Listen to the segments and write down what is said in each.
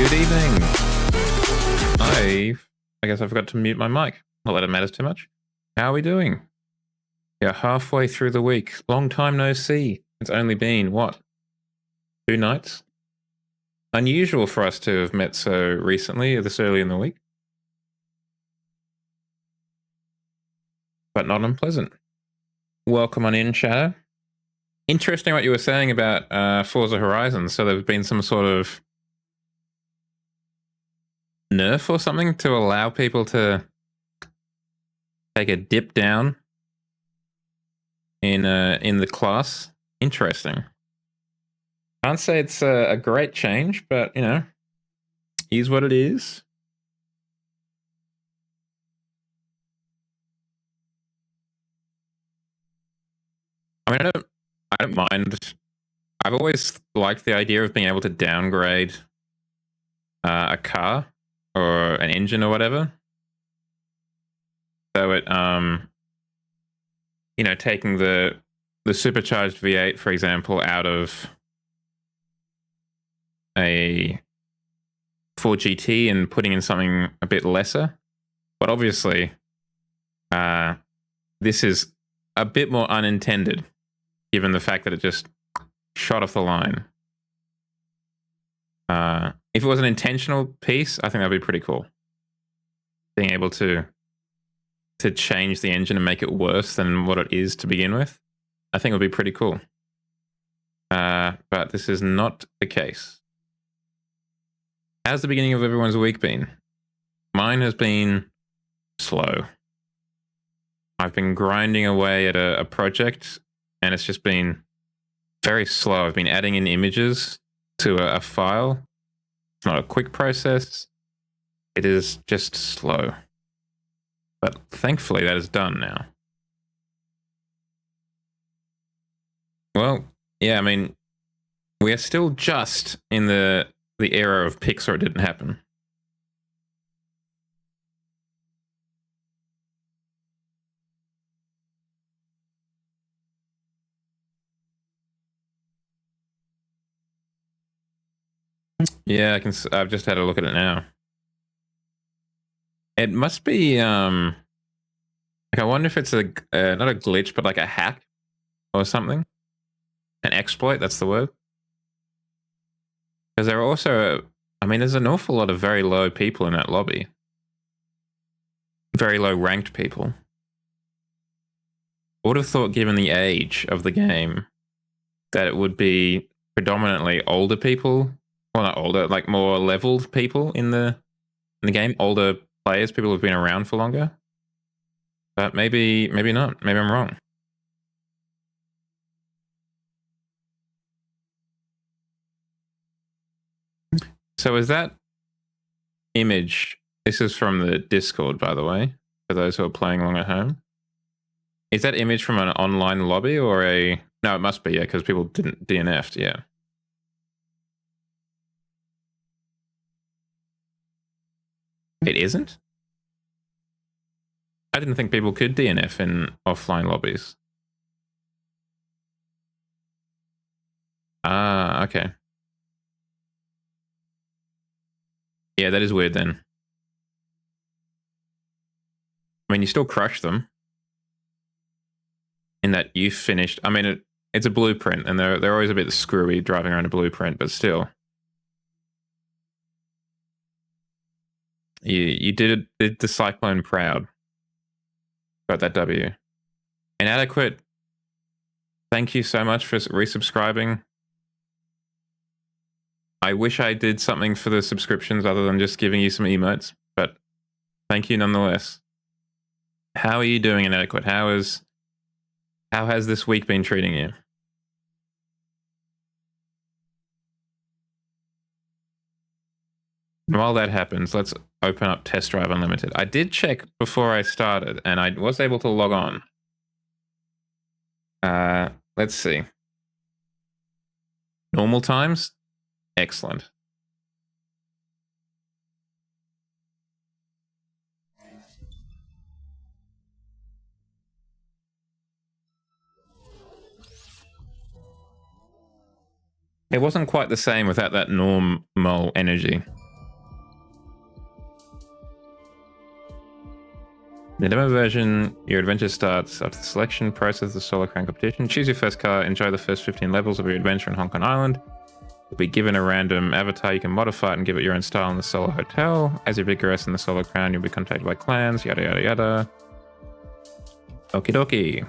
Good evening. I guess I forgot to mute my mic. Not that it matters too much. How are we doing? Yeah, halfway through the week. Long time no see. It's only been, what, 2 nights? Unusual for us to have met so recently, this early in the week. But not unpleasant. Welcome on in, Shadow. Interesting what you were saying about Forza Horizon. So there's been some sort of nerf or something to allow people to take a dip down in the class. Interesting. Can't say it's a great change, but you know, is what it is. I mean, I don't mind. I've always liked the idea of being able to downgrade a car or an engine or whatever. So it, you know, taking the supercharged V8, for example, out of a 4GT and putting in something a bit lesser. But obviously, this is a bit more unintended, given the fact that it just shot off the line. If it was an intentional piece, I think that'd be pretty cool. Being able to change the engine and make it worse than what it is to begin with, I think would be pretty cool. But this is not the case. How's the beginning of everyone's week been? Mine has been slow. I've been grinding away at a project, and it's just been very slow. I've been adding in images to a file. It's not a quick process. It is just slow. But thankfully that is done now. Well, yeah, I mean, we are still just in the era of Pixar. It didn't happen. Yeah, I've just had a look at it now. It must be like, I wonder if it's a not a glitch, but like a hack or something. An exploit, that's the word. Because there are also, I mean, there's an awful lot of very low people in that lobby. Very low ranked people. I would have thought, given the age of the game, that it would be predominantly older people. Well, not older, like more leveled people in the game. Older players, people who've been around for longer. But maybe not. Maybe I'm wrong. So is that image, this is from the Discord, by the way, for those who are playing along at home. Is that image from an online lobby or a... No, it must be, yeah, because people didn't DNF'd, yeah. It isn't? I didn't think people could DNF in offline lobbies. Ah, okay. Yeah, that is weird then. I mean, you still crush them. In that you finished... I mean, it's a blueprint, and they're always a bit screwy driving around a blueprint, but still. You did the Cyclone proud. Got that W. Inadequate, thank you so much for resubscribing. I wish I did something for the subscriptions other than just giving you some emotes, but thank you nonetheless. How are you doing, Inadequate? How has this week been treating you? While that happens, let's open up Test Drive Unlimited. I did check before I started, and I was able to log on. Let's see. Normal times? Excellent. It wasn't quite the same without that normal energy. The demo version, your adventure starts after the selection process of the Solar Crown competition. Choose your first car, enjoy the first 15 levels of your adventure in Hong Kong Island. You'll be given a random avatar, you can modify it and give it your own style in the Solar Hotel. As you progress in the Solar Crown, you'll be contacted by clans, yada yada yada. Okie dokie.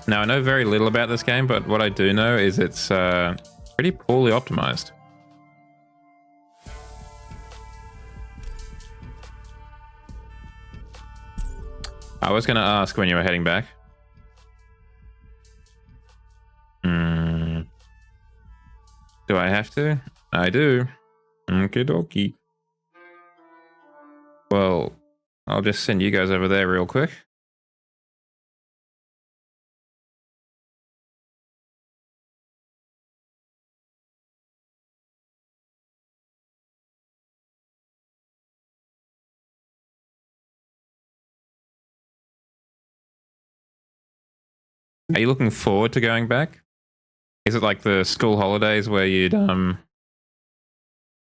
Now, I know very little about this game, but what I do know is it's pretty poorly optimized. I was going to ask when you were heading back. Do I have to? I do. Okie dokie. Well, I'll just send you guys over there real quick. Are you looking forward to going back? Is it like the school holidays where you'd,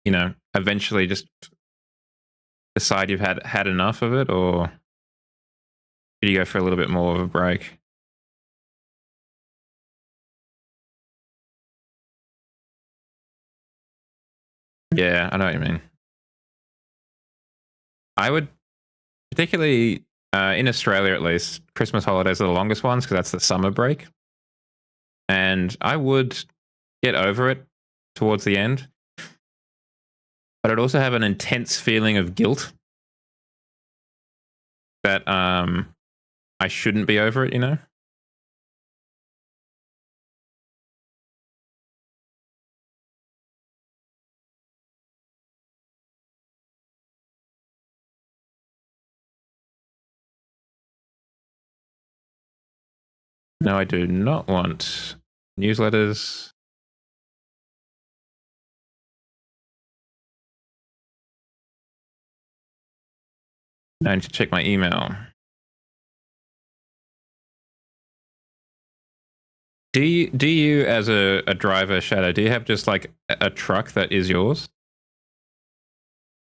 you know, eventually just decide you've had enough of it, or should you go for a little bit more of a break? Yeah, I know what you mean. I would particularly, in Australia at least, Christmas holidays are the longest ones because that's the summer break. And I would get over it towards the end. But I'd also have an intense feeling of guilt that I shouldn't be over it, you know? No, I do not want newsletters. I need to check my email. Do you as a driver, Shadow, do you have just like a truck that is yours?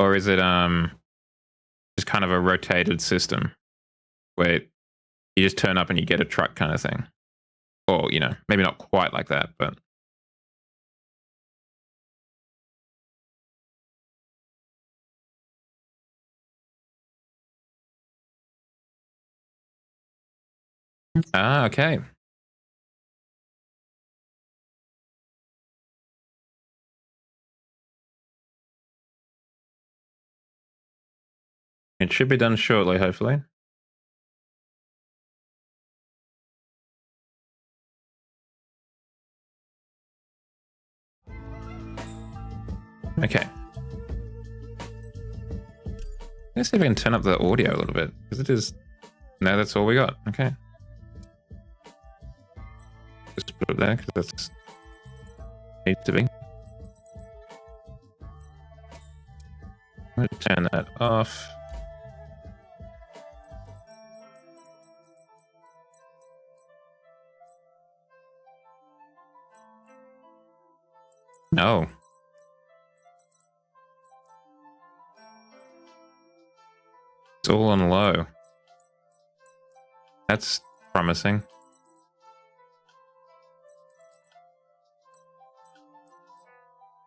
Or is it just kind of a rotated system where you just turn up and you get a truck kind of thing? Or, you know, maybe not quite like that, but okay. It should be done shortly, hopefully. Okay. Let's see if I can turn up the audio a little bit, because it is... No, that's all we got. Okay. Just put it there, because that's... needs to be. I'm going to turn that off. No. It's all on low. That's promising.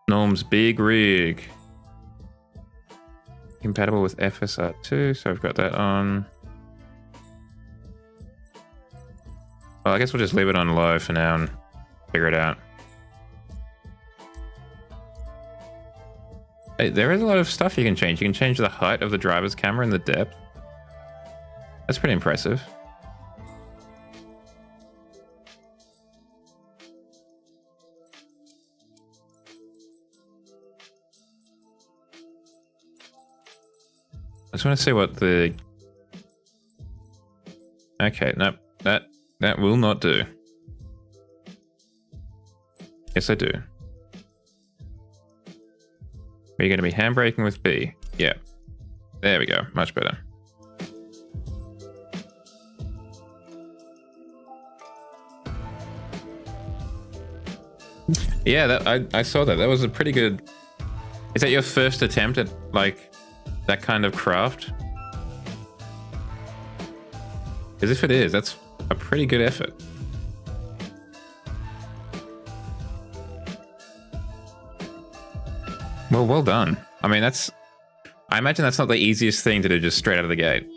Norm's big rig. Compatible with FSR2, so I've got that on. Well, I guess we'll just leave it on low for now and figure it out. Hey, there is a lot of stuff you can change. You can change the height of the driver's camera and the depth. That's pretty impressive. I just want to see what the... Okay, nope. That will not do. Yes, I do. Are you going to be handbraking with B? Yeah. There we go. Much better. Yeah, I saw that. That was a pretty good... Is that your first attempt at, like, that kind of craft? Because if it is, that's a pretty good effort. Well done. I mean, that's... I imagine that's not the easiest thing to do just straight out of the gate.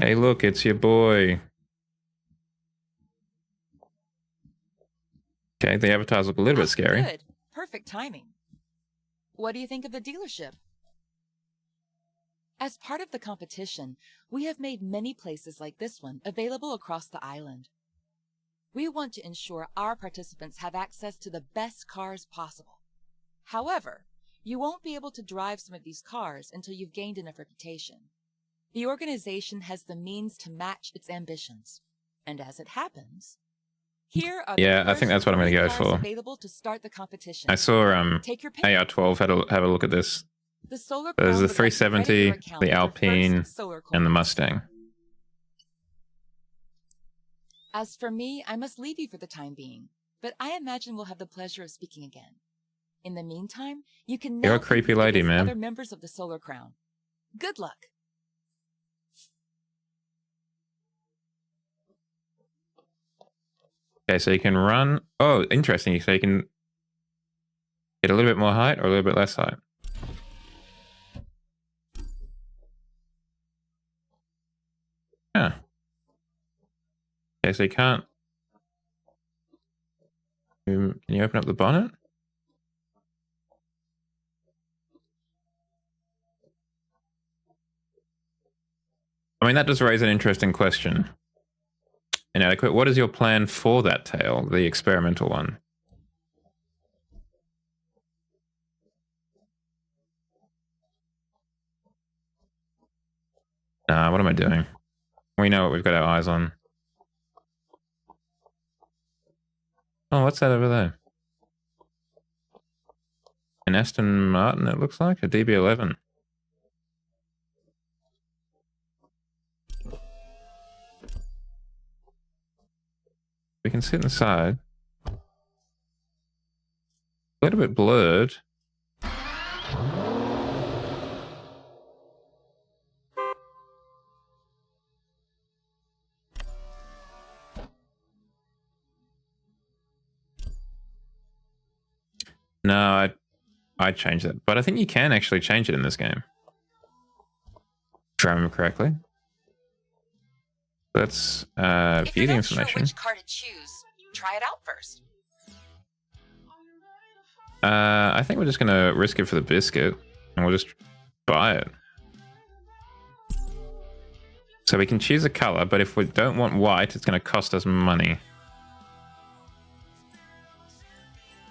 Hey, look, it's your boy. Okay, the avatars look a little bit scary. Good. Perfect timing. What do you think of the dealership? As part of the competition, we have made many places like this one available across the island. We want to ensure our participants have access to the best cars possible. However, you won't be able to drive some of these cars until you've gained enough reputation. The organization has the means to match its ambitions. And as it happens, here are yeah, I think that's what I'm going to go for. Available to start the competition. I saw AR12 have a look at this. There's the 370, the Alpine, and the Mustang. As for me, I must leave you for the time being, but I imagine we'll have the pleasure of speaking again. In the meantime, you can You're a creepy lady, man. Other members of the Solar Crown. Good luck. Okay, so you can run. Oh, interesting. So you can get a little bit more height or a little bit less height. Huh. Okay, so you can't... Can you open up the bonnet? I mean, that does raise an interesting question. Inadequate. What is your plan for that tail, the experimental one? Nah, what am I doing? We know what we've got our eyes on. Oh, what's that over there? An Aston Martin, it looks like. A DB11. We can sit inside. A little bit blurred. No, I'd change that. But I think you can actually change it in this game. If I remember correctly. Let's view the information. Sure which car to choose, try it out first. I think we're just going to risk it for the biscuit. And we'll just buy it. So we can choose a color, but if we don't want white, it's going to cost us money.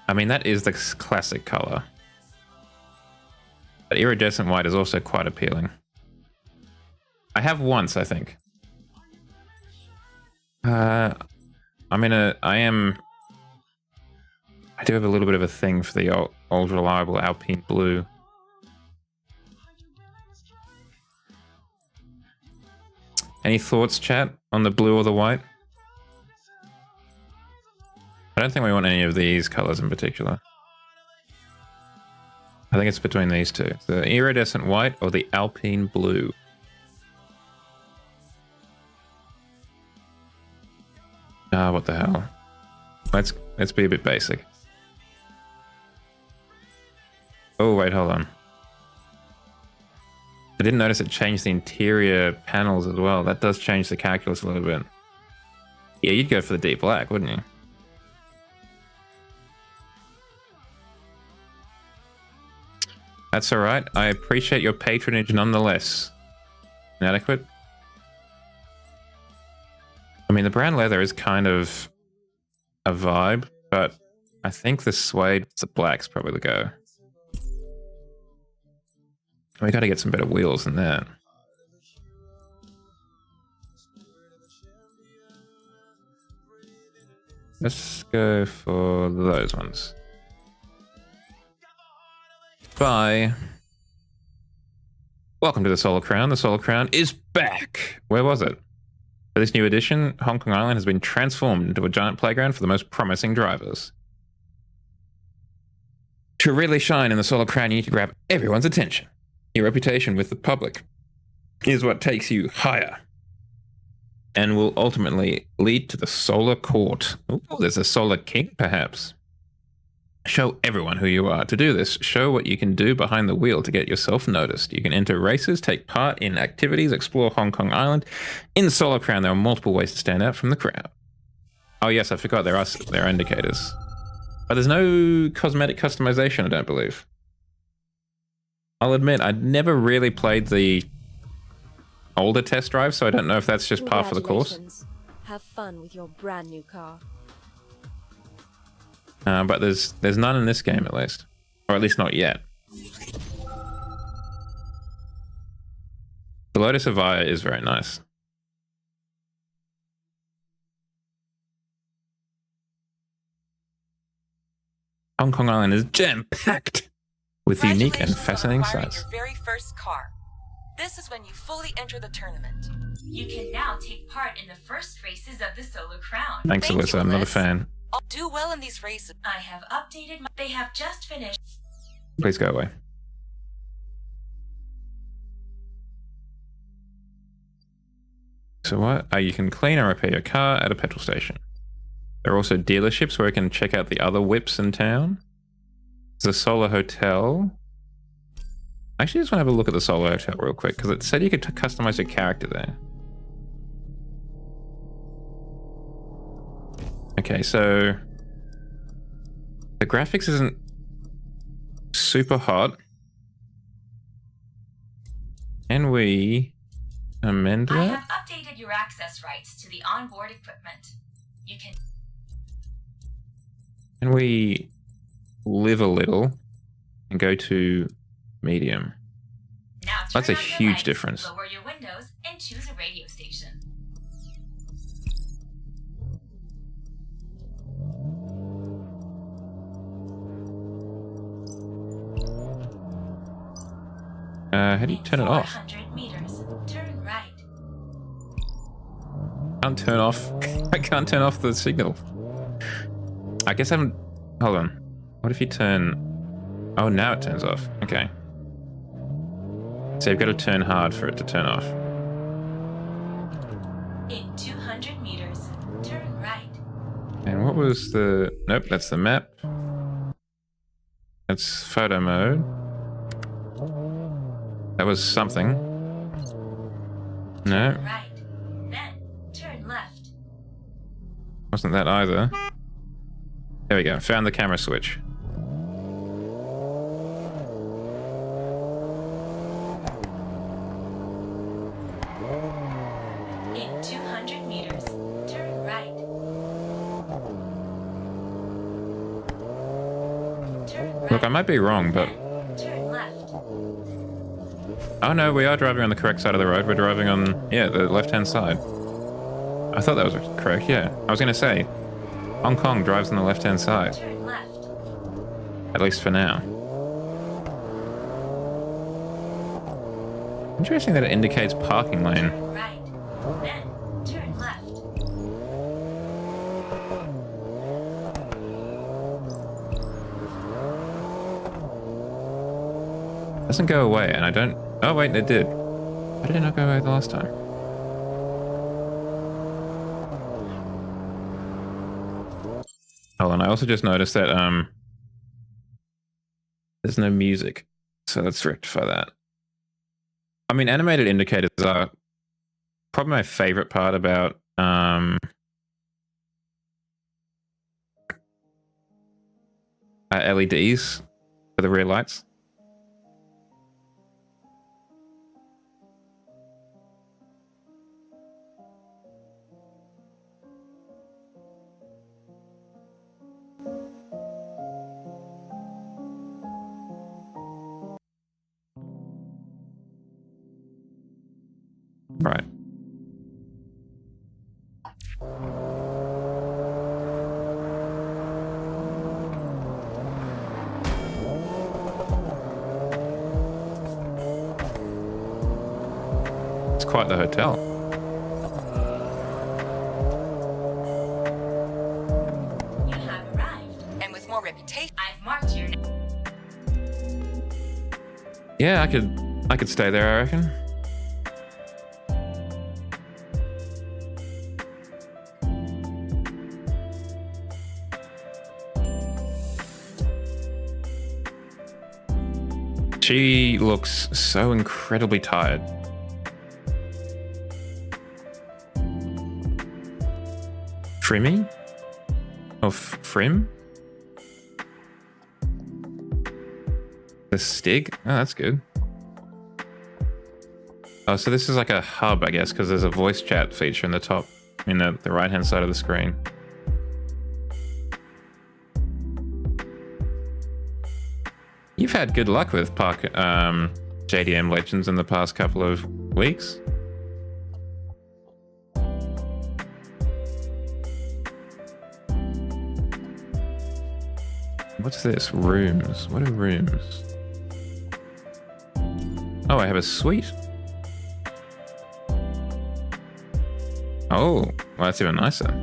I mean, that is the classic color. But iridescent white is also quite appealing. I have once, I think. I do have a little bit of a thing for the old reliable Alpine blue. Any thoughts, chat, on the blue or the white? I don't think we want any of these colors in particular. I think it's between these two. The iridescent white or the Alpine blue. Ah, what the hell. Let's be a bit basic. Oh, wait, hold on. I didn't notice it changed the interior panels as well. That does change the calculus a little bit. Yeah, you'd go for the deep black, wouldn't you? That's alright. I appreciate your patronage nonetheless. Inadequate? I mean, the brown leather is kind of a vibe, but I think the suede, the black's probably the go. We gotta get some better wheels than that. Let's go for those ones. Bye. Welcome to the Solar Crown. The Solar Crown is back. Where was it? For this new edition, Hong Kong Island has been transformed into a giant playground for the most promising drivers. To really shine in the Solar Crown, you need to grab everyone's attention. Your reputation with the public is what takes you higher and will ultimately lead to the Solar Court. Ooh, there's a Solar King, perhaps. Show everyone who you are. To do this, show what you can do behind the wheel to get yourself noticed. You can enter races, take part in activities, explore Hong Kong Island. In the Solar Crown, there are multiple ways to stand out from the crowd. Oh yes, I forgot there are indicators. But there's no cosmetic customization, I don't believe. I'll admit, I'd never really played the older test drive, so I don't know if that's just par for the course. Have fun with your brand new car. But there's none in this game, at least. Or at least not yet. The Lotus Avaya is very nice. Hong Kong Island is jam-packed with unique and fascinating sights. Your very first car. This is when you fully enter the tournament. You can now take part in the first races of the Solar Crown. Thanks, Alyssa. I'm not a fan. I'll do well in these races. I have updated my... They have just finished. Please go away. So what? You can clean and repair your car at a petrol station. There are also dealerships where you can check out the other whips in town. There's a Solar Hotel. I actually just want to have a look at the Solar Hotel real quick, because it said you could customize your character there. Okay, so the graphics isn't super hot. Can we amend I that? have updated your access rights to the onboard equipment. You can... Can we live a little and go to medium? Now That's a turn on your huge lights, difference. Lower your windows and choose a radio station. How do you turn it off? 400 meters. Turn right. Can't turn off. I can't turn off the signal. I guess I'm... Hold on. What if you turn... Oh, now it turns off. Okay. So you've got to turn hard for it to turn off. In 200 meters. Turn right. And what was the... Nope, that's the map. That's photo mode. That was something. No, Turn right. Then turn left. wasn't that either. There we go. Found the camera switch. In 200 meters. Turn right. Turn right. Look, I might be wrong, but... Then turn left. Oh no, we are driving on the correct side of the road. We're driving on, yeah, the left-hand side. I thought that was correct, yeah. I was going to say, Hong Kong drives on the left-hand side. Turn left. At least for now. Interesting that it indicates parking lane. Turn right. Then turn left. Doesn't go away, and I don't... Oh wait, it did. Why did it not go away the last time? Hold on, I also just noticed that there's no music. So let's rectify that. I mean, animated indicators are probably my favorite part about LEDs for the rear lights. Right. quite the hotel. You have arrived. And with more reputation. I've marked your name. Yeah, I could stay there, I reckon. She looks so incredibly tired. Frimmy? Oh, Frim? The Stig? Oh, that's good. Oh, so this is like a hub, I guess, because there's a voice chat feature in the top, in the right-hand side of the screen. You've had good luck with Park JDM Legends in the past couple of weeks. What's this? Rooms. What are rooms? Oh, I have a suite. Oh, well, that's even nicer.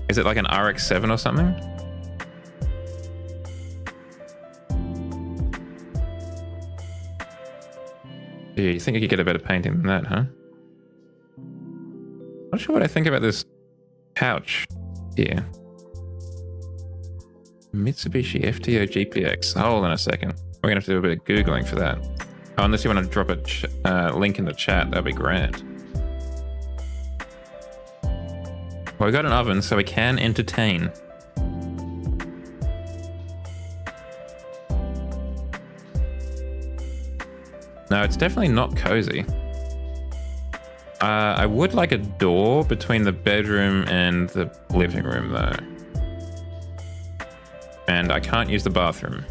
Is it like an RX-7 or something? Yeah, you think you could get a better painting than that, huh? Not sure what I think about this couch here. Mitsubishi FTO GPX. Hold on a second. We're gonna have to do a bit of Googling for that. Oh, unless you want to drop a link in the chat, that'd be grand. Well, we got an oven, so we can entertain. No, it's definitely not cozy. I would like a door between the bedroom and the living room, though. And I can't use the bathroom.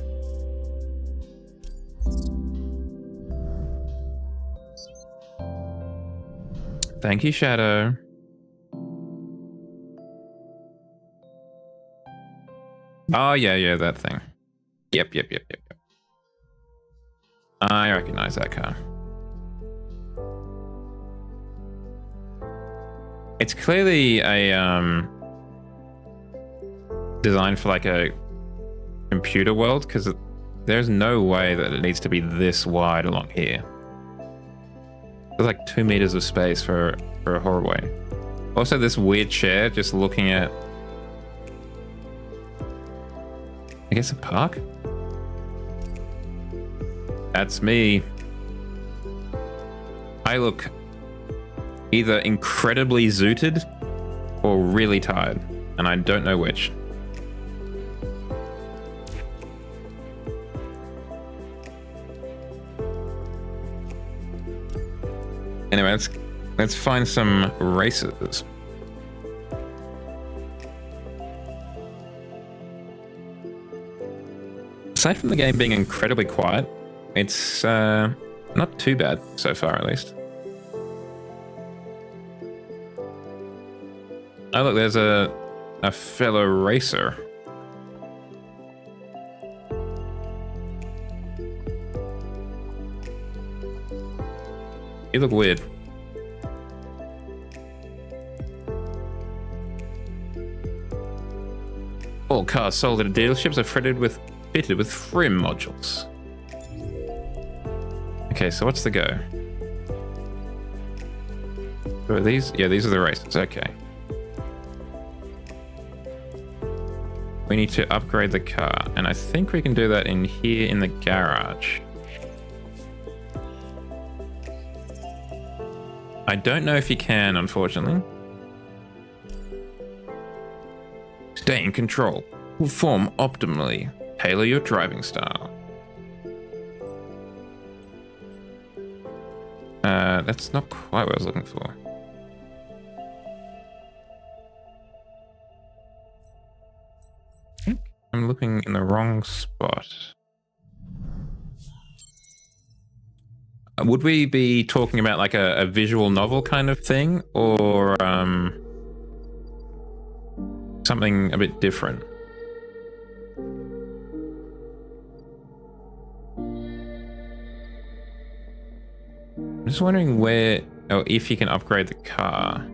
Thank you, Shadow. Oh, yeah, that thing. Yep. I recognize that car. It's clearly a designed for like a computer world, because there's no way that it needs to be this wide along here. There's like 2 meters of space for a hallway. Also, this weird chair just looking at, I guess, a park? That's me. I look either incredibly zooted or really tired, and I don't know which. Anyway, let's find some races. Aside from the game being incredibly quiet, it's not too bad so far, at least. Oh look, there's a fellow racer. You look weird. All cars sold at dealerships are fitted with Frim modules. Okay, so what's the go? Are these? Yeah, these are the races. Okay. We need to upgrade the car, and I think we can do that in here in the garage. I don't know if you can, unfortunately. Stay in control. Perform optimally. Tailor your driving style. That's not quite what I was looking for. I think I'm looking in the wrong spot. Would we be talking about like a visual novel kind of thing, or something a bit different? I'm just wondering where, or if you can upgrade the car.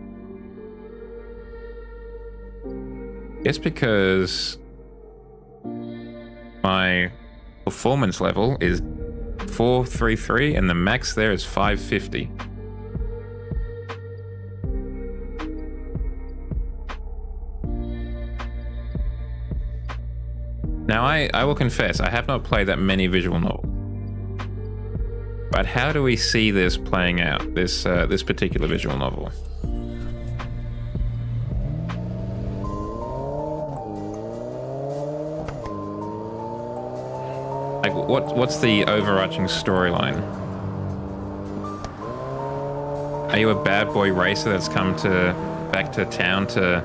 It's because my performance level is 433 and the max there is 550. Now, I will confess, I have not played that many visual novels. But how do we see this playing out, this particular visual novel? Like, what's the overarching storyline? Are you a bad boy racer that's come back to town to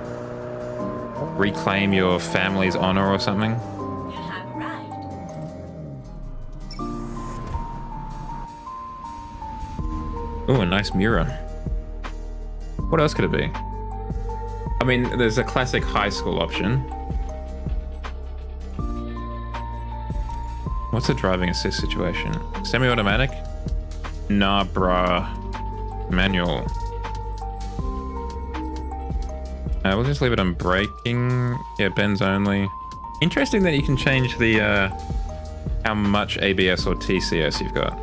reclaim your family's honor or something? You have arrived. Ooh, a nice mirror. What else could it be? I mean, there's a classic high school option. What's the driving assist situation? Semi-automatic? Nah, bruh. Manual. We'll just leave it on braking. Yeah, bends only. Interesting that you can change the how much ABS or TCS you've got.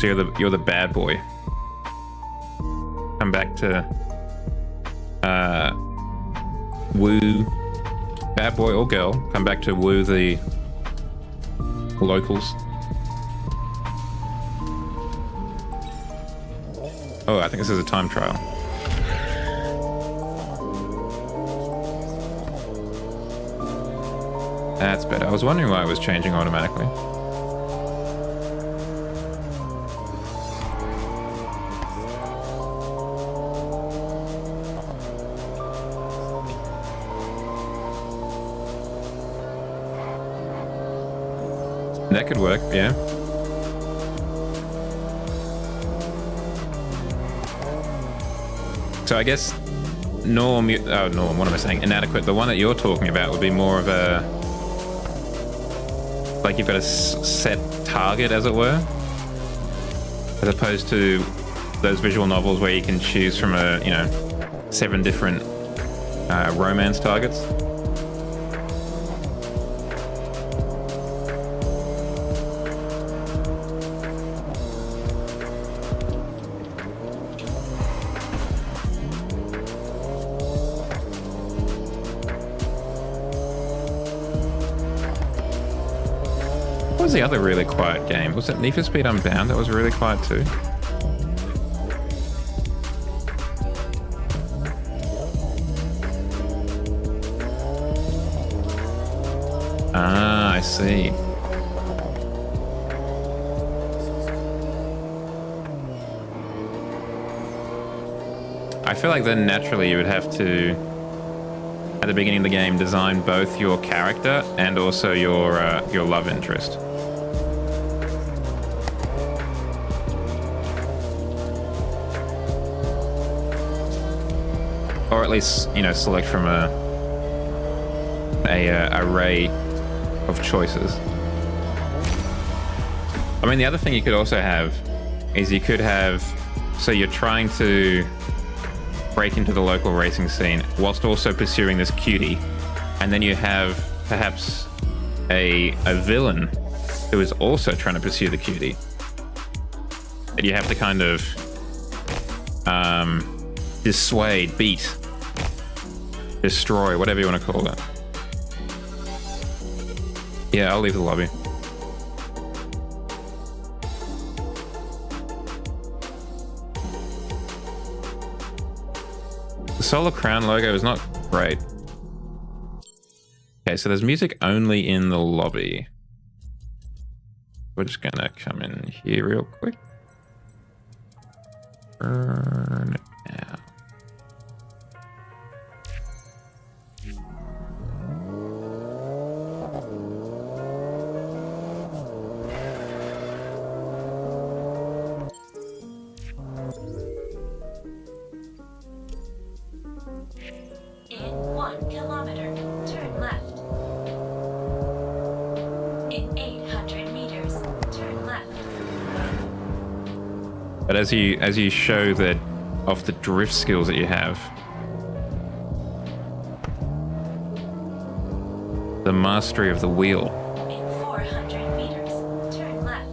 So you're the bad boy. Come back to woo bad boy or girl. Come back to woo the locals. Oh, I think this is a time trial. That's better. I was wondering why it was changing automatically. That could work, yeah. So I guess Norm, what am I saying? Inadequate. The one that you're talking about would be more of a, like you've got a set target, as it were, as opposed to those visual novels where you can choose from 7 different romance targets. What was the other really quiet game? Was it Need for Speed Unbound that was really quiet too? Ah, I see. I feel like then naturally you would have to, at the beginning of the game, design both your character and also your love interest. Or at least, select from a array of choices. I mean, the other thing you could also have is you could have, so you're trying to break into the local racing scene whilst also pursuing this cutie, and then you have perhaps a villain who is also trying to pursue the cutie, and you have to kind of dissuade, beat, destroy, whatever you want to call it. Yeah, I'll leave the lobby. The Solar Crown logo is not great. Okay, so there's music only in the lobby. We're just gonna come in here real quick. Burn out. In 1 kilometer, turn left. In 800 But as you show that off the drift skills that you have, the mastery of the wheel. In 400 meters, turn left.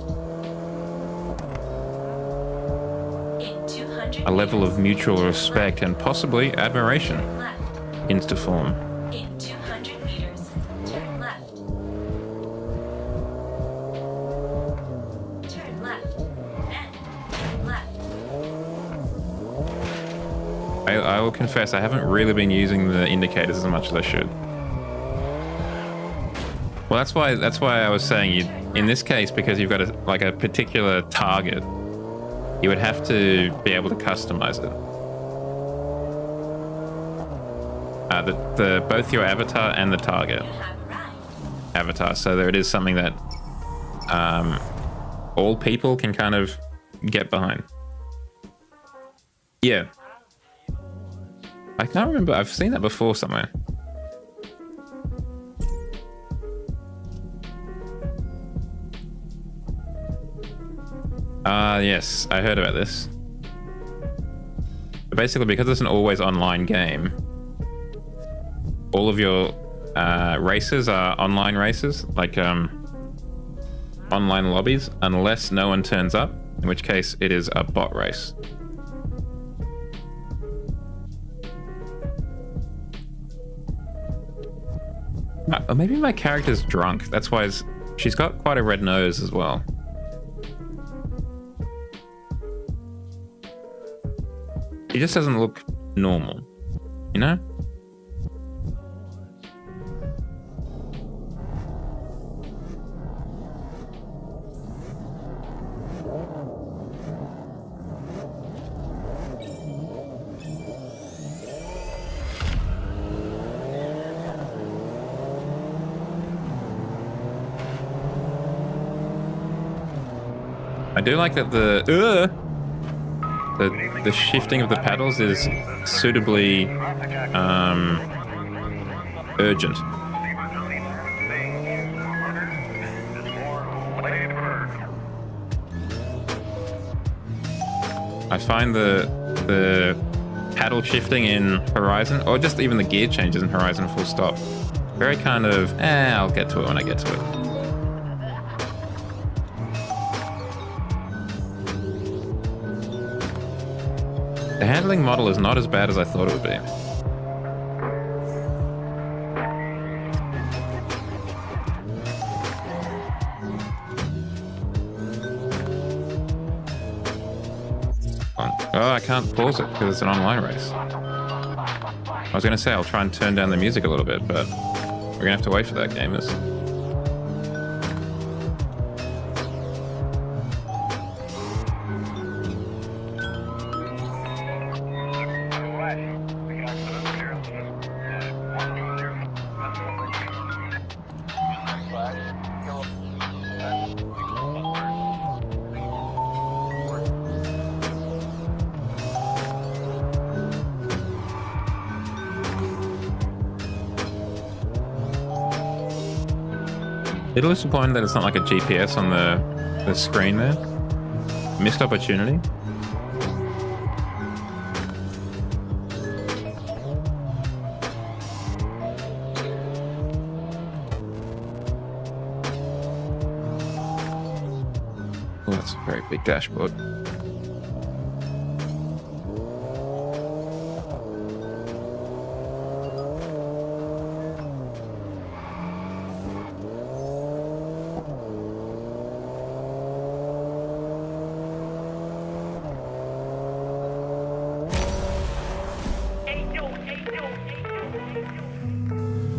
In 200 A level of meters, mutual turn respect and possibly admiration left. Turn left. insta form. In 200 meters, turn left. Turn left. And turn left. I will confess I haven't really been using the indicators as much as I should. Well, that's why I was saying you in this case, because you've got a particular target, you would have to be able to customize it. Both your avatar and the target You have arrived. avatar, so there it is something that all people can kind of get behind. Yeah. I can't remember. I've seen that before somewhere. Yes, I heard about this. But basically, because it's an always online game, all of your races are online races, like online lobbies, unless no one turns up, in which case it is a bot race. Or maybe my character's drunk. That's why she's got quite a red nose as well. She just doesn't look normal, you know? I do like that the shifting of the paddles is suitably urgent. I find the paddle shifting in Horizon, or just even the gear changes in Horizon full stop, very kind of, I'll get to it when I get to it. The handling model is not as bad as I thought it would be. Oh, I can't pause it because it's an online race. I was going to say I'll try and turn down the music a little bit, but we're going to have to wait for that, gamers. Little disappointed that it's not like a GPS on the screen there. Missed opportunity. Oh, that's a very big dashboard.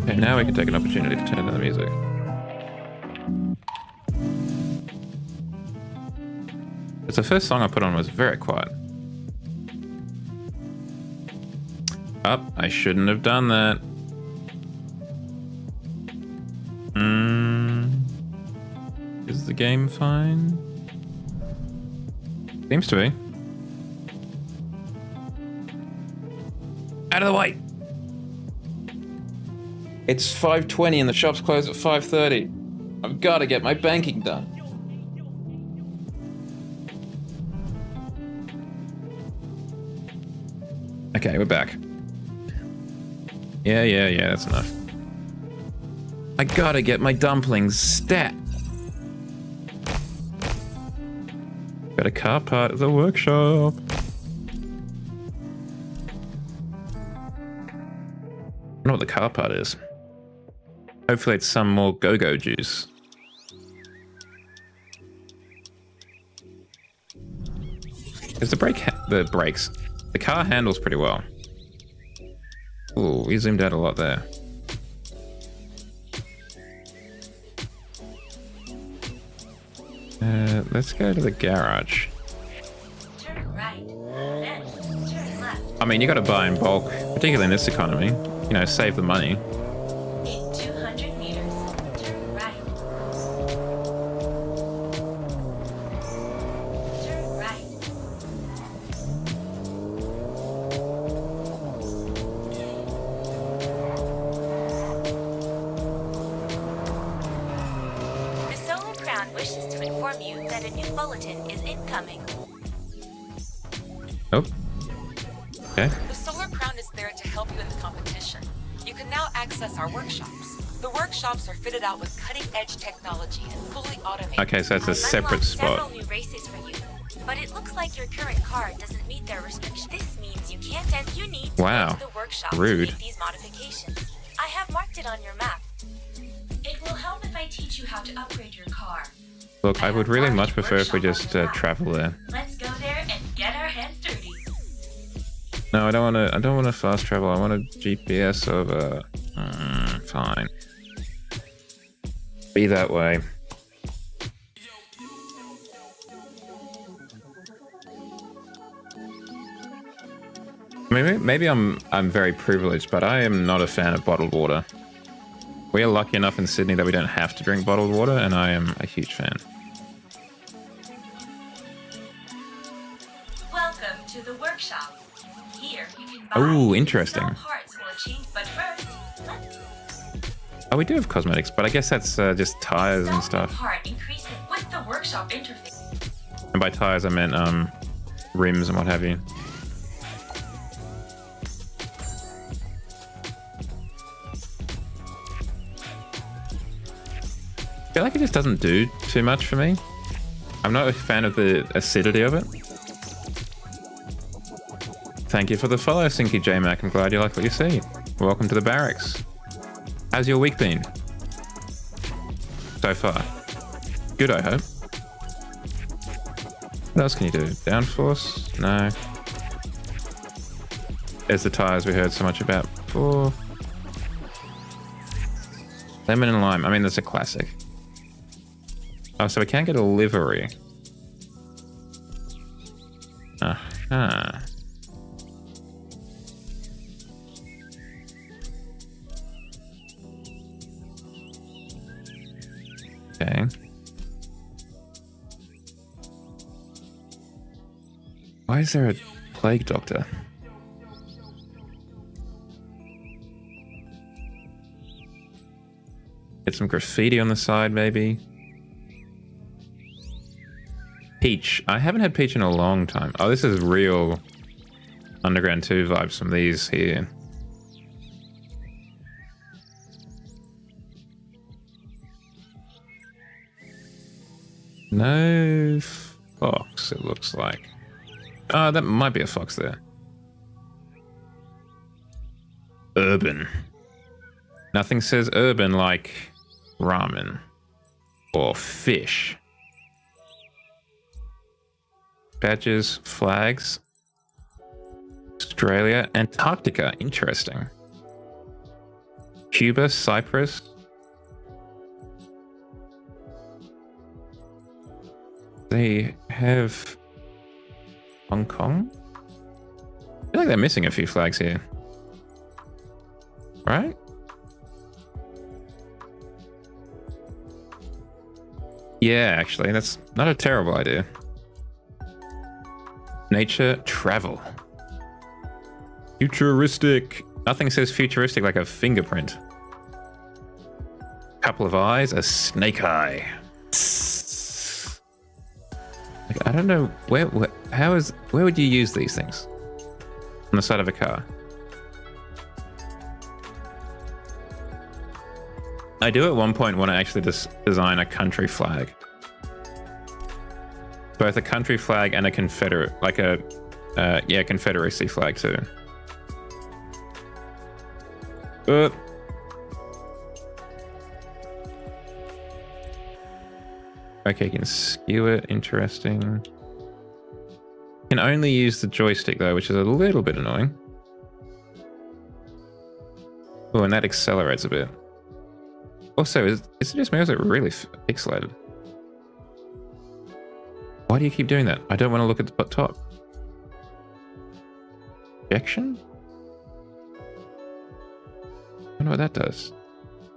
Okay, now we can take an opportunity to turn down the music. It's the first song I put on was very quiet. I shouldn't have done that. Is the game fine? Seems to be. Out of the way! It's 5:20 and the shop's closed at 5:30. I've got to get my banking done. Okay, we're back. Yeah, that's enough. I gotta get my dumplings stat. Got a car part at the workshop. I don't know what the car part is. Hopefully it's some more go-go juice. Is the brakes? The car handles pretty well. Ooh, we zoomed out a lot there. Let's go to the garage. Turn right, then turn left. I mean, you gotta buy in bulk, particularly in this economy. You know, save the money. In 200 meters, turn right. Turn right. The Solar Crown wishes to inform you that a new bulletin is incoming. Oh. Okay. The Solar Crown is there to help you in the competition. You can now access our workshops. The workshops are fitted out with cutting-edge technology and fully automated. Okay, so it's a I've separate unlocked spot. several new races for you, but it looks like your current car doesn't meet their restrictions. This means you can't enter. You need to Wow. go to the workshop Rude. to make these modifications. I have marked it on your map. It will help if I teach you how to upgrade your car. Look, I would really much prefer if we just travel there. Let's go there and get our hands dirty. No, I don't want to fast travel. I want a GPS over. Fine. Be that way. Maybe I'm very privileged, but I am not a fan of bottled water. We are lucky enough in Sydney that we don't have to drink bottled water, and I am a huge fan. Welcome to the workshop. Here you can buy Ooh, and interesting. install parts or change, but first, let's Oh, we do have cosmetics, but I guess that's just tires and install stuff. the part increases with the workshop interface. And by tires, I meant rims and what have you. I feel like it just doesn't do too much for me. I'm not a fan of the acidity of it. Thank you for the follow, Sinky J-Mac. I'm glad you like what you see. Welcome to the barracks. How's your week been? So far. Good, I hope. What else can you do? Downforce? No. There's the tires we heard so much about before. Lemon and lime. I mean, that's a classic. Oh, so we can't get a livery. Aha. Okay. Why is there a plague doctor? Get some graffiti on the side, maybe. Peach. I haven't had Peach in a long time. Oh, this is real Underground 2 vibes from these here. No fox, it looks like. Oh, that might be a fox there. Urban. Nothing says urban like ramen or fish. Badges, flags. Australia, Antarctica, interesting. Cuba, Cyprus. They have Hong Kong? I feel like they're missing a few flags here. Right? Yeah, actually, that's not a terrible idea. Nature travel. Futuristic. Nothing says futuristic like a fingerprint. Couple of eyes, a snake eye. Like, I don't know where would you use these things? On the side of a car. I do at one point want to actually design a country flag. Both a country flag and a Confederate, like a, Confederacy flag too. Okay, you can skew it, interesting. Can only use the joystick though, which is a little bit annoying. Oh, and that accelerates a bit. Also, is it just me or is it really pixelated? Why do you keep doing that? I don't want to look at the top. Projection? I don't know what that does.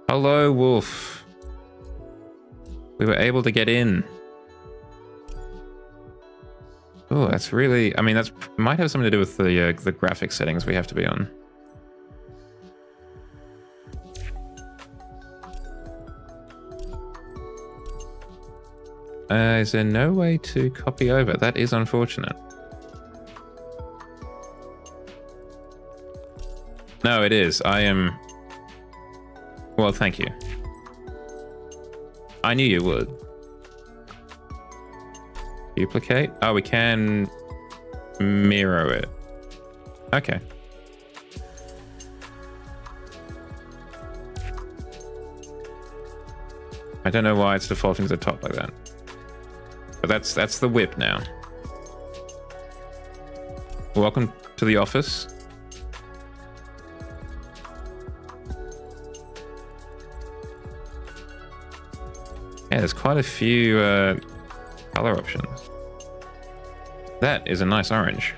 Hello, Wolf. We were able to get in. Oh, that's really... I mean, that's might have something to do with the graphic settings we have to be on. Is there no way to copy over? That is unfortunate. No, it is. I am... Well, thank you. I knew you would. Duplicate? Oh, we can mirror it. Okay. I don't know why it's defaulting to the top like that. But that's the whip now. Welcome to the office. Yeah, there's quite a few color options. That is a nice orange.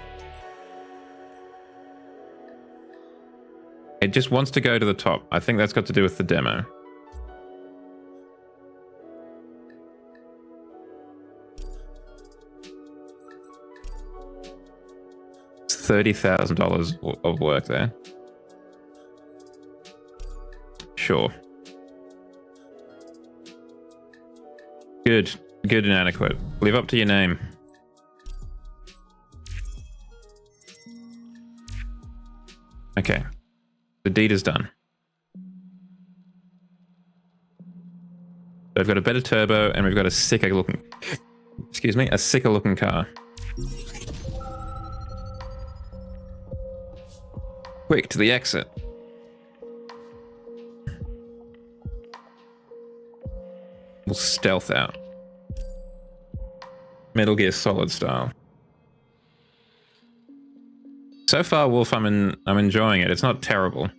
It just wants to go to the top. I think that's got to do with the demo. $30,000 of work there. Sure. Good and adequate. Live up to your name. Okay. The deed is done. We've got a better turbo and we've got a sicker looking... Excuse me, a sicker looking car. Quick to the exit. We'll stealth out. Metal Gear Solid style. So far, Wolf, I'm enjoying it. It's not terrible.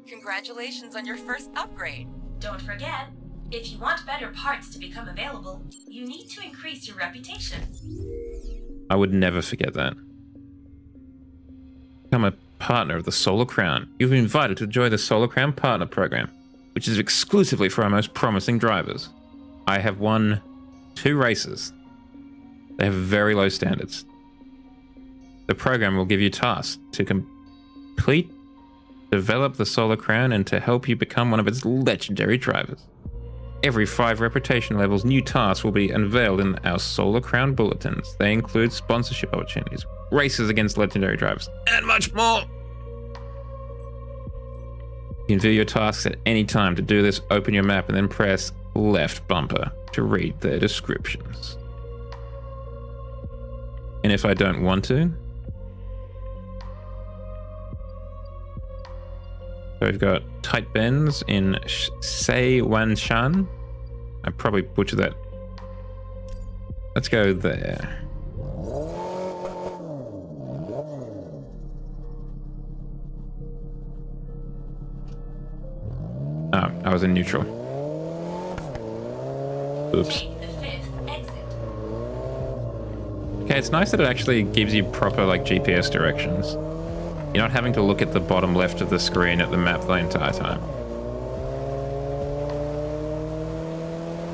Congratulations on your first upgrade. Don't forget, if you want better parts to become available, you need to increase your reputation. I would never forget that. Become a partner of the Solar Crown. You've been invited to join the Solar Crown Partner Program, which is exclusively for our most promising drivers. I have won 2 races. They have very low standards. The program will give you tasks to complete, develop the Solar Crown, and to help you become one of its legendary drivers. Every 5 reputation levels, new tasks will be unveiled in our Solar Crown bulletins. They include sponsorship opportunities, races against legendary drivers, and much more. You can view your tasks at any time. To do this, open your map and then press left bumper to read their descriptions. And if I don't want to, so we've got tight bends in Seiwanshan. I probably butchered that. Let's go there. Oh, I was in neutral. Oops. Take the 5th exit. Okay, it's nice that it actually gives you proper like GPS directions. You're not having to look at the bottom left of the screen at the map the entire time.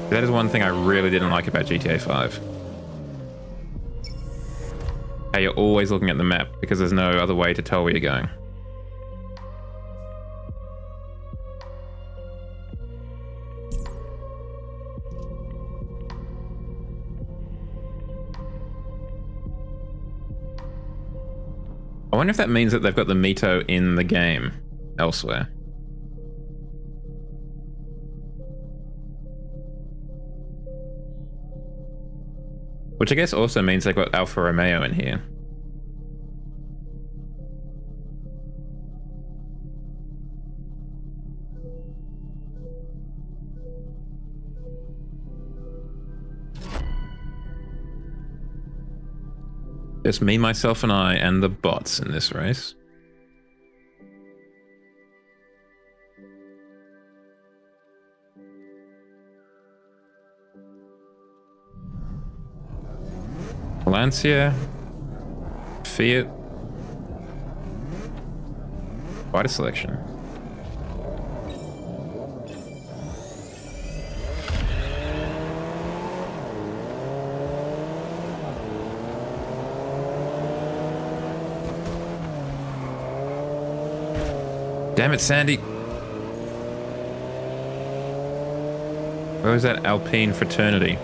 That is one thing I really didn't like about GTA 5. How you're always looking at the map because there's no other way to tell where you're going. I wonder if that means that they've got the Mito in the game elsewhere. Which I guess also means they've got Alfa Romeo in here. Just me, myself, and I, and the bots in this race. Lancia, Fiat, quite a selection. Damn it, Sandy. Where was that Alpine fraternity?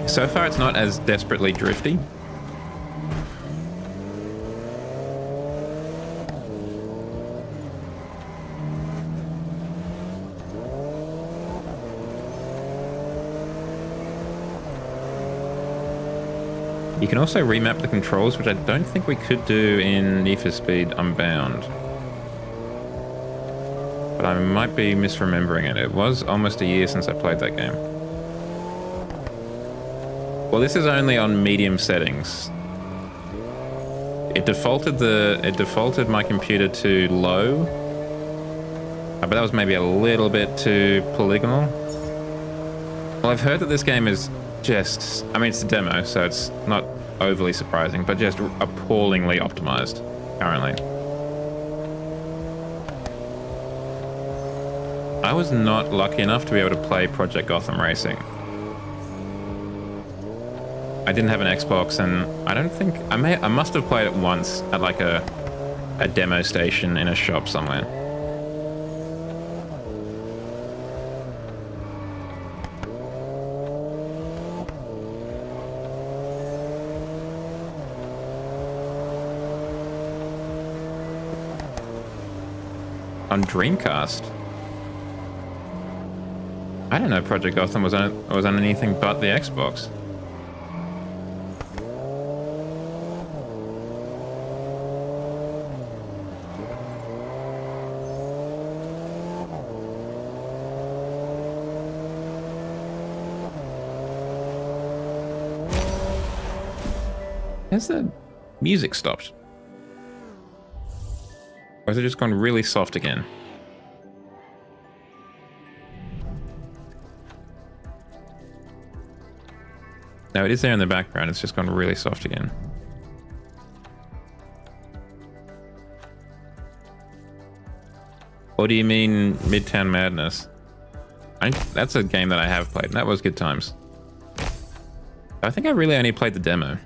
So far, it's not as desperately drifty. You can also remap the controls, which I don't think we could do in Need for Speed Unbound. But I might be misremembering it. It was almost a year since I played that game. Well, this is only on medium settings. It defaulted my computer to low. But that was maybe a little bit too polygonal. Well, I've heard that this game is just, I mean, it's a demo, so it's not overly surprising, but just appallingly optimized currently. I was not lucky enough to be able to play Project Gotham Racing. I didn't have an Xbox, and I don't think, I must have played it once at like a demo station in a shop somewhere. On Dreamcast? I don't know Project Gotham was on anything but the Xbox. Has the music stopped? Or has it just gone really soft again? No, it is there in the background. It's just gone really soft again. What do you mean, Midtown Madness? That's a game that I have played, and that was good times. I think I really only played the demo.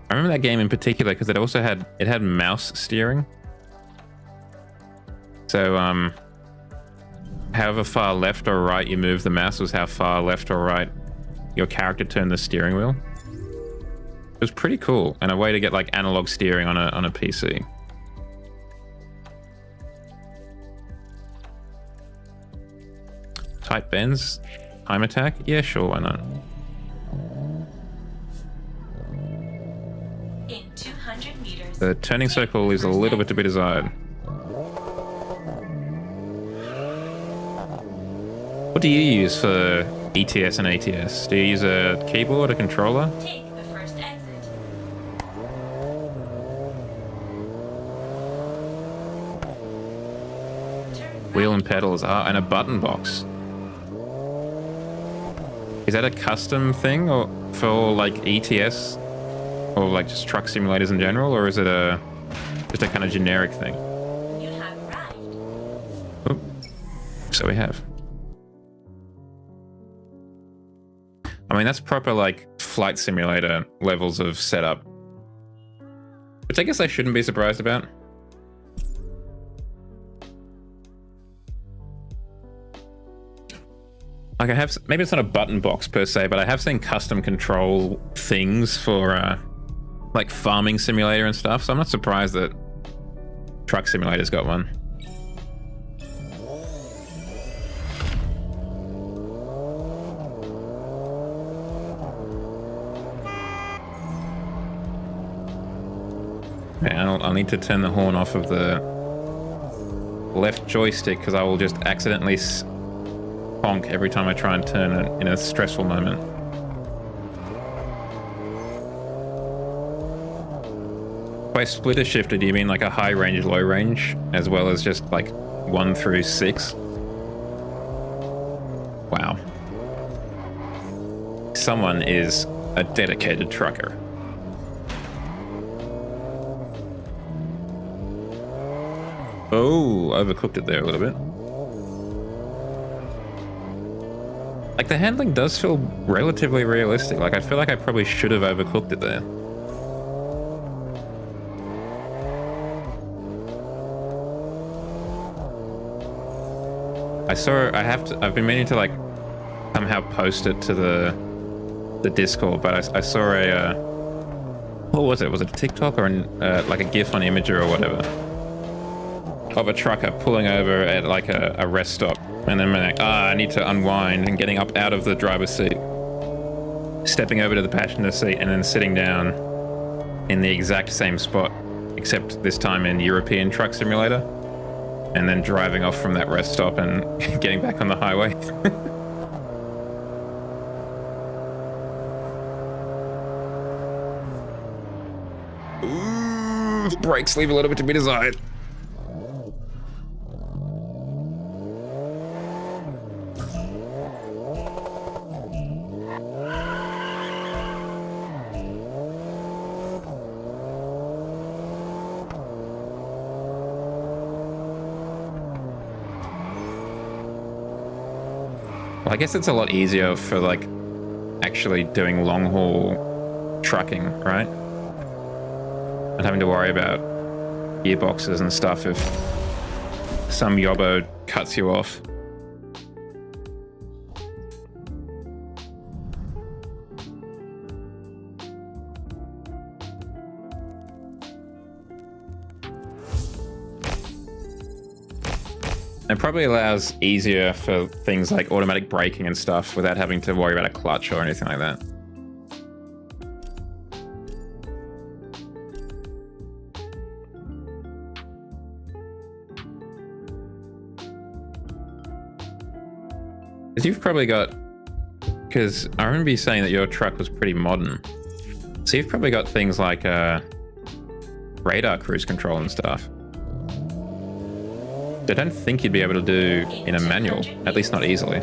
I remember that game in particular because it also had mouse steering. So however far left or right you move the mouse was how far left or right your character turned the steering wheel. It was pretty cool, and a way to get like analog steering on a PC. Tight bends, time attack, yeah, sure, why not? In 200 meters, The turning circle is a little bit to be desired. What do you use for ETS and ATS? Do you use a keyboard, a controller? take the first exit. Turn Wheel right. and pedals, and a button box. Is that a custom thing or for like ETS or like just truck simulators in general, or is it just a kind of generic thing? You have arrived. Oh, so we have. I mean, that's proper like flight simulator levels of setup. which I guess I shouldn't be surprised about. Like I have, maybe it's not a button box per se, but I have seen custom control things for like farming simulator and stuff. So I'm not surprised that Truck Simulator's got one. Yeah, I'll need to turn the horn off of the left joystick because I will just accidentally honk every time I try and turn it in a stressful moment. By splitter shifter, do you mean like a high range, low range, as well as just like 1 through 6? Wow. Someone is a dedicated trucker. Oh, overcooked it there a little bit. Like the handling does feel relatively realistic. Like I feel like I probably should have overcooked it there. I've been meaning to like somehow post it to the Discord, but I saw a, what was it? Was it a TikTok or like a GIF on Imager or whatever? Of a trucker pulling over at like a rest stop, and then like, I need to unwind, and getting up out of the driver's seat, stepping over to the passenger seat, and then sitting down in the exact same spot, except this time in European Truck Simulator, and then driving off from that rest stop and getting back on the highway. Ooh, the brakes leave a little bit to be desired. Well, I guess it's a lot easier for like actually doing long haul trucking, right? Not having to worry about gearboxes and stuff if some yobbo cuts you off. It probably allows easier for things like automatic braking and stuff without having to worry about a clutch or anything like that. Because you've probably got, because I remember you saying that your truck was pretty modern. So you've probably got things like radar cruise control and stuff. I don't think you'd be able to do in a manual, at least not easily.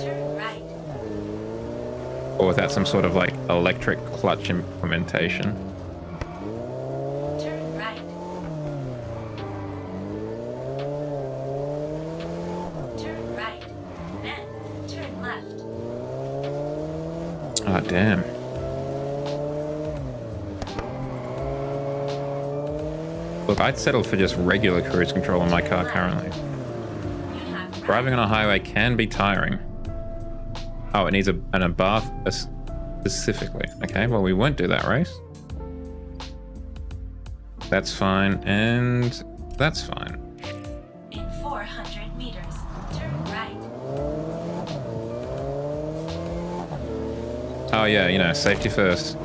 Or without some sort of like electric clutch implementation. Turn right. Turn right. Then turn left. Oh, damn. Look, I'd settle for just regular cruise control in my car currently. Driving on a highway can be tiring. Oh, it needs an bath specifically. Okay, well, we won't do that race. That's fine, and that's fine. In 400 meters, turn right. Oh yeah, you know, safety first.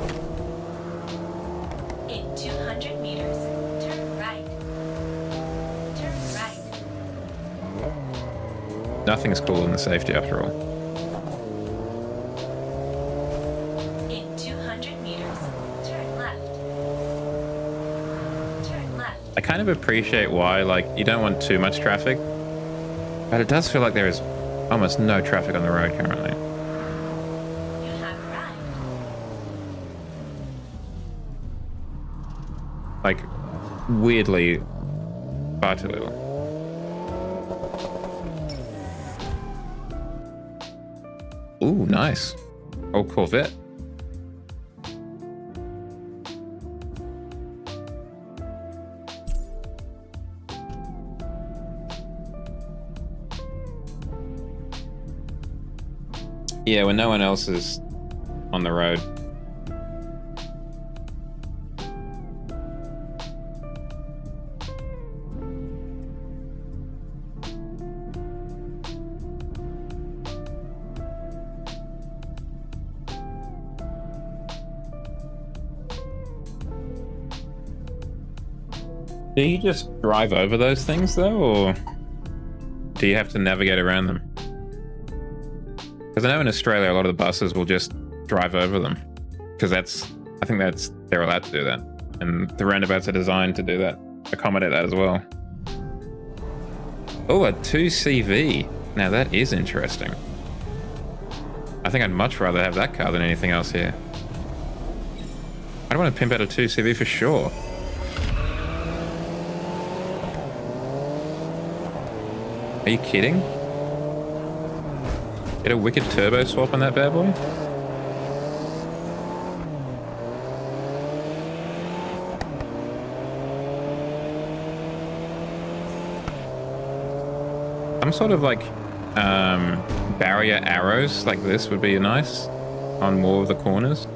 In 200 meters, turn right. Turn right. Nothing's cooler than the safety after all. In 200 meters, turn left. Turn left. I kind of appreciate why, like, you don't want too much traffic, but it does feel like there is almost no traffic on the road currently. You have arrived. Like, weirdly, far too little. Ooh, nice. Old Corvette. Yeah, when no one else is on the road. Do you just drive over those things though, or do you have to navigate around them? Because I know in Australia a lot of the buses will just drive over them, because I think they're allowed to do that, and the roundabouts are designed to do that, accommodate that as well. Oh, a 2CV. Now that is interesting. I think I'd much rather have that car than anything else here. I don't want to pimp out a 2CV for sure. Are you kidding? Get a wicked turbo swap on that bad boy? Some sort of like barrier arrows like this would be nice on more of the corners.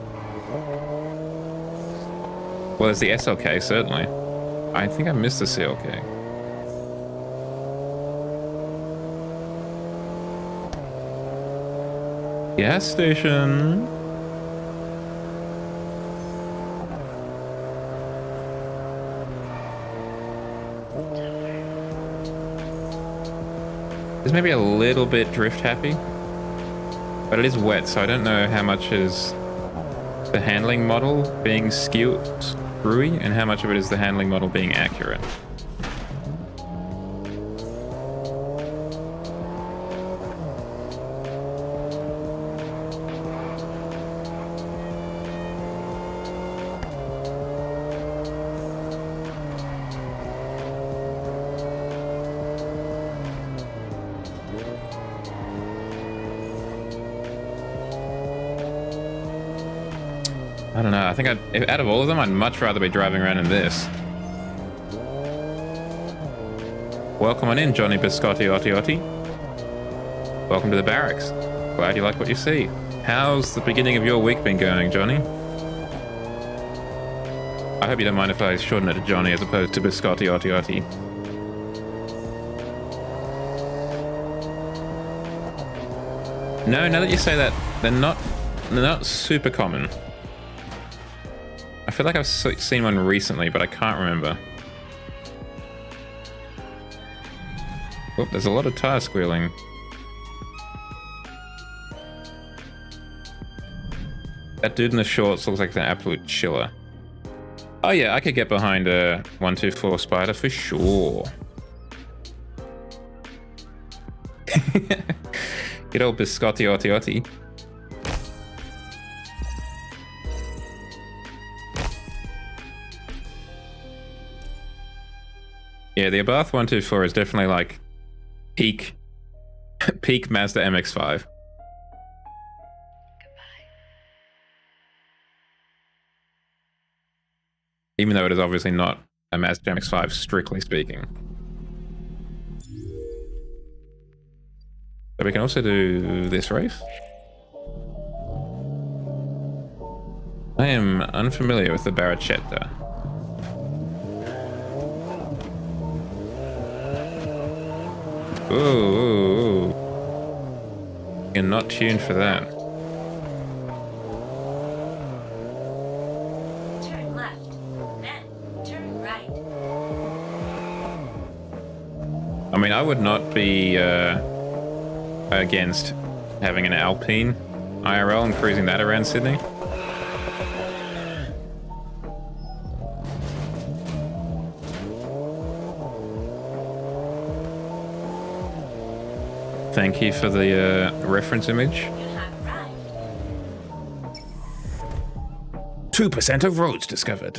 Well, there's the SLK certainly. I think I missed the CLK. Gas station. It's maybe a little bit drift happy, but it is wet, so I don't know how much is the handling model being screwy and how much of it is the handling model being accurate. I don't know. I think out of all of them, I'd much rather be driving around in this. Welcome on in, Johnny Biscotti Otti Otti. Welcome to the barracks. Glad you like what you see. How's the beginning of your week been going, Johnny? I hope you don't mind if I shorten it to Johnny as opposed to Biscotti Otti Otti. No, now that you say that, they're not super common. I feel like I've seen one recently, but I can't remember. Oh, there's a lot of tire squealing. That dude in the shorts looks like an absolute chiller. Oh yeah, I could get behind a 124 Spider for sure. Good old Biscotti Otti Otti. Yeah, the Abarth 124 is definitely like peak Mazda MX-5. Even though it is obviously not a Mazda MX-5, strictly speaking. So we can also do this race. I am unfamiliar with the Barachetta. Ooh. You're not tuned for that. Turn left, then turn right. I mean, I would not be against having an Alpine IRL and cruising that around Sydney. Thank you for the reference image. You have arrived. 2% of roads discovered.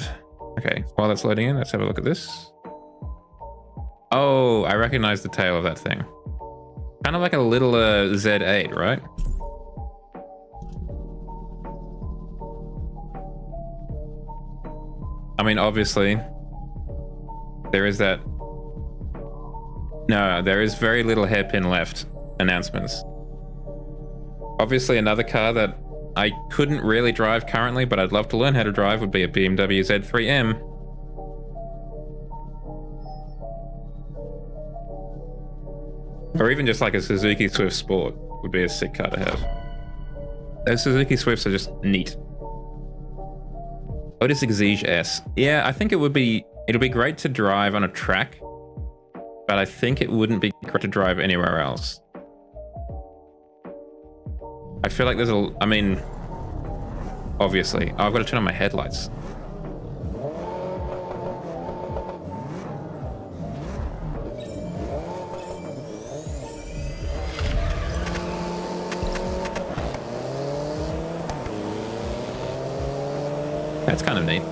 Okay, while that's loading in, let's have a look at this. Oh, I recognize the tail of that thing. Kind of like a little Z8, right? I mean, obviously, there is that. No, there is very little hairpin left announcements. Obviously, another car that I couldn't really drive currently, but I'd love to learn how to drive would be a BMW Z3M. Or even just like a Suzuki Swift Sport would be a sick car to have. Those Suzuki Swifts are just neat. Otis Exige S. Yeah, I think it'll be great to drive on a track, but I think it wouldn't be great to drive anywhere else. I feel like I mean, obviously, I've got to turn on my headlights. That's kind of neat.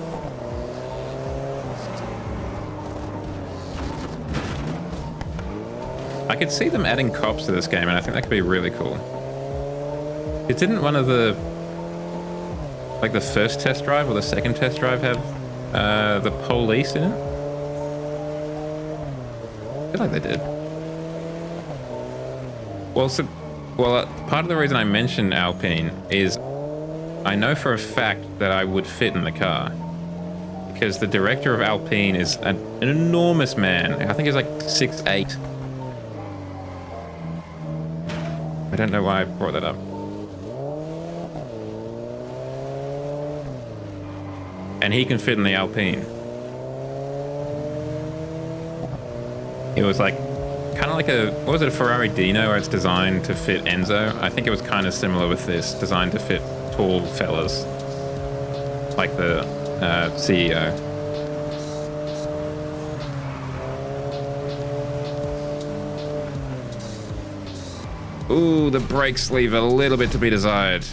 I could see them adding cops to this game, and I think that could be really cool. It didn't one of the, like the first test drive or the second test drive have the police in it? I feel like they did. Well, part of the reason I mentioned Alpine is I know for a fact that I would fit in the car because the director of Alpine is an enormous man. I think he's like 6'8". I don't know why I brought that up. And he can fit in the Alpine. It was like, kind of like what was it, a Ferrari Dino where it's designed to fit Enzo? I think it was kind of similar with this, designed to fit tall fellas. Like the CEO. Ooh, the brakes leave a little bit to be desired.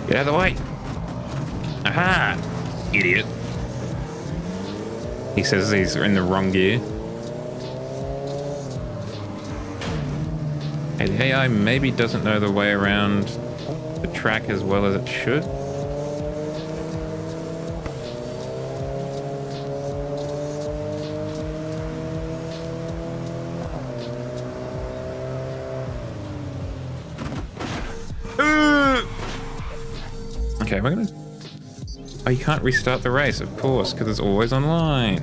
Get out of the way. Aha! Idiot. He says he's in the wrong gear. And the AI maybe doesn't know the way around the track as well as it should. Okay, we're gonna... Oh, you can't restart the race, of course, because it's always online.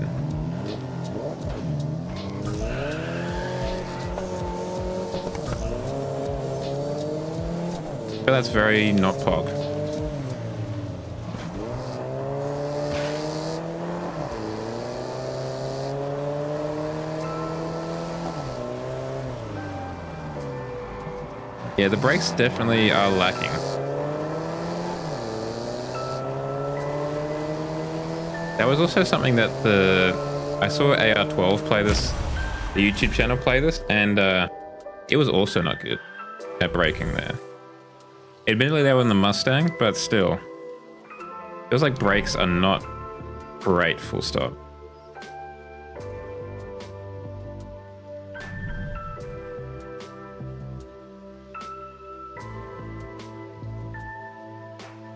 But that's very not POG. Yeah, the brakes definitely are lacking. That was also something that I saw AR12 play this, the YouTube channel play this, and it was also not good at braking there. Admittedly, they were in the Mustang, but still. It feels like brakes are not great, full stop.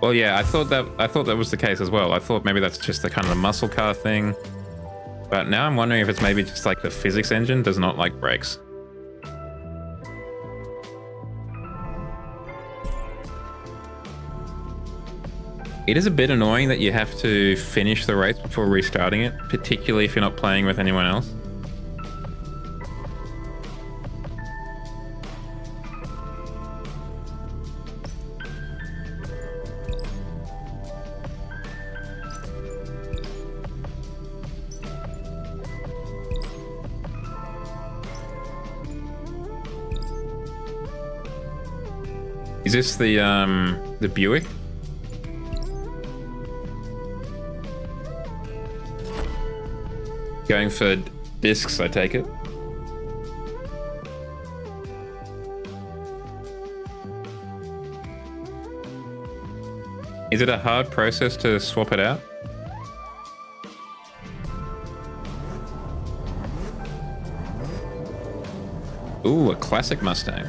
Well, yeah, I thought that was the case as well. I thought maybe that's just the kind of the muscle car thing. But now I'm wondering if it's maybe just like the physics engine does not like brakes. It is a bit annoying that you have to finish the race before restarting it, particularly if you're not playing with anyone else. Is this the Buick? Going for discs, I take it. Is it a hard process to swap it out? Ooh, a classic Mustang.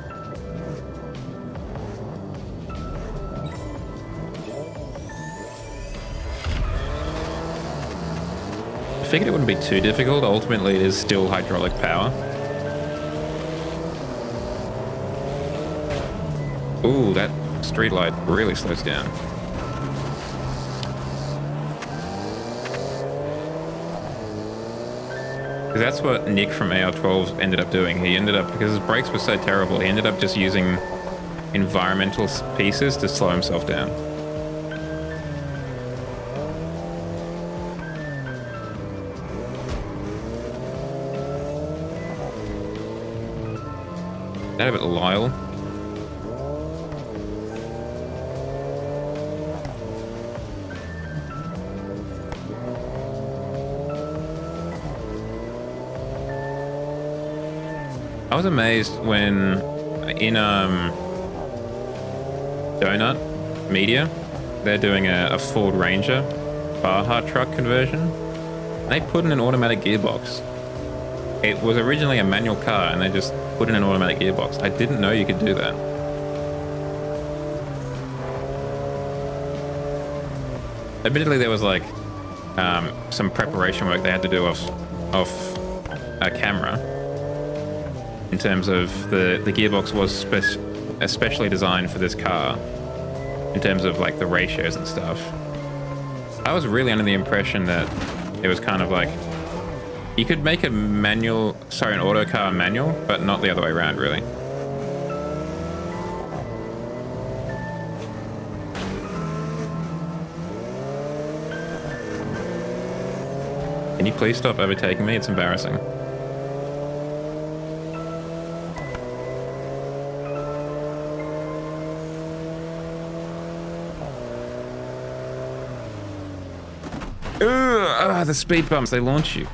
figured it wouldn't be too difficult. Ultimately, it is still hydraulic power. Ooh, that streetlight really slows down. Because that's what Nick from AR12 ended up doing. He ended up, because his brakes were so terrible, he ended up just using environmental pieces to slow himself down. That a bit Lyle. I was amazed when in Donut Media they're doing a Ford Ranger Baja truck conversion. They put in an automatic gearbox. It was originally a manual car and they just put in an automatic gearbox. I didn't know you could do that. Admittedly, there was like some preparation work they had to do off a camera. In terms of the gearbox was especially designed for this car. In terms of like the ratios and stuff. I was really under the impression that it was kind of like you could make an auto car manual, but not the other way around, really. Can you please stop overtaking me? It's embarrassing. The speed bumps, they launch you.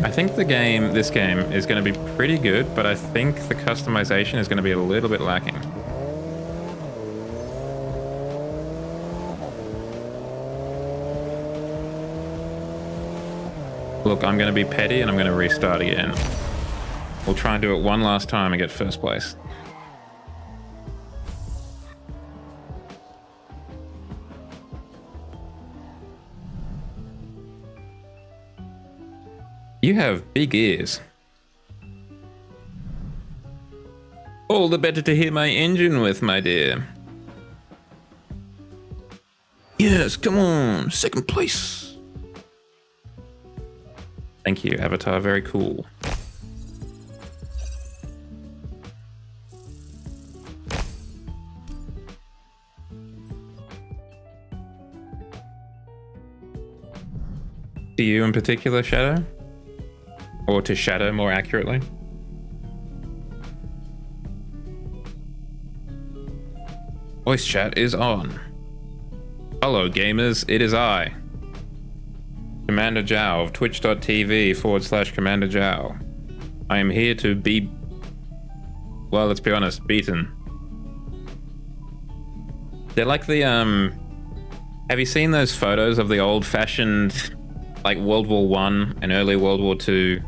I think this game is going to be pretty good, but I think the customization is going to be a little bit lacking. Look, I'm going to be petty and I'm going to restart again. We'll try and do it one last time and get first place. You have big ears. All the better to hear my engine with, my dear. Yes, come on, second place. Thank you, Avatar, very cool. To you in particular, Shadow? Or to Shadow, more accurately? Voice chat is on. Hello, gamers, it is I, Commander Zhao of twitch.tv/Commander Zhao. I am here to be, well, let's be honest, beaten. They're like the, have you seen those photos of the old-fashioned, like World War I and early World War II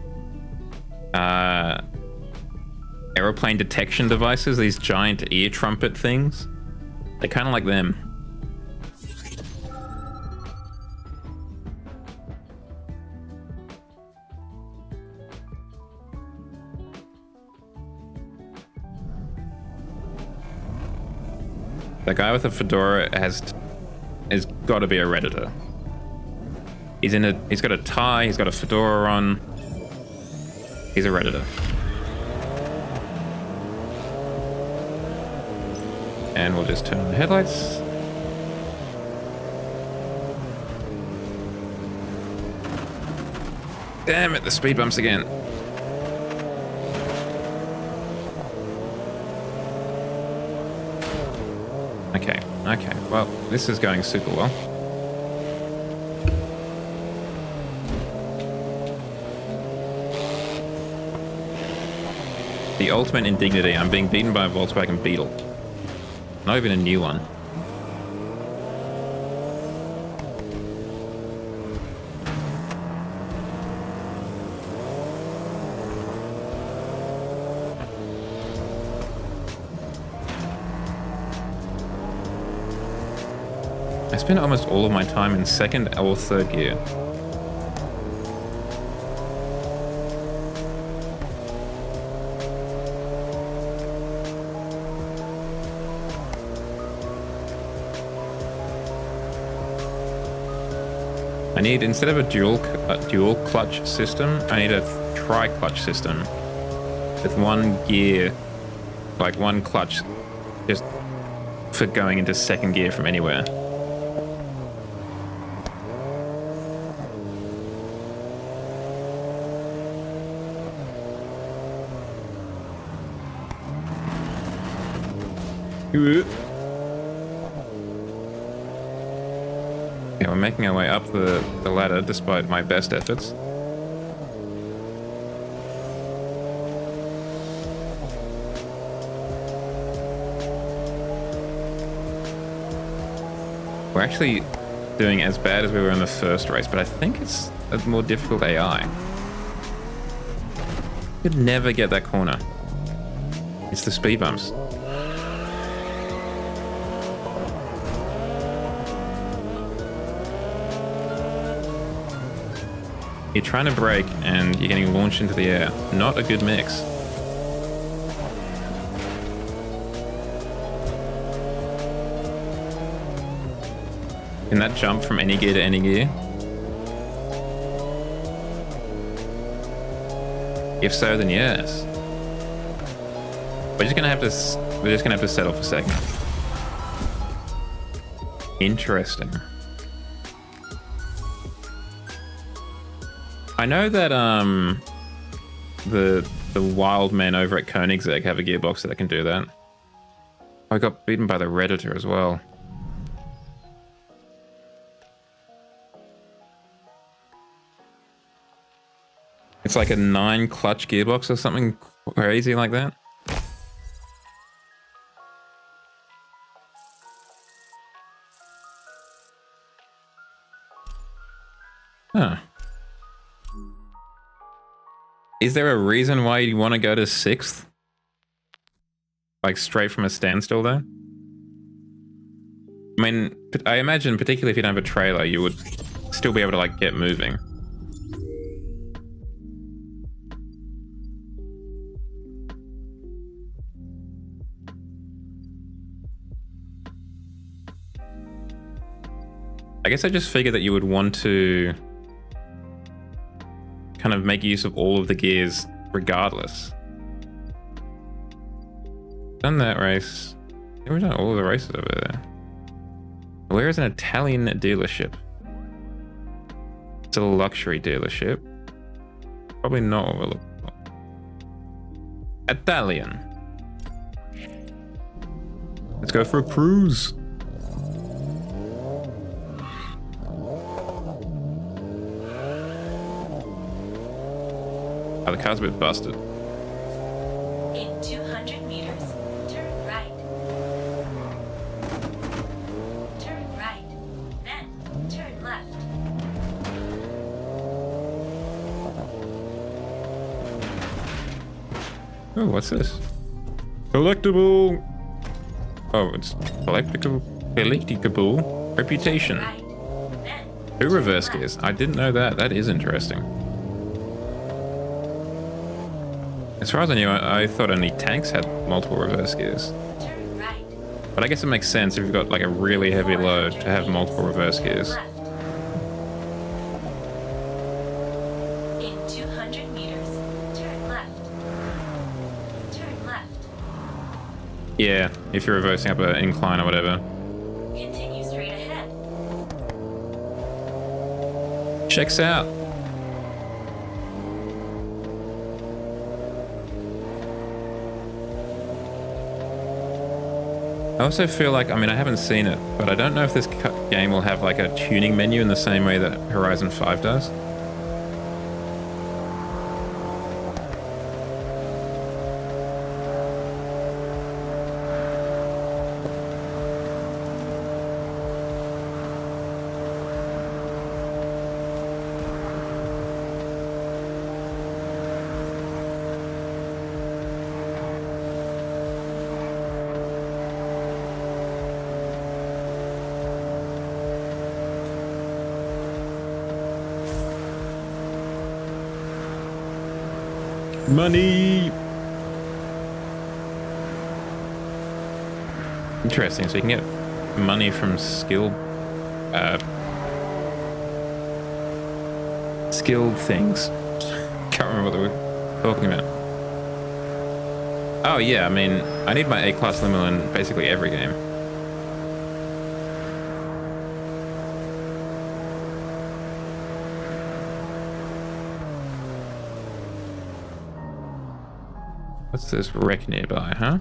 aeroplane detection devices, these giant ear trumpet things? They're kind of like them. That guy with the fedora has got to be a Redditor. He's got a tie, he's got a fedora on. He's a Redditor. And we'll just turn on the headlights. Damn it, the speed bumps again. Okay, well, this is going super well. The ultimate indignity, I'm being beaten by a Volkswagen Beetle. Not even a new one. I spend almost all of my time in second or third gear. I need, instead of a dual clutch system, I need a tri-clutch system with one gear, like one clutch, just for going into second gear from anywhere. Yeah, we're making our way up the ladder despite my best efforts. We're actually doing as bad as we were in the first race, but I think it's a more difficult AI. Could never get that corner. It's the speed bumps. You're trying to brake and you're getting launched into the air. Not a good mix. Can that jump from any gear to any gear? If so, then yes. We're just gonna have to settle for second. Interesting. I know that the wild men over at Koenigsegg have a gearbox that can do that. I got beaten by the Redditor as well. It's like a 9 clutch gearbox or something crazy like that. Huh. Is there a reason why you want to go to 6th? Like straight from a standstill though? I mean, I imagine particularly if you don't have a trailer, you would still be able to like get moving. I guess I just figured that you would want to kind of make use of all of the gears regardless. Done that race. I think we've done all of the races over there. Where is an Italian dealership? It's a luxury dealership. Probably not what we're looking for. Italian. Let's go for a cruise. Oh, the car's a bit busted. In 200 meters, turn right. Turn right. Then turn left. Oh, what's this? Collectible. Oh, it's collectible reputation. Right. Then 2 reverse left. gears. I didn't know that. That is interesting. As far as I knew, I thought only tanks had multiple reverse gears. Turn right. But I guess it makes sense if you've got like a really heavy load to have multiple reverse gears. Left. In 200 meters, turn left. Turn left. Yeah, if you're reversing up an incline or whatever. Continue straight ahead. Checks out. I also feel like, I mean, I haven't seen it, but I don't know if this game will have like a tuning menu in the same way that Horizon 5 does. Money! Interesting, so you can get money from skilled things. Can't remember what they were talking about. Oh yeah, I mean, I need my A-class limo in basically every game. What's this wreck nearby, huh?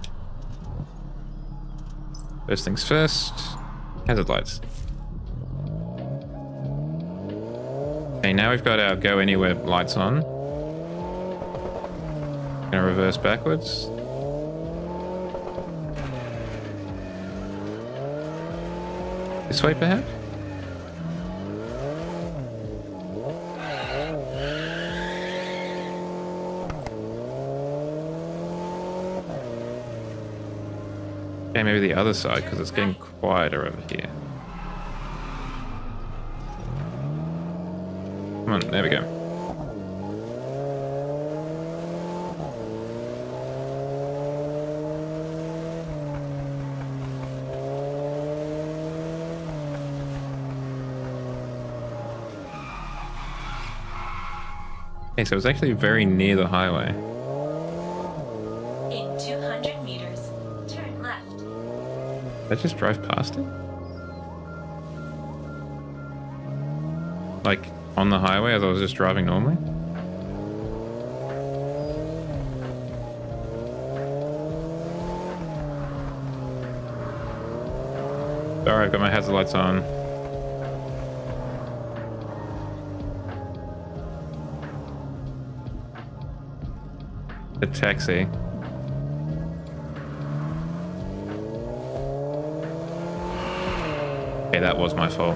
First things first. Hazard lights. Okay, now we've got our go anywhere lights on. Gonna reverse backwards. This way, perhaps? Okay, maybe the other side, because it's getting quieter over here. Come on, there we go. Okay, so it's actually very near the highway. In 200 meters, turn left. Did I just drive past it? Like, on the highway as I was just driving normally? Sorry, I've got my hazard lights on. The taxi. Okay, that was my fault.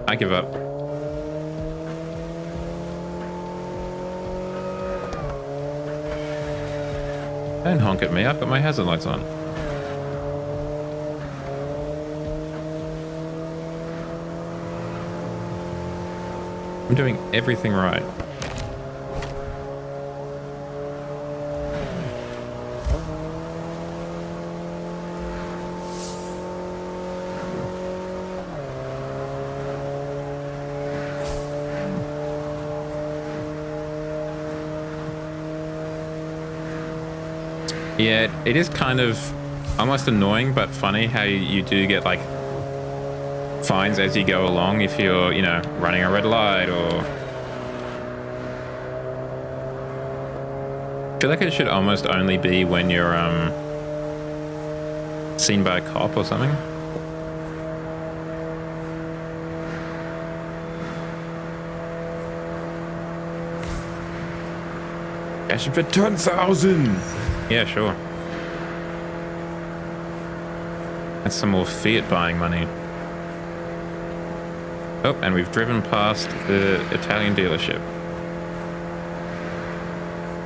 I give up. Don't honk at me, I've got my hazard lights on. I'm doing everything right. Yeah, it is kind of almost annoying but funny how you do get like fines as you go along if you're, you know, running a red light or... I feel like it should almost only be when you're seen by a cop or something. Cash it for 10,000! Yeah, sure. That's some more fiat buying money. Oh, and we've driven past the Italian dealership.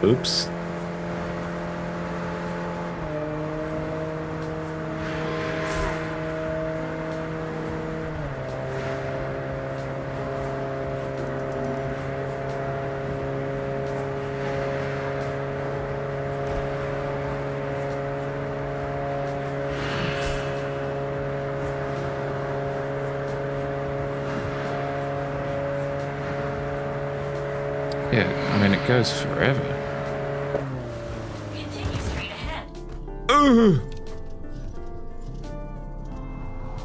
Oops. Yeah, I mean, it goes forever. Continue straight ahead.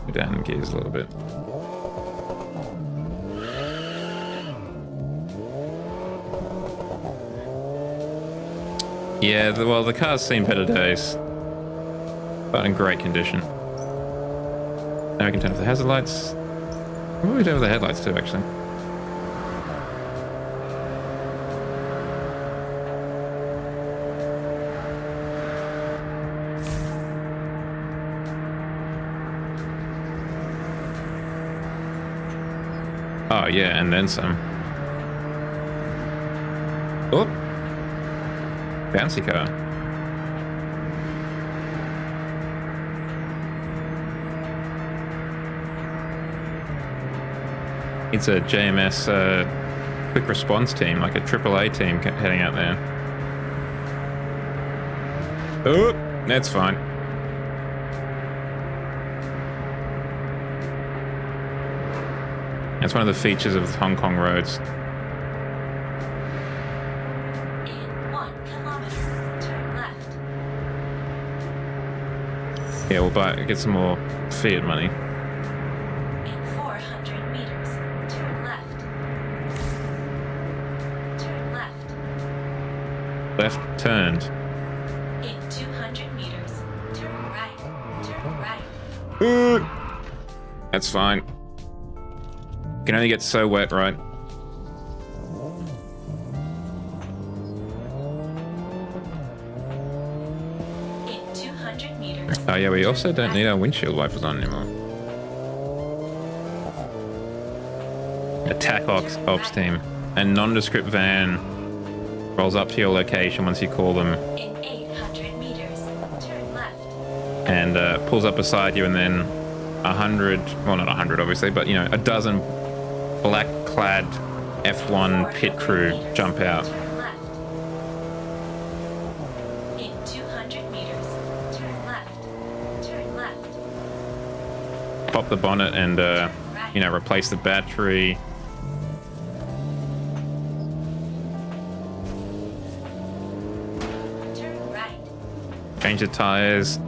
Go down in gears a little bit. Yeah, well, the car's seen better days. But in great condition. Now we can turn off the hazard lights. What do we do with the headlights too, actually? Oh yeah, and then some. Oh! Bouncy car. It's a JMS quick response team, like a AAA team heading out there. Oh, that's fine. That's one of the features of Hong Kong roads. In 1 kilometer, turn left. Yeah, we'll get some more fiat money. In 400 meters, turn left. Turn left. Left turned. In 200 meters, turn right. Turn right. That's fine. Can only get so wet, right? In 200 meters. Oh yeah, we also don't need our windshield wipers on anymore. Attack ops team. A nondescript van rolls up to your location once you call them. In 800 meters, turn left. And pulls up beside you, and then 100, well not 100 obviously, but you know, a dozen black-clad F1 pit crew jump out. Turn left. In 200 meters, turn left. Turn left. Pop the bonnet and, you know, replace the battery. Turn right. Change the tires.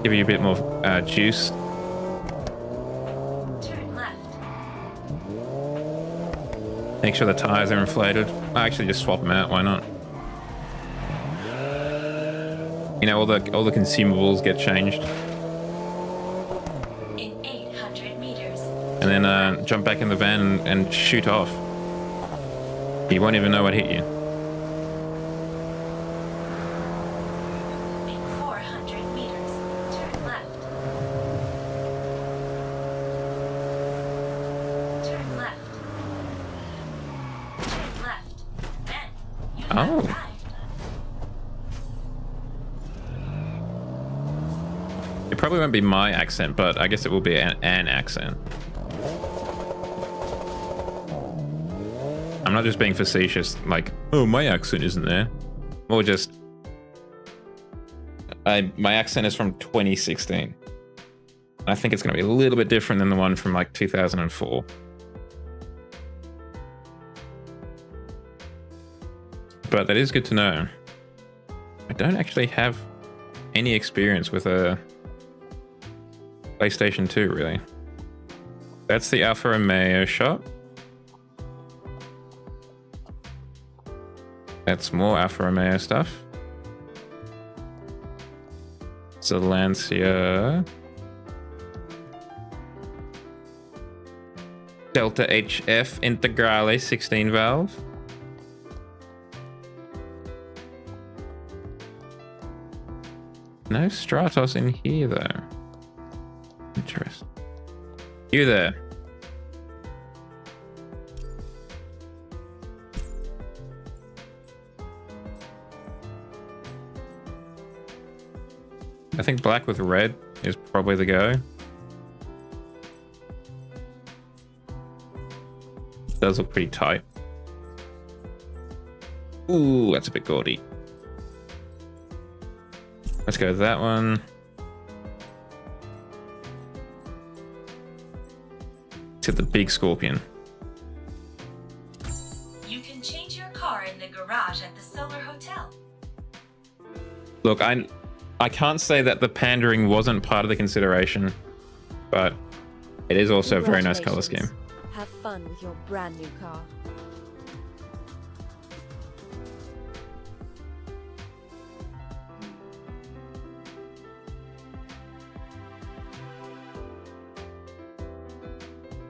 Give you a bit more juice. Turn left. Make sure the tires are inflated. I actually just swap them out. Why not? You know, all the consumables get changed, In 800 meters. and then jump back in the van and shoot off. You won't even know what hit you. In 400 meters, turn left. Turn left. Turn left. Then you have Oh. arrived. It probably won't be my accent, but I guess it will be an accent. I'm not just being facetious, like, oh, my accent isn't there. Or just, my accent is from 2016. I think it's going to be a little bit different than the one from like 2004. But that is good to know. I don't actually have any experience with a PlayStation 2, really. That's the Alfa Romeo shop. That's more Alfa Romeo stuff. It's a Lancia. Delta HF Integrale 16 valve. No Stratos in here though. Interesting. You there. I think black with red is probably the go. Does look pretty tight. Ooh, that's a bit gaudy. Let's go with that one. To the big Scorpion. You can change your car in the garage at the Solar Hotel. Look, I can't say that the pandering wasn't part of the consideration, but it is also a very nice color scheme. Congratulations. Have fun with your brand new car.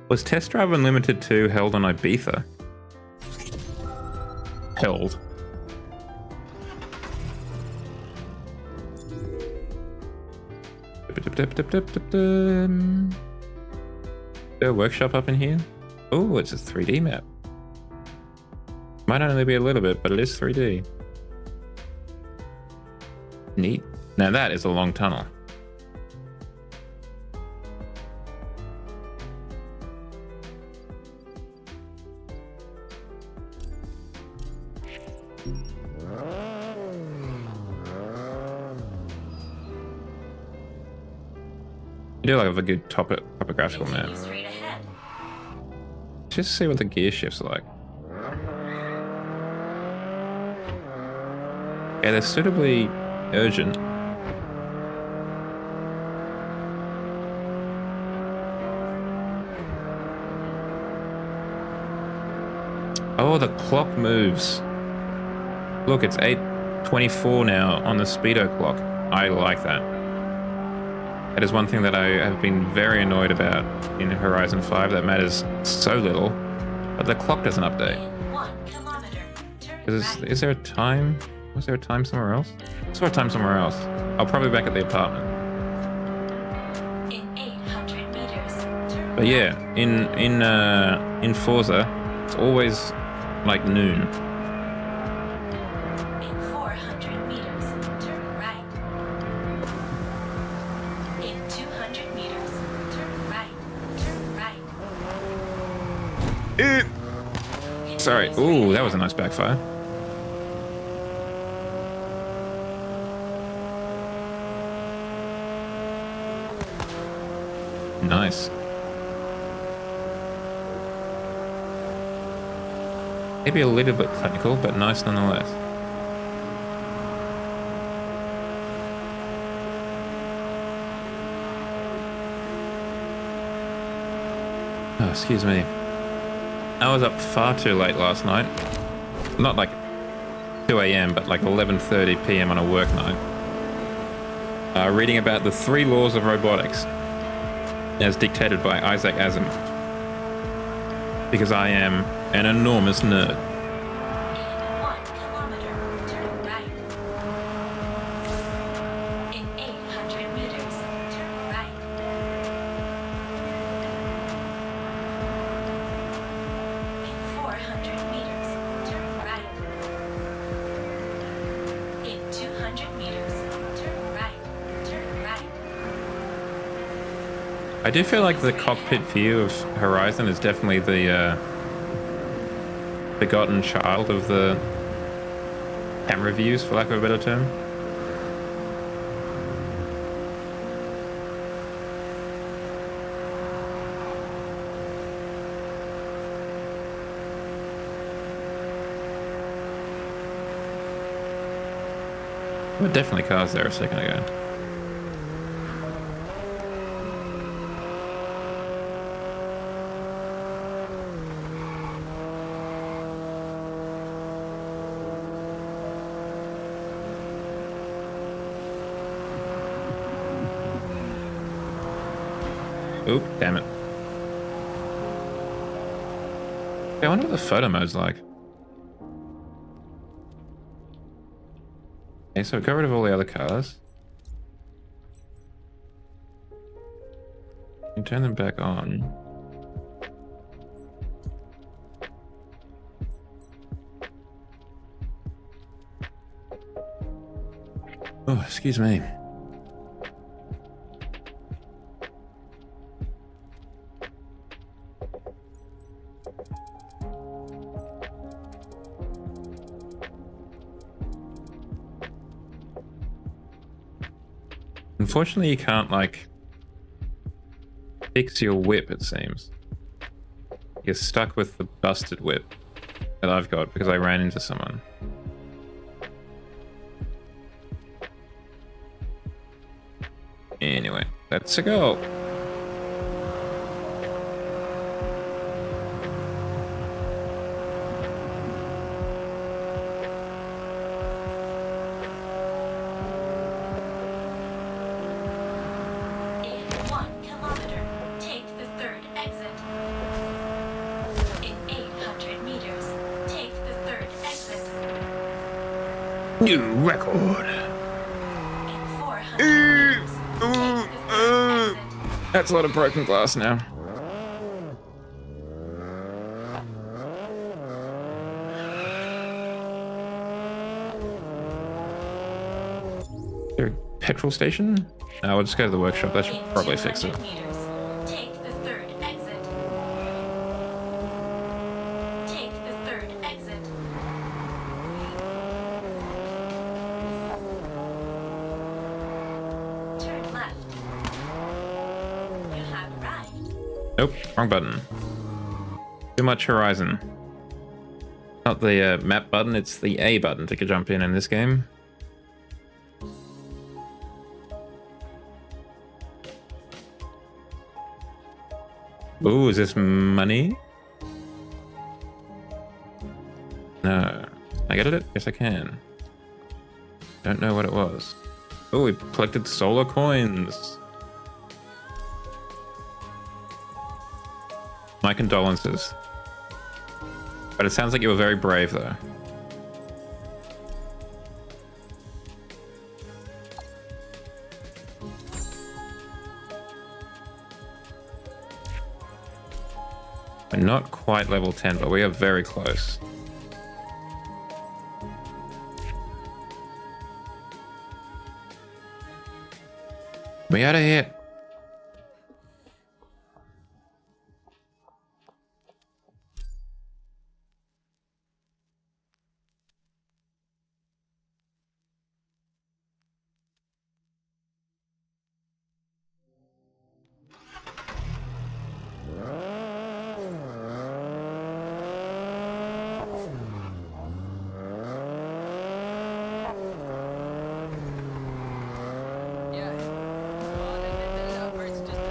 Was Test Drive Unlimited 2 held on Ibiza? Held. Is there a workshop up in here? Oh, it's a 3D map. Might only be a little bit, but it is 3D. Neat. Now that is a long tunnel. do have a good topographical map. Continue straight ahead. Just see what the gear shifts are like. Yeah, they're suitably urgent. Oh, the clock moves. Look, it's 8:24 now on the speedo clock. I like that. That is one thing that I have been very annoyed about in Horizon 5. That matters so little, but the clock doesn't update. In 1 kilometer. Turn right. Is there a time? Was there a time somewhere else? I saw a time somewhere else. I'll probably back at the apartment. In 800 meters. Turn But right. yeah, in Forza, it's always like noon. In 400 meters. Turn right. In 200 meters. Turn right. Turn right. Sorry. Ooh, that was a nice backfire. Nice. Maybe a little bit technical, but nice nonetheless. Oh, excuse me. I was up far too late last night. Not like 2 a.m., but like 11:30 p.m. on a work night. Reading about the 3 laws of robotics as dictated by Isaac Asimov. Because I am an enormous nerd. In 1 kilometer. Turn right. In 800 meters. Turn right. In 400 meters. Turn right. In 200 meters. Turn right. Turn right. I do feel like the cockpit view of Horizon is definitely the begotten child of the camera views, for lack of a better term. There were definitely cars there a second ago. Oop, damn it. Yeah, I wonder what the photo mode's like. Okay, so got rid of all the other cars. You turn them back on. Oh, excuse me. Unfortunately, you can't, like, fix your whip, it seems. You're stuck with the busted whip that I've got because I ran into someone. Anyway, let's go. New record. That's a lot of broken glass now. Is there a petrol station? No, we'll just go to the workshop. That should probably fix it. Nope, wrong button. Too much horizon. Not the map button, it's the A button to jump in this game. Ooh, is this money? No. Can I get it? Yes, I can. Don't know what it was. Oh, we collected solar coins. My condolences. But it sounds like you were very brave, though. We're not quite level 10, but we are very close. We out of here.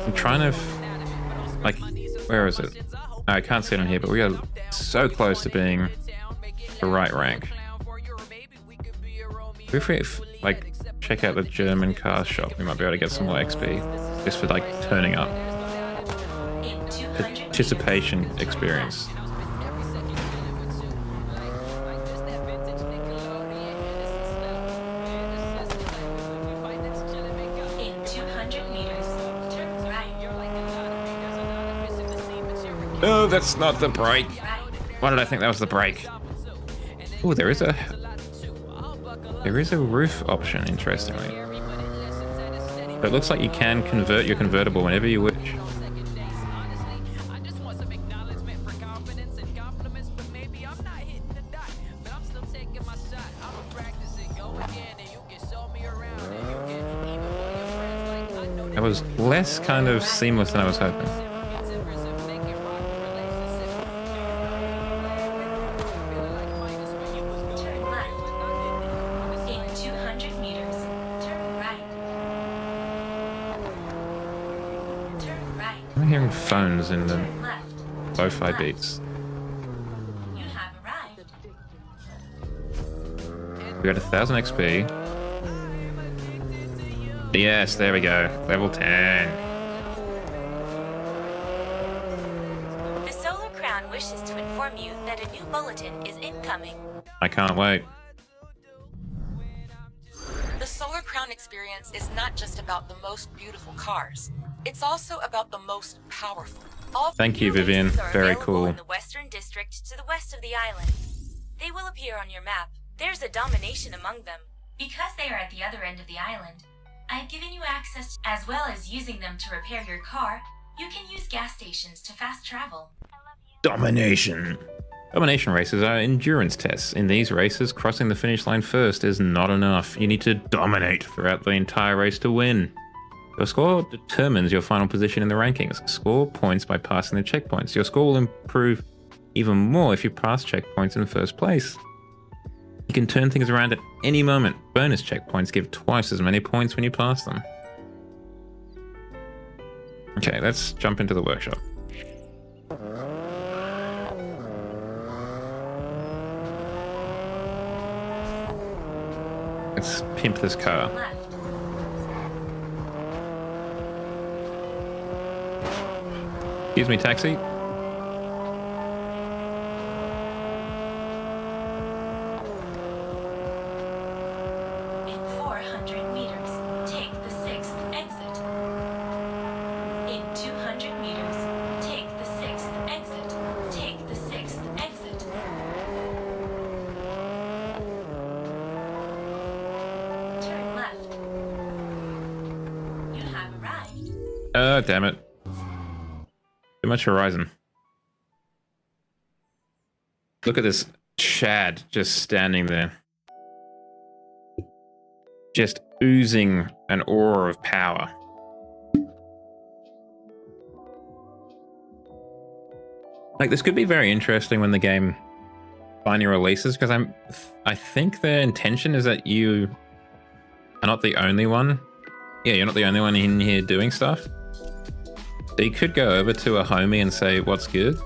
I'm trying to, like, where is it? I can't see it on here, but we are so close to being the right rank. If we, like, check out the German car shop, we might be able to get some more XP just for, like, turning up. Participation experience. No, that's not the brake. Why did I think that was the brake? Oh, there is a roof option, interestingly. But it looks like you can convert your convertible whenever you wish. That was less kind of seamless than I was hoping. I'm hearing phones in the lo-fi beats. We got 1,000 XP. Yes, there we go. Level 10. The Solar Crown wishes to inform you that a new bulletin is incoming. I can't wait. The Solar Crown experience is not just about the most beautiful cars. It's also about the most powerful. Thank you, Vivian. Very cool. In the Western District to the west of the island. They will appear on your map. There's a domination among them. Because they are at the other end of the island, I've given you access, as well as using them to repair your car. You can use gas stations to fast travel. Domination. Domination races are endurance tests. In these races, crossing the finish line first is not enough. You need to dominate throughout the entire race to win. Your score determines your final position in the rankings. Score points by passing the checkpoints. Your score will improve even more if you pass checkpoints in first place. You can turn things around at any moment. Bonus checkpoints give twice as many points when you pass them. Okay, let's jump into the workshop. Let's pimp this car. Excuse me, taxi. In 400 meters, take the 6th exit. In 200 meters, take the 6th exit. Take the 6th exit. Turn left. You have arrived. Oh, damn it. Too much horizon. Look at this Chad just standing there. Just oozing an aura of power. Like, this could be very interesting when the game finally releases, because I think their intention is that you are not the only one. Yeah, you're not the only one in here doing stuff. So you could go over to a homie and say, what's good?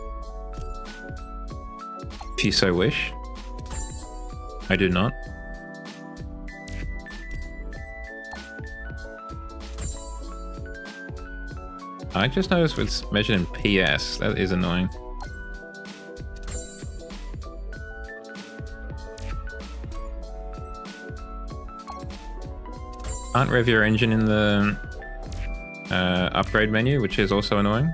If you so wish. I do not. I just noticed it's measured in PS. That is annoying. Can't rev your engine in the upgrade menu, which is also annoying.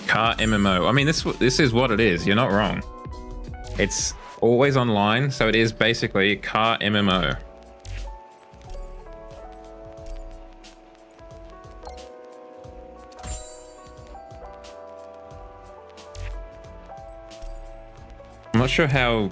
Car MMO. I mean, this is what it is. You're not wrong. It's always online, so it is basically car MMO. I'm not sure how...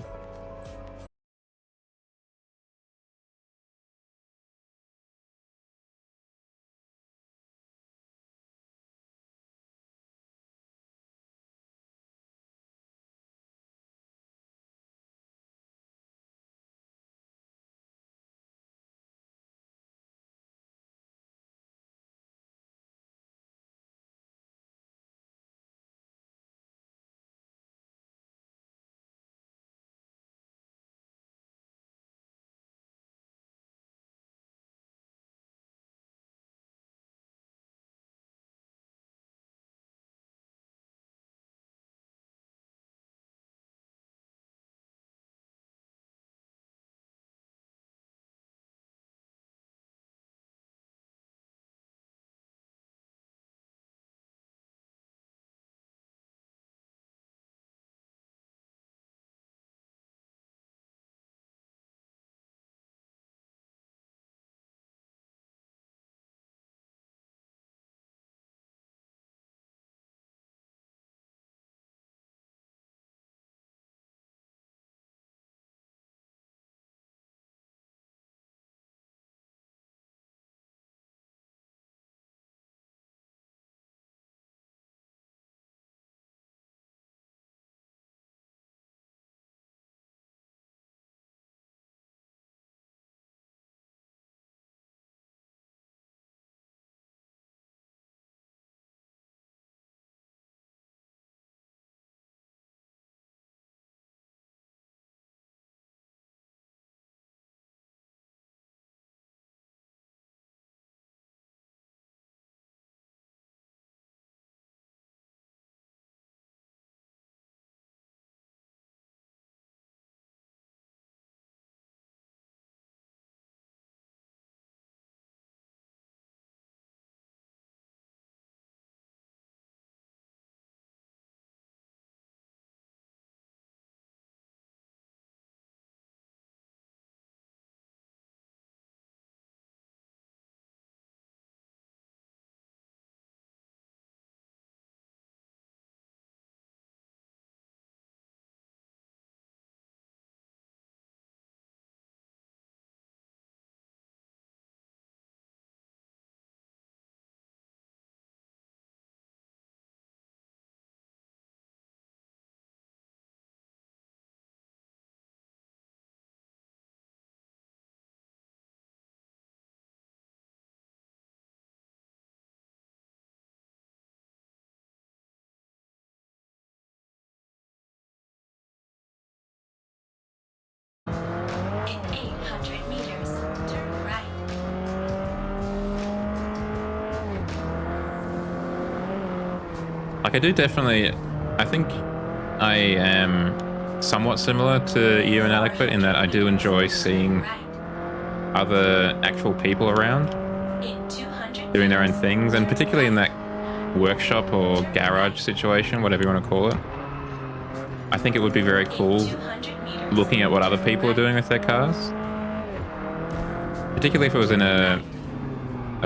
In 800 meters, turn right. Like, I think I am somewhat similar to you and Adequate in that I do enjoy seeing other actual people around doing their own things, and particularly in that workshop or garage situation, whatever you want to call it. I think it would be very cool looking at what other people are doing with their cars, particularly if it was in a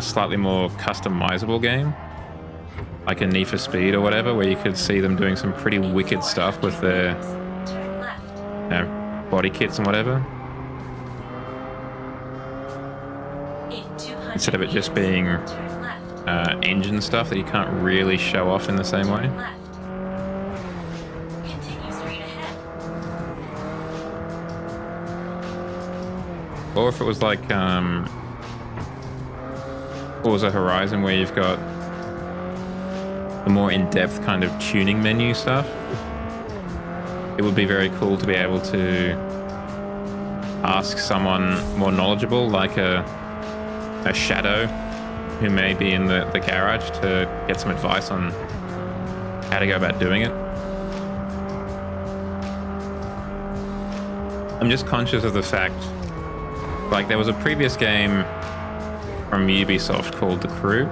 slightly more customizable game, like a Need for Speed or whatever, where you could see them doing some pretty wicked stuff with their body kits and whatever, instead of it just being engine stuff that you can't really show off in the same way. Turn left. Continue straight ahead. Or if it was like Forza Horizon, where you've got the more in-depth kind of tuning menu stuff, it would be very cool to be able to ask someone more knowledgeable, like a Shadow, who may be in the garage, to get some advice on how to go about doing it. I'm just conscious of the fact, like, there was a previous game from Ubisoft called The Crew,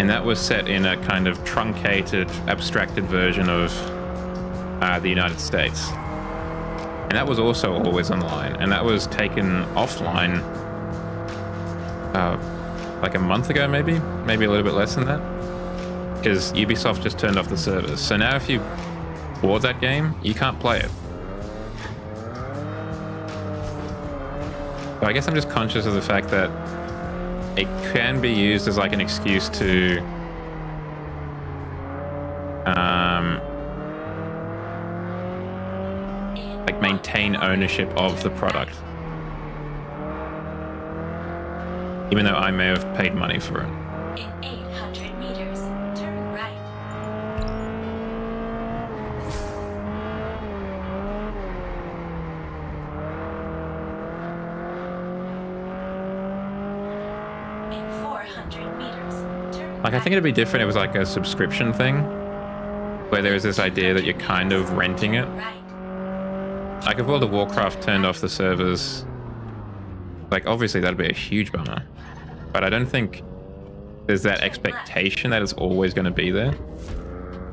and that was set in a kind of truncated, abstracted version of the United States. And that was also always online, and that was taken offline like a month ago, maybe a little bit less than that, because Ubisoft just turned off the servers. So now if you bought that game, you can't play it. So I guess I'm just conscious of the fact that it can be used as like an excuse to like maintain ownership of the product, even though I may have paid money for it. In 800 meters, turn right. In 400 meters, turn Like, I think it'd be different if it was like a subscription thing, where there is this idea that you're kind of renting it. right. Like, if World of Warcraft turned off the servers, like, obviously that'd be a huge bummer. But I don't think there's that expectation that it's always going to be there,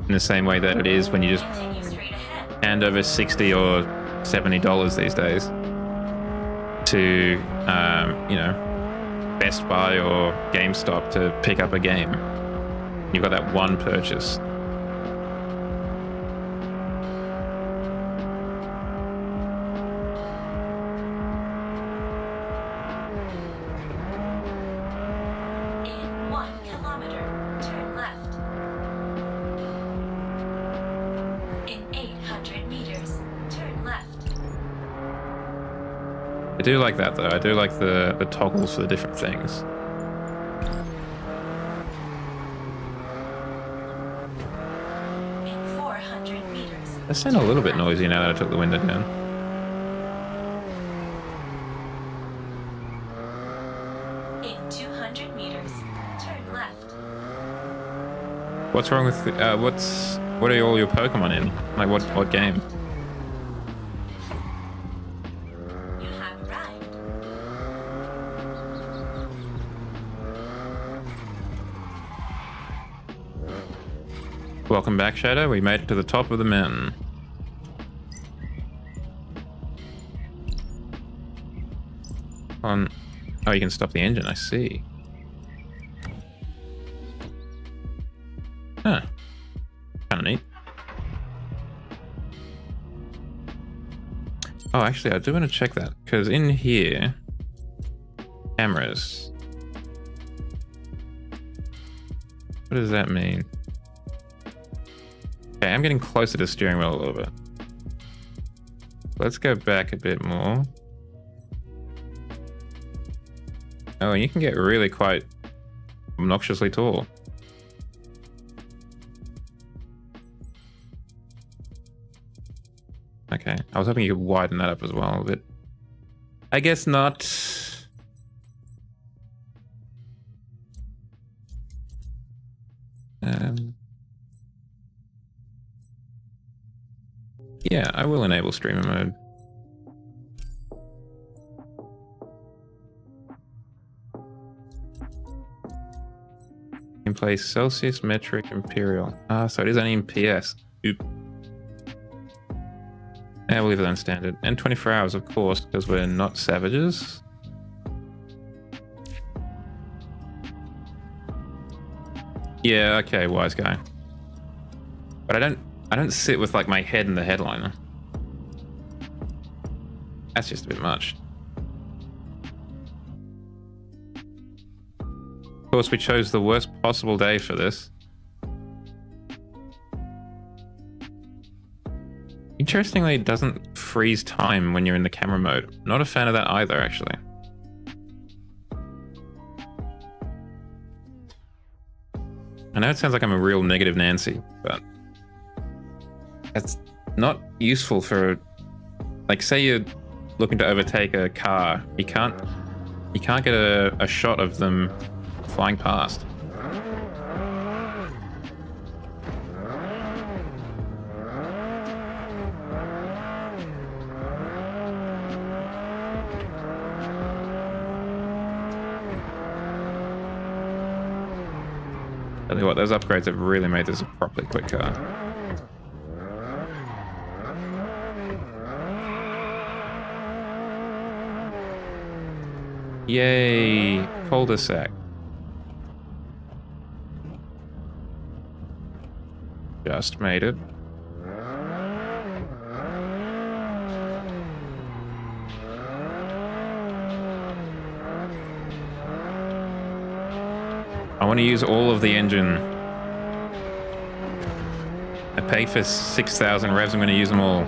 in the same way that it is when you just Continue straight ahead. hand over $60 or $70 these days to, you know, Best Buy or GameStop to pick up a game. You've got that one purchase. In 1 kilometer, turn left. In 800 meters, turn left. I do like that, though. I do like the toggles for the different things. In 400 meters. They sound a little bit noisy now that I took the window down. In 200 meters, turn left. What's wrong with what are all your Pokemon in? Like, what game? You have arrived. Welcome back, Shadow. We made it to the top of the mountain. Oh, you can stop the engine, I see. Huh. Kinda neat. Oh, actually, I do want to check that, because in here... Cameras. What does that mean? Okay, I'm getting closer to the steering wheel a little bit. Let's go back a bit more. Oh, and you can get really quite obnoxiously tall. Okay, I was hoping you could widen that up as well a bit. I guess not. Yeah, I will enable streamer mode. In place Celsius, metric, imperial. Ah, so it is only in PS. Oop. Yeah, we'll leave it on standard. And 24 hours, of course, because we're not savages. Yeah, okay, wise guy. But I don't sit with like my head in the headliner. That's just a bit much. course, we chose the worst possible day for this. Interestingly, it doesn't freeze time when you're in the camera mode. Not a fan of that either, actually. I know it sounds like I'm a real negative Nancy, but that's not useful for, like, say you're looking to overtake a car, you can't get a shot of them flying past. Tell you what, those upgrades have really made this a properly quick car. Yay, cul-de-sac. Just made it. I want to use all of the engine. I paid for 6,000 revs, I'm going to use them all.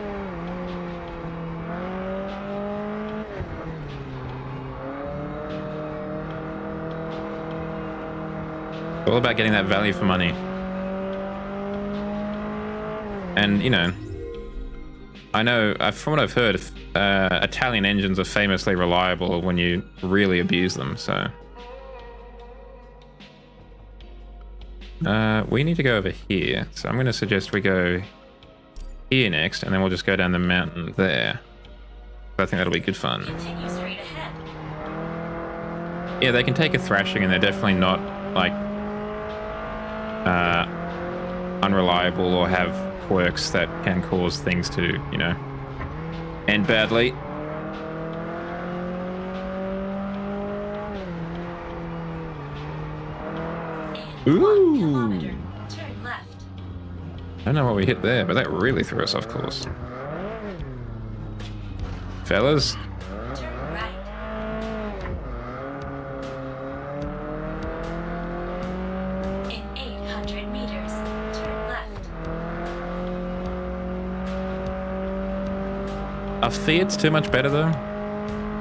It's all about getting that value for money. And, you know, I know, from what I've heard, Italian engines are famously reliable when you really abuse them, so... we need to go over here, so I'm going to suggest we go here next, and then we'll just go down the mountain there. I think that'll be good fun. Continue straight ahead. Yeah, they can take a thrashing, and they're definitely not, like, unreliable or have quirks that can cause things to, you know, end badly. Ooh! 1 kilometer. Turn left. I don't know what we hit there, but that really threw us off course. Fellas? Turn right. In 800 meters, turn left. Are Fiats too much better though?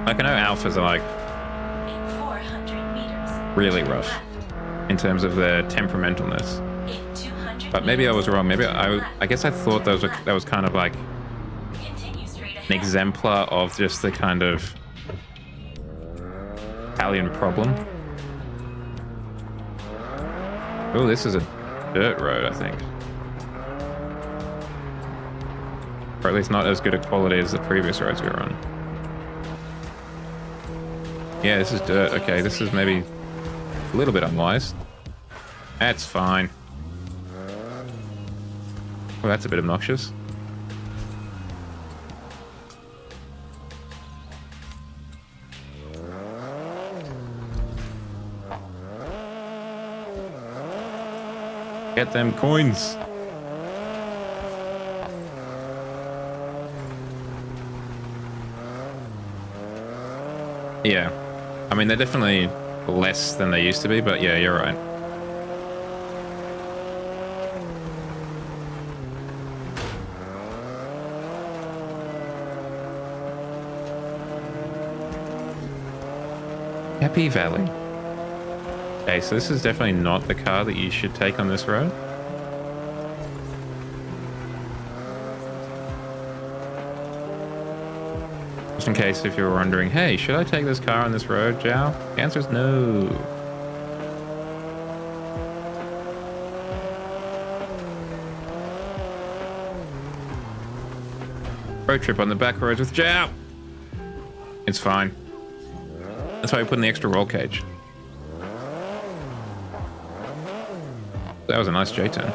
Like, I know Alphas are like In 400 meters, really turn rough left. in terms of their temperamentalness. In 200 But maybe I was meters, wrong. Maybe turn I left. guess I thought that was kind of like Continue straight ahead. an exemplar of just the kind of Italian problem. Oh, this is a dirt road, I think. Or at least not as good a quality as the previous roads we were on. Yeah, this is dirt. Okay, this is maybe a little bit unwise. That's fine. Well, that's a bit obnoxious. Get them coins. Yeah. I mean, they're definitely less than they used to be, but yeah, you're right. Happy Valley. Okay, so this is definitely not the car that you should take on this road. Just in case if you were wondering, hey, should I take this car on this road, Zhao? The answer is no. Road trip on the back roads with Zhao. It's fine. That's why we put in the extra roll cage. That was a nice J-turn.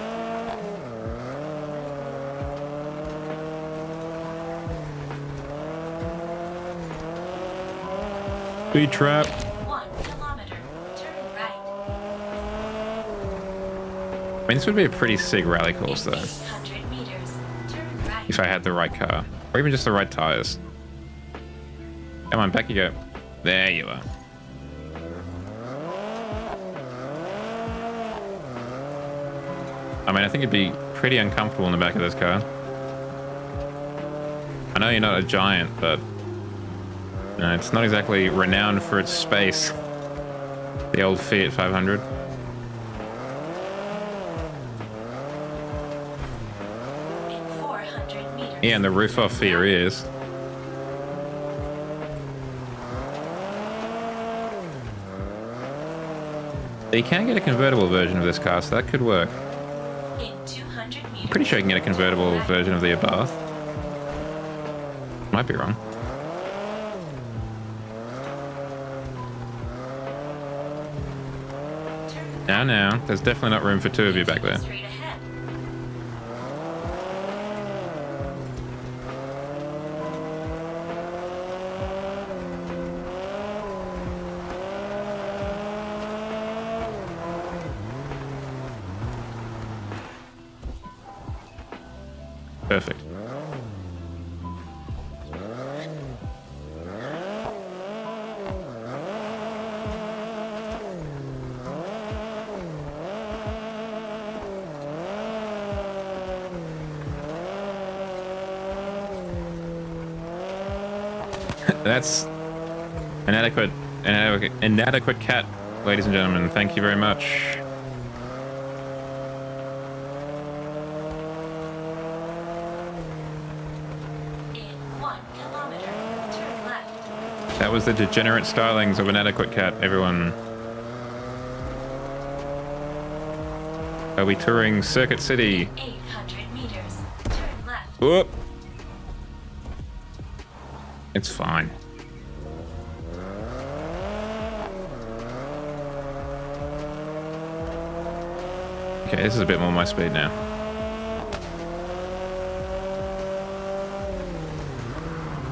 Speed trap. 1 kilometer, turn right. I mean, this would be a pretty sick rally course, In though, 800 meters, turn right. if I had the right car. Or even just the right tires. Come on, back you go. There you are. I mean, I think it'd be pretty uncomfortable in the back of this car. I know you're not a giant, but it's not exactly renowned for its space. The old Fiat 500. In 400 meters. Yeah, and the roof off for your ears. You can get a convertible version of this car, so that could work. In 200 meters. I'm pretty sure you can get a convertible version of the Abarth. Might be wrong. Now, there's definitely not room for two of you back there. Straight ahead. Perfect. That's an inadequate cat, ladies and gentlemen. Thank you very much. In 1 kilometer. Turn left. That was the degenerate stylings of inadequate cat, everyone. Are we touring Circuit City? 800 meters. Turn left. Whoop. It's fine. Okay, this is a bit more my speed now.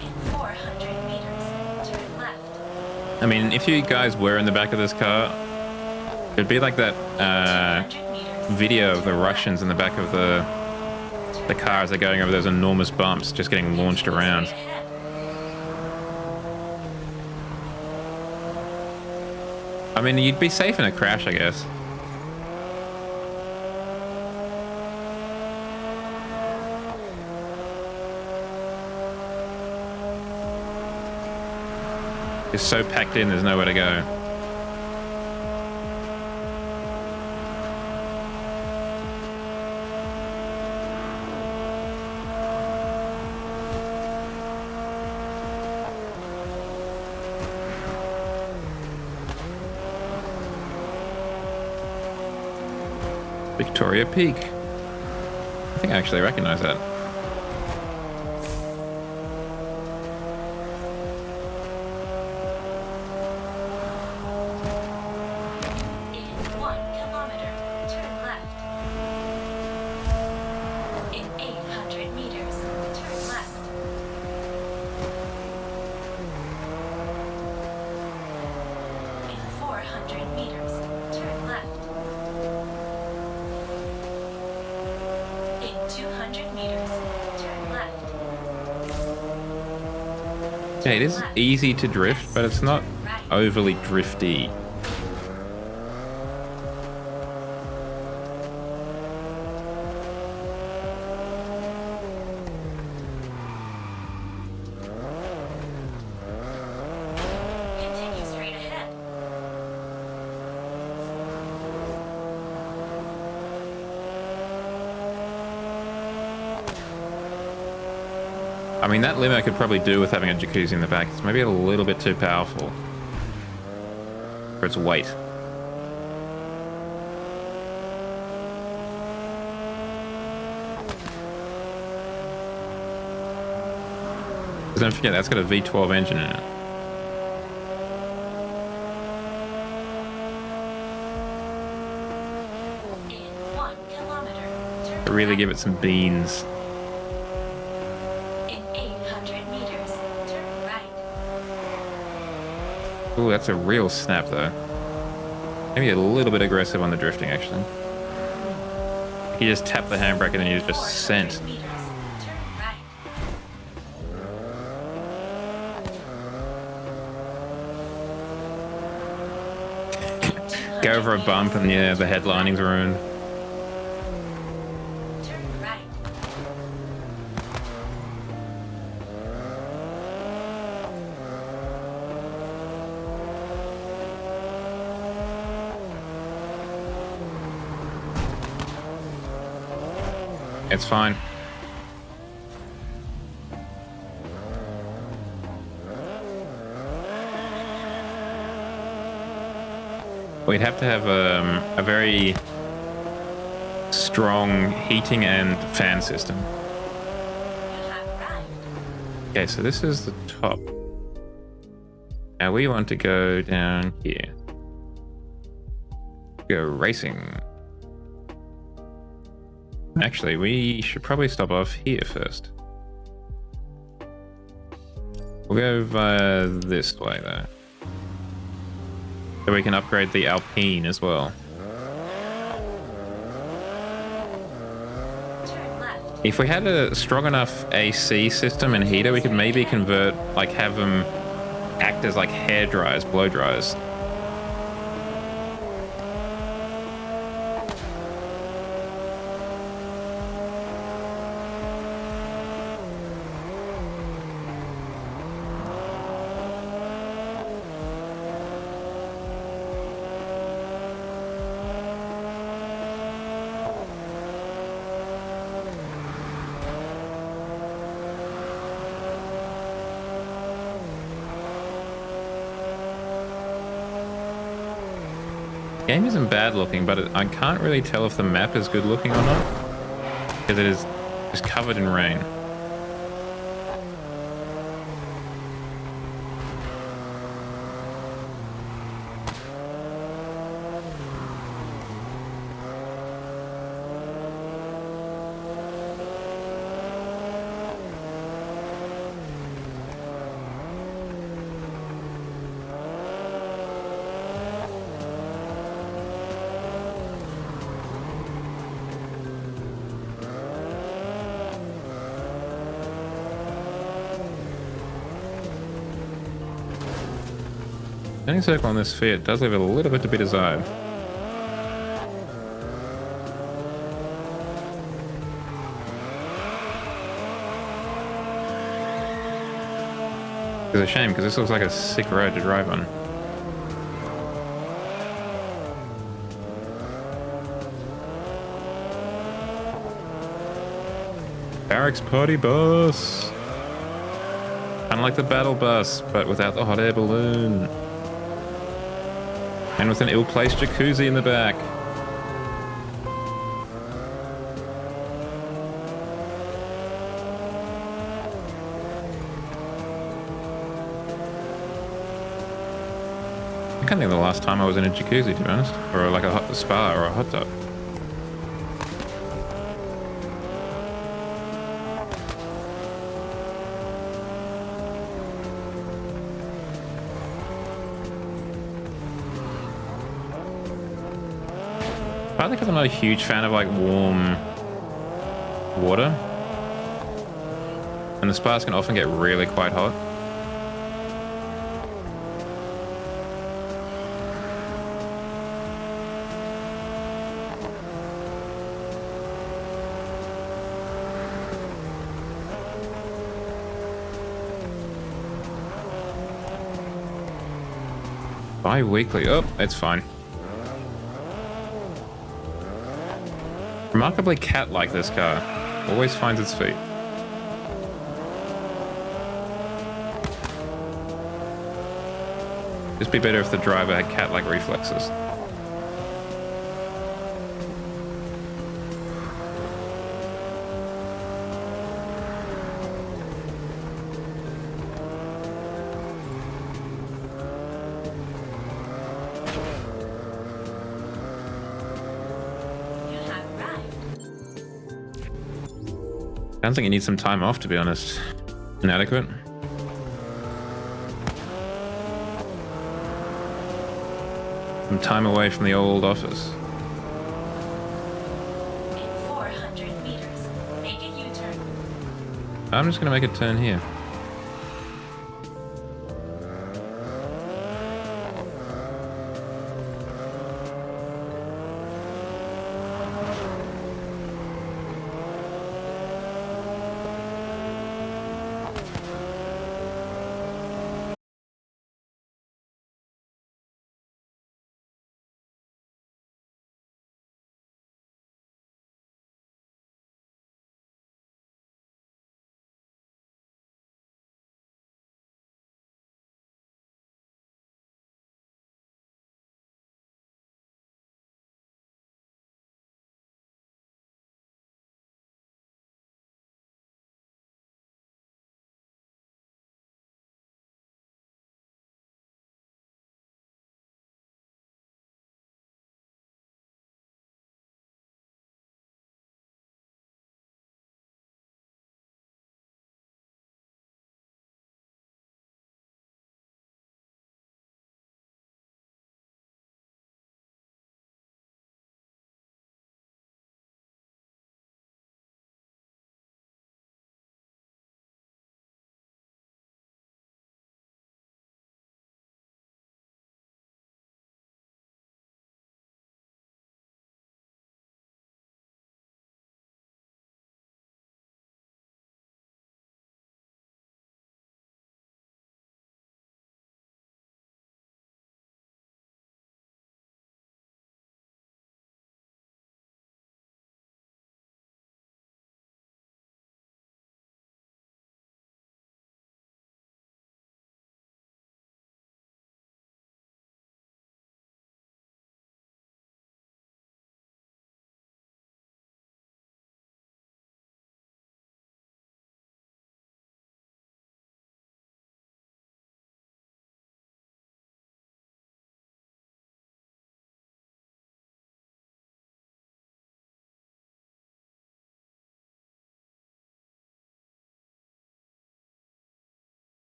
In 400 meters. Turn left. I mean, if you guys were in the back of this car, it'd be like that 200 meters. video of the Russians in the back of the car as they're going over those enormous bumps, just getting launched around. Straight ahead. I mean, you'd be safe in a crash, I guess. It's so packed in, there's nowhere to go. Victoria Peak. I think I actually recognize that. In 1 kilometer. Turn left. In 800 meters. Turn left. In 400 meters. Turn left. In 200 meters. Turn left. Yeah, it is easy to drift, but it's not Right. overly drifty. Continue straight ahead. I mean, that limo could probably do with having a jacuzzi in the back. It's maybe a little bit too powerful for its weight. Don't forget, that's got a V12 engine in it. In 1 kilometer. Turn To really right. give it some beans. In 800 meters. Turn right. Ooh, that's a real snap, though. Maybe a little bit aggressive on the drifting, actually. You just tap the handbrake and then you just 400 sent. meters. Turn right. Go over a bump and yeah, the headlining's ruined. It's fine. We'd have to have a very strong heating and fan system. You have arrived. Okay, so this is the top. Now we want to go down here. Go racing. Actually, we should probably stop off here first. We'll go via this way though. So we can upgrade the Alpine as well. Turn left. If we had a strong enough AC system and heater, we could maybe convert, like have them act as like hair dryers, blow dryers. The game isn't bad looking, but I can't really tell if the map is good looking or not, because it is just covered in rain. Turning circle on this Fiat does leave a little bit to be desired. It's a shame because this looks like a sick road to drive on. Barracks party bus! Kind of like the battle bus, but without the hot air balloon. And with an ill-placed jacuzzi in the back. I can't think of the last time I was in a jacuzzi, to be honest. Or like a hot spa or a hot tub. Partly because I'm not a huge fan of like warm water, and the spas can often get really quite hot. Bi-weekly. Oh, it's fine. Remarkably cat-like, this car. Always finds its feet. Just be better if the driver had cat-like reflexes. Sounds like you need some time off, to be honest. Inadequate. Some time away from the old office. In 400 meters, make a U-turn. I'm just going to make a turn here.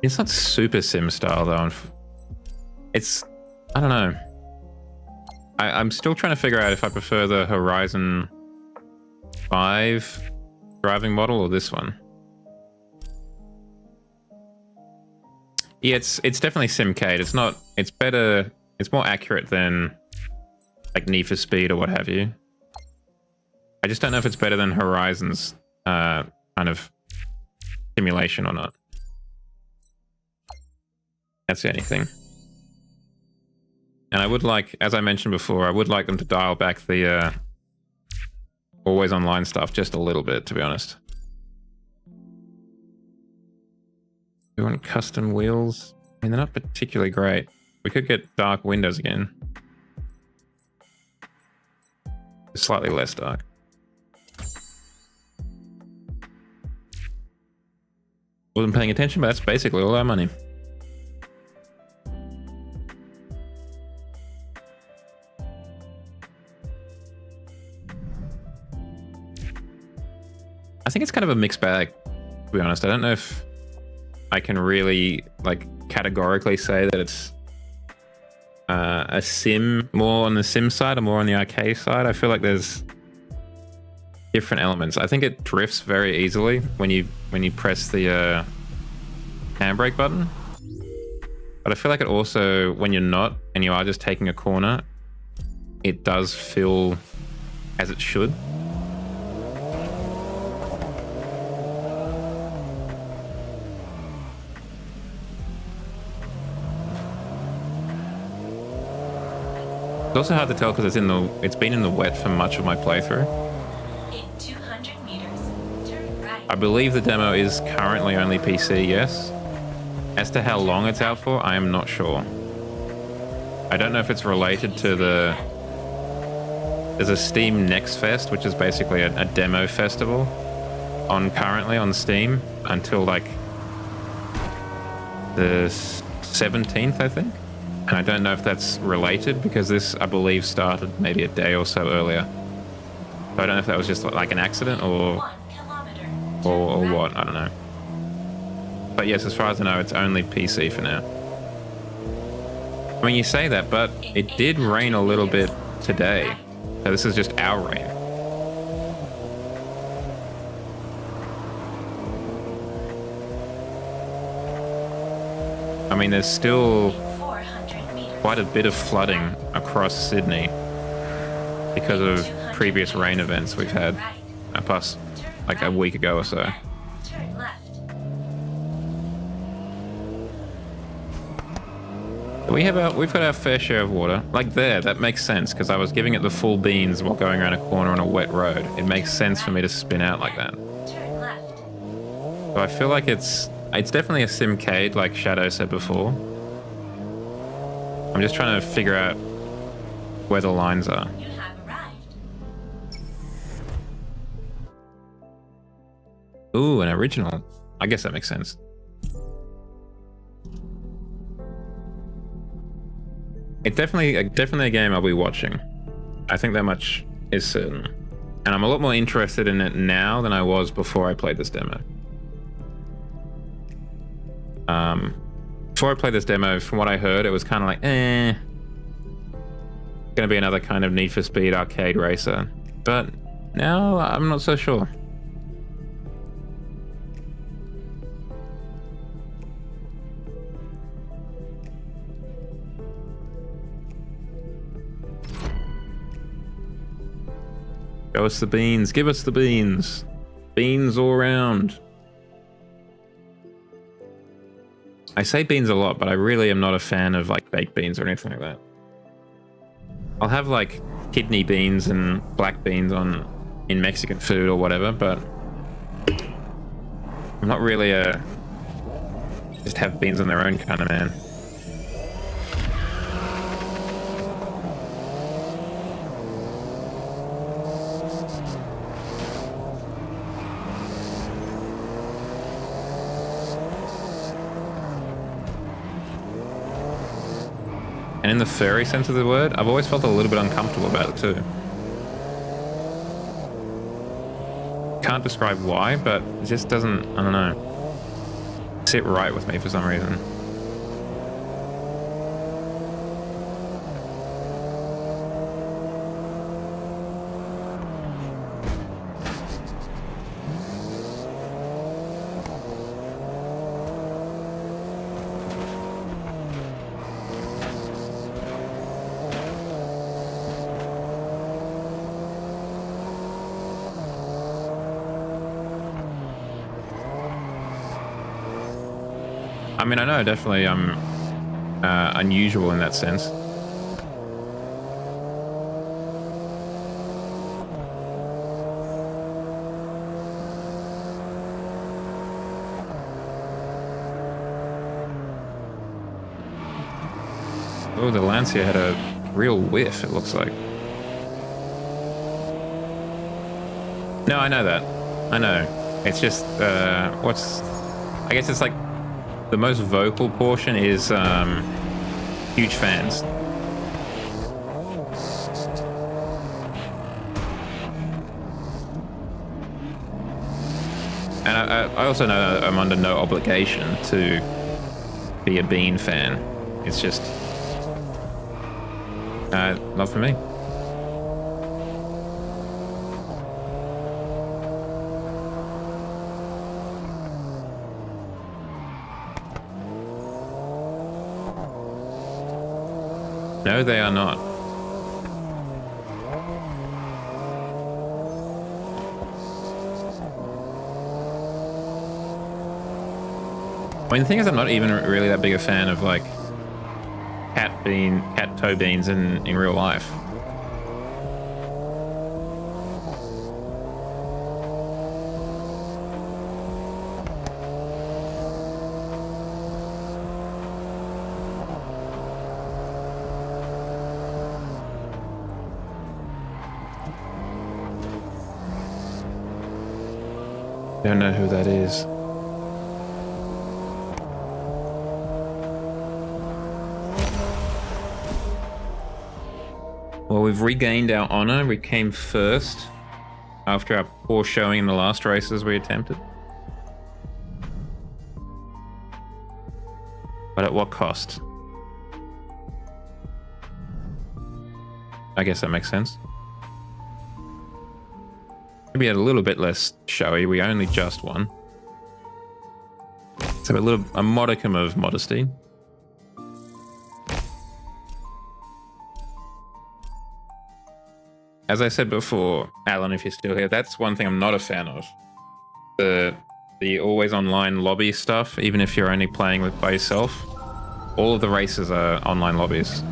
It's not super sim style though. It's, I don't know. I'm still trying to figure out if I prefer the Horizon 5 driving model or this one. Yeah, it's definitely simcade. It's not. It's better. It's more accurate than like Need for Speed or what have you. I just don't know if it's better than Horizon's kind of simulation or not. That's the only thing. And I would like, as I mentioned before, I would like them to dial back the always online stuff just a little bit, to be honest. We want custom wheels. I mean, they're not particularly great. We could get dark windows again. Slightly less dark. Wasn't paying attention, but that's basically all our money. I think it's kind of a mixed bag, to be honest. I don't know if I can really like categorically say that it's a sim, more on the sim side or more on the arcade side. I feel like there's different elements. I think it drifts very easily when you press the handbrake button. But I feel like it also, when you're not and you are just taking a corner, it does feel as it should. It's also hard to tell because it's been in the wet for much of my playthrough. In 200 meters, turn right. I believe the demo is currently only PC, yes. As to how long it's out for, I am not sure. I don't know if it's related to there's a Steam Next Fest, which is basically a demo festival currently on Steam until like the 17th, I think. And I don't know if that's related because this, I believe, started maybe a day or so earlier. So I don't know if that was just like an accident or what, I don't know. But yes, as far as I know, it's only PC for now. I mean, you say that, but it did rain a little bit today. So this is just our rain. I mean, there's still quite a bit of flooding across Sydney because of previous rain events we've had, plus like a week ago or so. Turn left. We've got our fair share of water. Like there, that makes sense because I was giving it the full beans while going around a corner on a wet road. It makes sense for me to spin out like that. Turn left. So I feel like it's definitely a simcade, like Shadow said before. I'm just trying to figure out where the lines are. You have arrived. Ooh, an original. I guess that makes sense. It's definitely a game I'll be watching. I think that much is certain. And I'm a lot more interested in it now than I was before I played this demo. Before I played this demo, from what I heard, it was kind of like, it's gonna be another kind of Need for Speed arcade racer. But now I'm not so sure. Show us the beans, give us the beans. Beans all around. I say beans a lot, but I really am not a fan of like baked beans or anything like that. I'll have like kidney beans and black beans in Mexican food or whatever, but I'm not really a just have beans on their own kind of man. And in the furry sense of the word, I've always felt a little bit uncomfortable about it too. Can't describe why, but it just doesn't, I don't know. sit right with me for some reason. I mean, I know definitely I'm unusual in that sense. Oh, the Lancia had a real whiff, it looks like. No, I know that. I know. It's just, I guess it's like the most vocal portion is huge fans. And I also know that I'm under no obligation to be a Bean fan. It's just not for me. No, they are not. I mean, the thing is, I'm not even really that big a fan of like cat toe beans in real life. Don't know who that is. Well, we've regained our honor. We came first after our poor showing in the last races we attempted. But at what cost? I guess that makes sense. Maybe a little bit less showy. We only just won. So a modicum of modesty. As I said before, Alan, if you're still here, that's one thing I'm not a fan of. The always online lobby stuff, even if you're only playing by yourself. All of the races are online lobbies.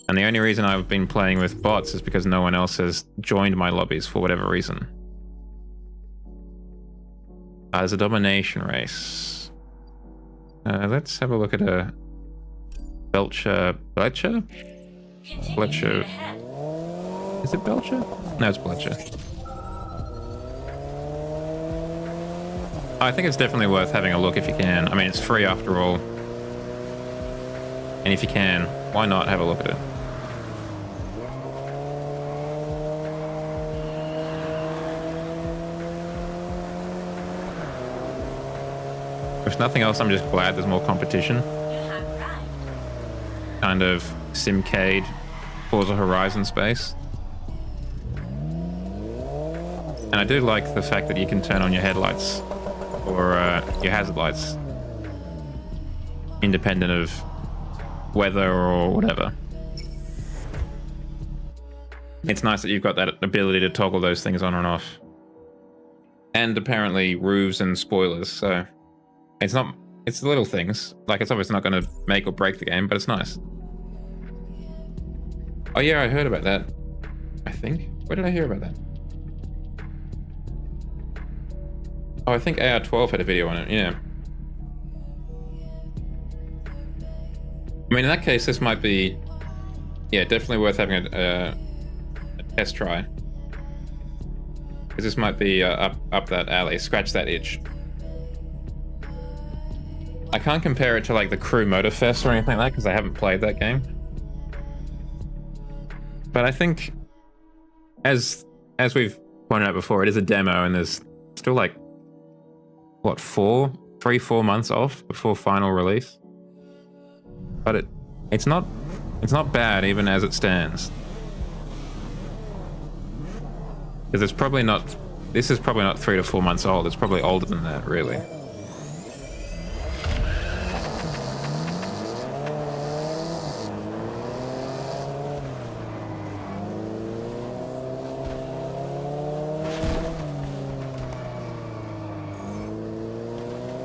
And the only reason I've been playing with bots is because no one else has joined my lobbies for whatever reason. There's a domination race. Let's have a look at a Belcher. Belcher. Is it Belcher? No, it's Belcher. I think it's definitely worth having a look if you can. I mean, it's free after all. And if you can, why not have a look at it? If nothing else, I'm just glad there's more competition. Kind of Simcade, Forza Horizon space. And I do like the fact that you can turn on your headlights or your hazard lights independent of weather or whatever. It's nice that you've got that ability to toggle those things on and off. And apparently roofs and spoilers, so it's the little things. Like, it's obviously not going to make or break the game, but it's nice. Oh yeah, I heard about that. I think. Where did I hear about that? Oh, I think AR12 had a video on it, yeah. I mean, in that case, this might be, yeah, definitely worth having a test try. Because this might be up that alley, scratch that itch. I can't compare it to like the Crew Motorfest or anything like that because I haven't played that game. But I think, as we've pointed out before, it is a demo and there's still like what, 3-4 months off before final release. But it's not bad even as it stands. Because it's probably not. This is probably not 3 to 4 months old. It's probably older than that, really.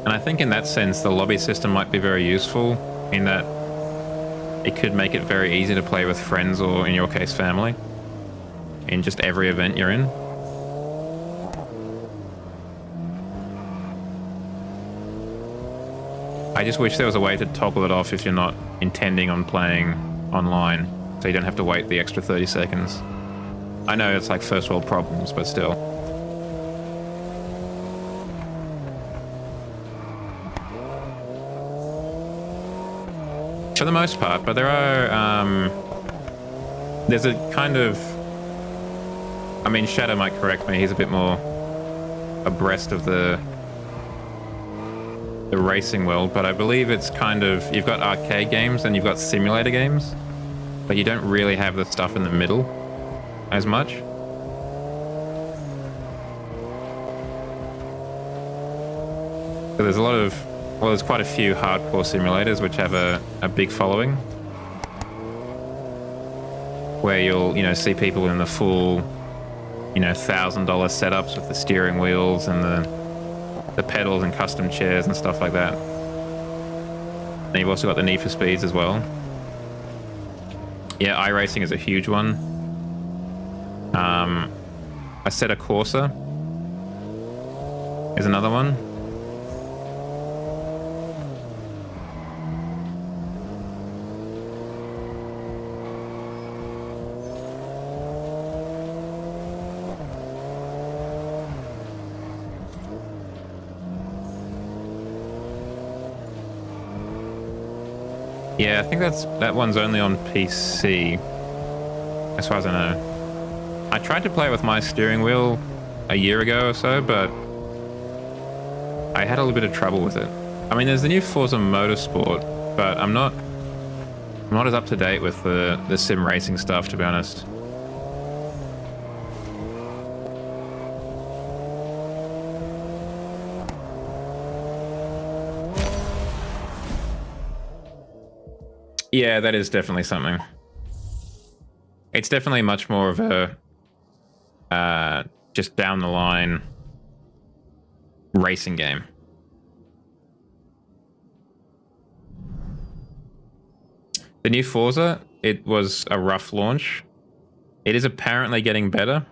And I think in that sense, the lobby system might be very useful in that it could make it very easy to play with friends or, in your case, family in just every event you're in. I just wish there was a way to toggle it off if you're not intending on playing online, so you don't have to wait the extra 30 seconds. I know it's like first world problems, but still. For the most part, but there are, there's a kind of, I mean, Shadow might correct me, he's a bit more abreast of the racing world, but I believe it's kind of, you've got arcade games and you've got simulator games, but you don't really have the stuff in the middle as much. So there's a lot of, well, there's quite a few hardcore simulators which have a big following, where you'll, you know, see people in the full, you know, $1,000 setups with the steering wheels and the pedals and custom chairs and stuff like that. And you've also got the Need for Speeds as well. Yeah, iRacing is a huge one. Assetto Corsa is another one. Yeah, I think that one's only on PC, as far as I know. I tried to play it with my steering wheel a year ago or so, but I had a little bit of trouble with it. I mean, there's the new Forza Motorsport, but I'm not as up to date with the sim racing stuff, to be honest. Yeah, that is definitely something. It's definitely much more of a just down the line racing game. The new Forza, it was a rough launch. It is apparently getting better,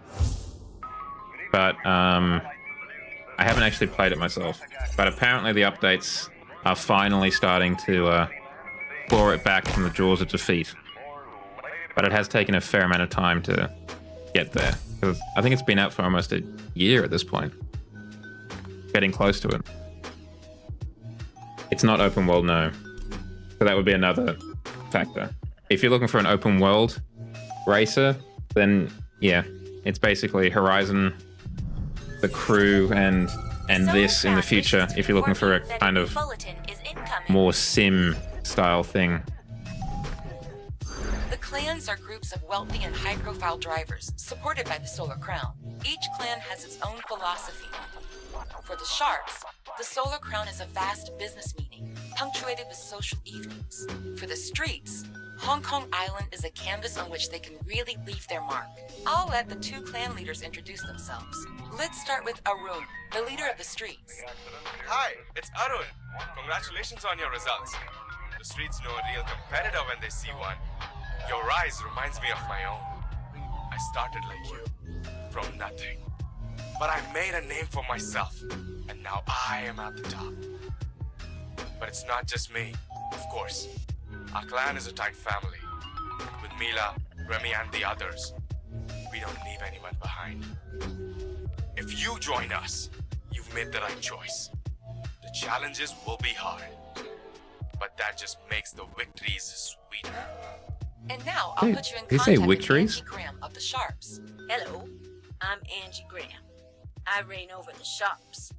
but I haven't actually played it myself. But apparently the updates are finally starting to claw it back from the jaws of defeat. But it has taken a fair amount of time to get there. Because I think it's been out for almost a year at this point. Getting close to it. It's not open world, no. So that would be another factor. If you're looking for an open world racer, then yeah, it's basically Horizon, The Crew, and this in the future, if you're looking for a kind of more sim style thing. The clans are groups of wealthy and high-profile drivers, supported by the Solar Crown. Each clan has its own philosophy. For the Sharps, the Solar Crown is a vast business meeting, punctuated with social evenings. For the Streets, Hong Kong Island is a canvas on which they can really leave their mark. I'll let the two clan leaders introduce themselves. Let's start with Arun, the leader of the Streets. Hi, it's Arun. Congratulations on your results. The Streets know a real competitor when they see one. Your rise reminds me of my own. I started like you, from nothing. But I made a name for myself, and now I am at the top. But it's not just me, of course. Our clan is a tight family. With Mila, Remy, and the others, we don't leave anyone behind. If you join us, you've made the right choice. The challenges will be hard, but that just makes the victories sweeter. And now I'll put you in Did you say contact with victories? Angie Graham of the Hello, I'm Angie Graham. I reign over the Sharps.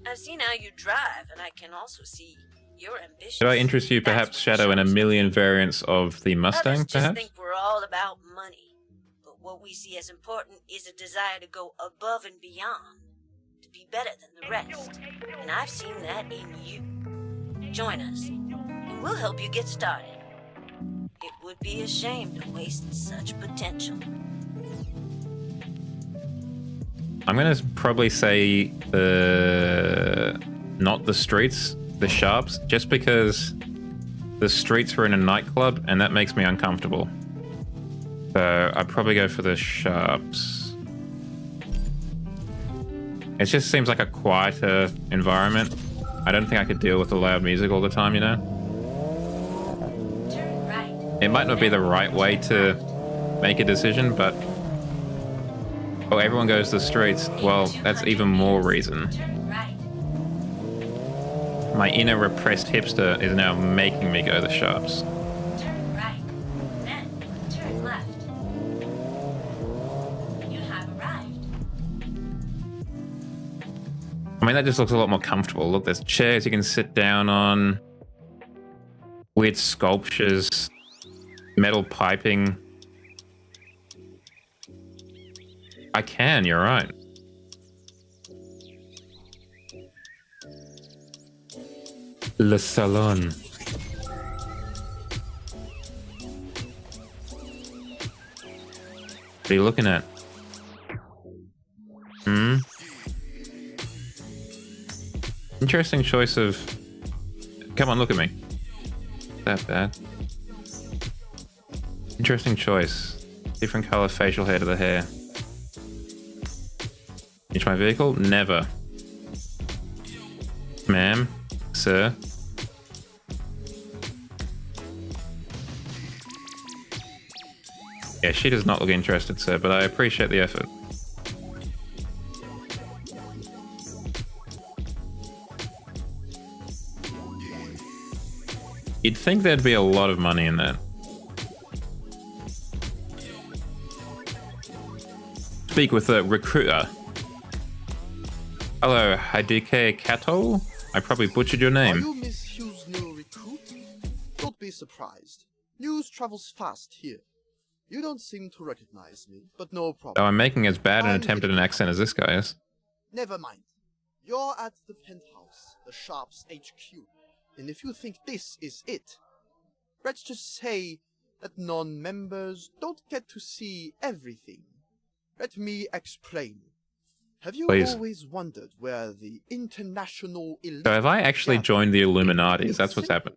I've seen how you drive, and I can also see you're ambitious. Should I interest you, That's perhaps, what Shadow, in a shows. million variants of the Mustang, Others just perhaps? think we're all about money. But what we see as important is a desire to go above and beyond, to be better than the rest. And I've seen that in you. Join us, and we'll help you get started. It would be a shame to waste such potential. I'm going to probably say not the streets, the shops, just because the streets were in a nightclub and that makes me uncomfortable. So I'd probably go for the shops. It just seems like a quieter environment. I don't think I could deal with the loud music all the time, you know? Turn right. It might not be the right way to make a decision, but... Oh, everyone goes to the streets. Well, that's even more reason. Turn right. My inner repressed hipster is now making me go to the shops. Turn right. Then turn left. You have arrived. I mean, that just looks a lot more comfortable. Look, there's chairs you can sit down on. Weird sculptures. Metal piping. I can, you're right. Le Salon. What are you looking at? Hmm? Interesting choice of... Come on, look at me. That bad. Interesting choice. Different color facial hair to the hair. Into my vehicle? Never. Ma'am? Sir? Yeah, she does not look interested, sir, but I appreciate the effort. You'd think there'd be a lot of money in that. Speak with a recruiter. Hello, Hideke Kato? I probably butchered your Are name. you Miss Hughes' new recruit? Don't be surprised. News travels fast here. You don't seem to recognize me, but no Though problem. I'm making as bad an I'm attempt at an Hideki accent as this guy is. Never mind. You're at the penthouse, the shop's HQ. And if you think this is it, let's just say that non-members don't get to see everything. Let me explain. Have you Please. always wondered where the international elite So have I actually gather? joined the Illuminati? It's That's what's simple. happened.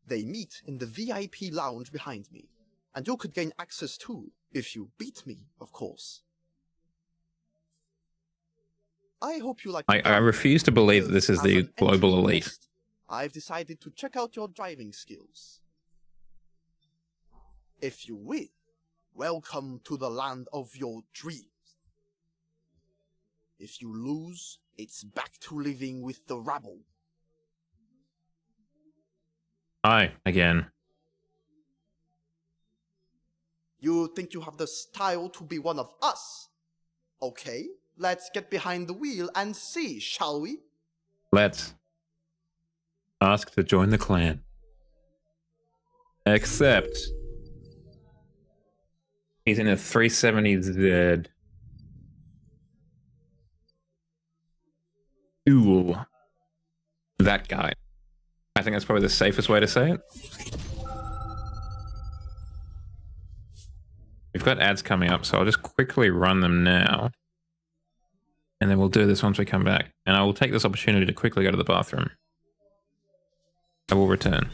They meet in the VIP lounge behind me, and you could gain access too, if you beat me, of course. I hope you like the I game, refuse to believe that this is because the as an entry global elite. test, I've decided to check out your driving skills. If you win, welcome to the land of your dreams. If you lose, it's back to living with the rabble. Hi, again. You think you have the style to be one of us? Okay, let's get behind the wheel and see, shall we? Let's ask to join the clan. Except he's in a 370Z. Ooh. That guy. I think that's probably the safest way to say it. We've got ads coming up, so I'll just quickly run them now. And then we'll do this once we come back. And I will take this opportunity to quickly go to the bathroom. I will return.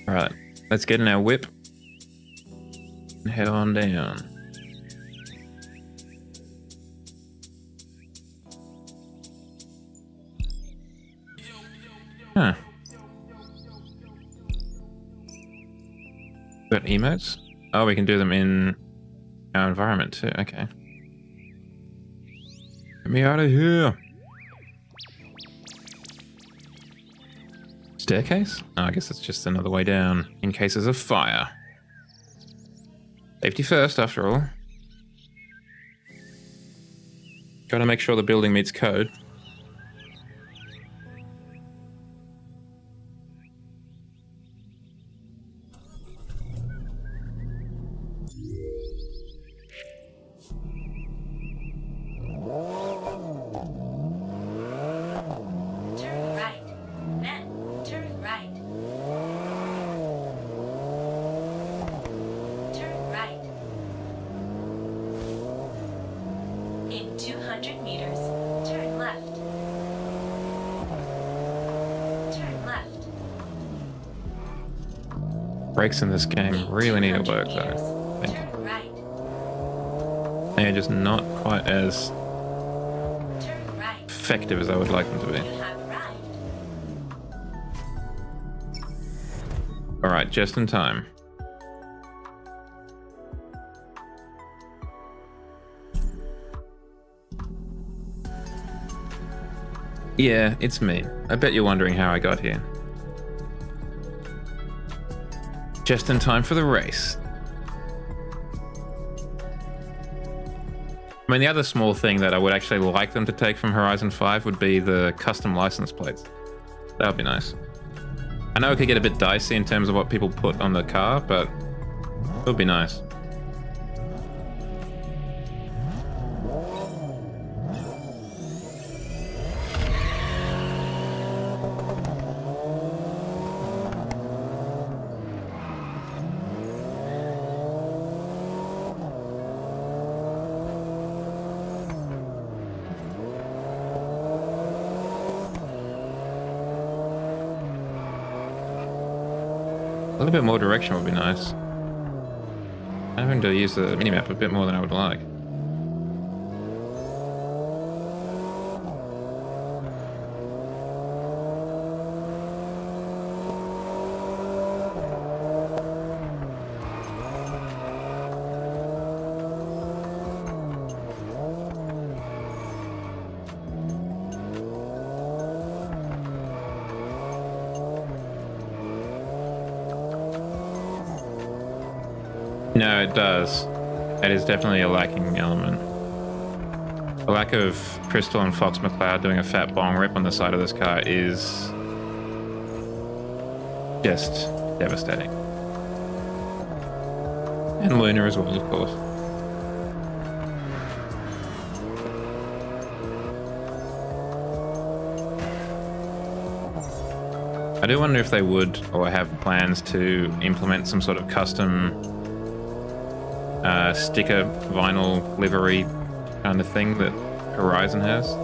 Alright, let's get in our whip and head on down. Huh. Got emotes? Oh, we can do them in our environment too. Okay. Get me out of here. Staircase? Oh, I guess it's just another way down in cases of fire. Safety first, after all. Gotta make sure the building meets code. Turn right. Then turn right. Turn right. In 200 meters, turn left. Turn left. Brakes in this game In really need to 200 work meters, though. I think. turn right. They're just not quite as Turn right. effective as I would like them to You be. have arrived. Alright, just in time. Yeah, it's me. I bet you're wondering how I got here. Just in time for the race. I mean, the other small thing that I would actually like them to take from Horizon 5 would be the custom license plates. That would be nice. I know it could get a bit dicey in terms of what people put on the car, but it would be nice. A little bit more direction would be nice. I'm having to use the minimap a bit more than I would like. No, it does. It is definitely a lacking element. The lack of Crystal and Fox McCloud doing a fat bong rip on the side of this car is just devastating. And Luna as well, of course. I do wonder if they would or have plans to implement some sort of custom sticker vinyl livery kind of thing that Horizon has.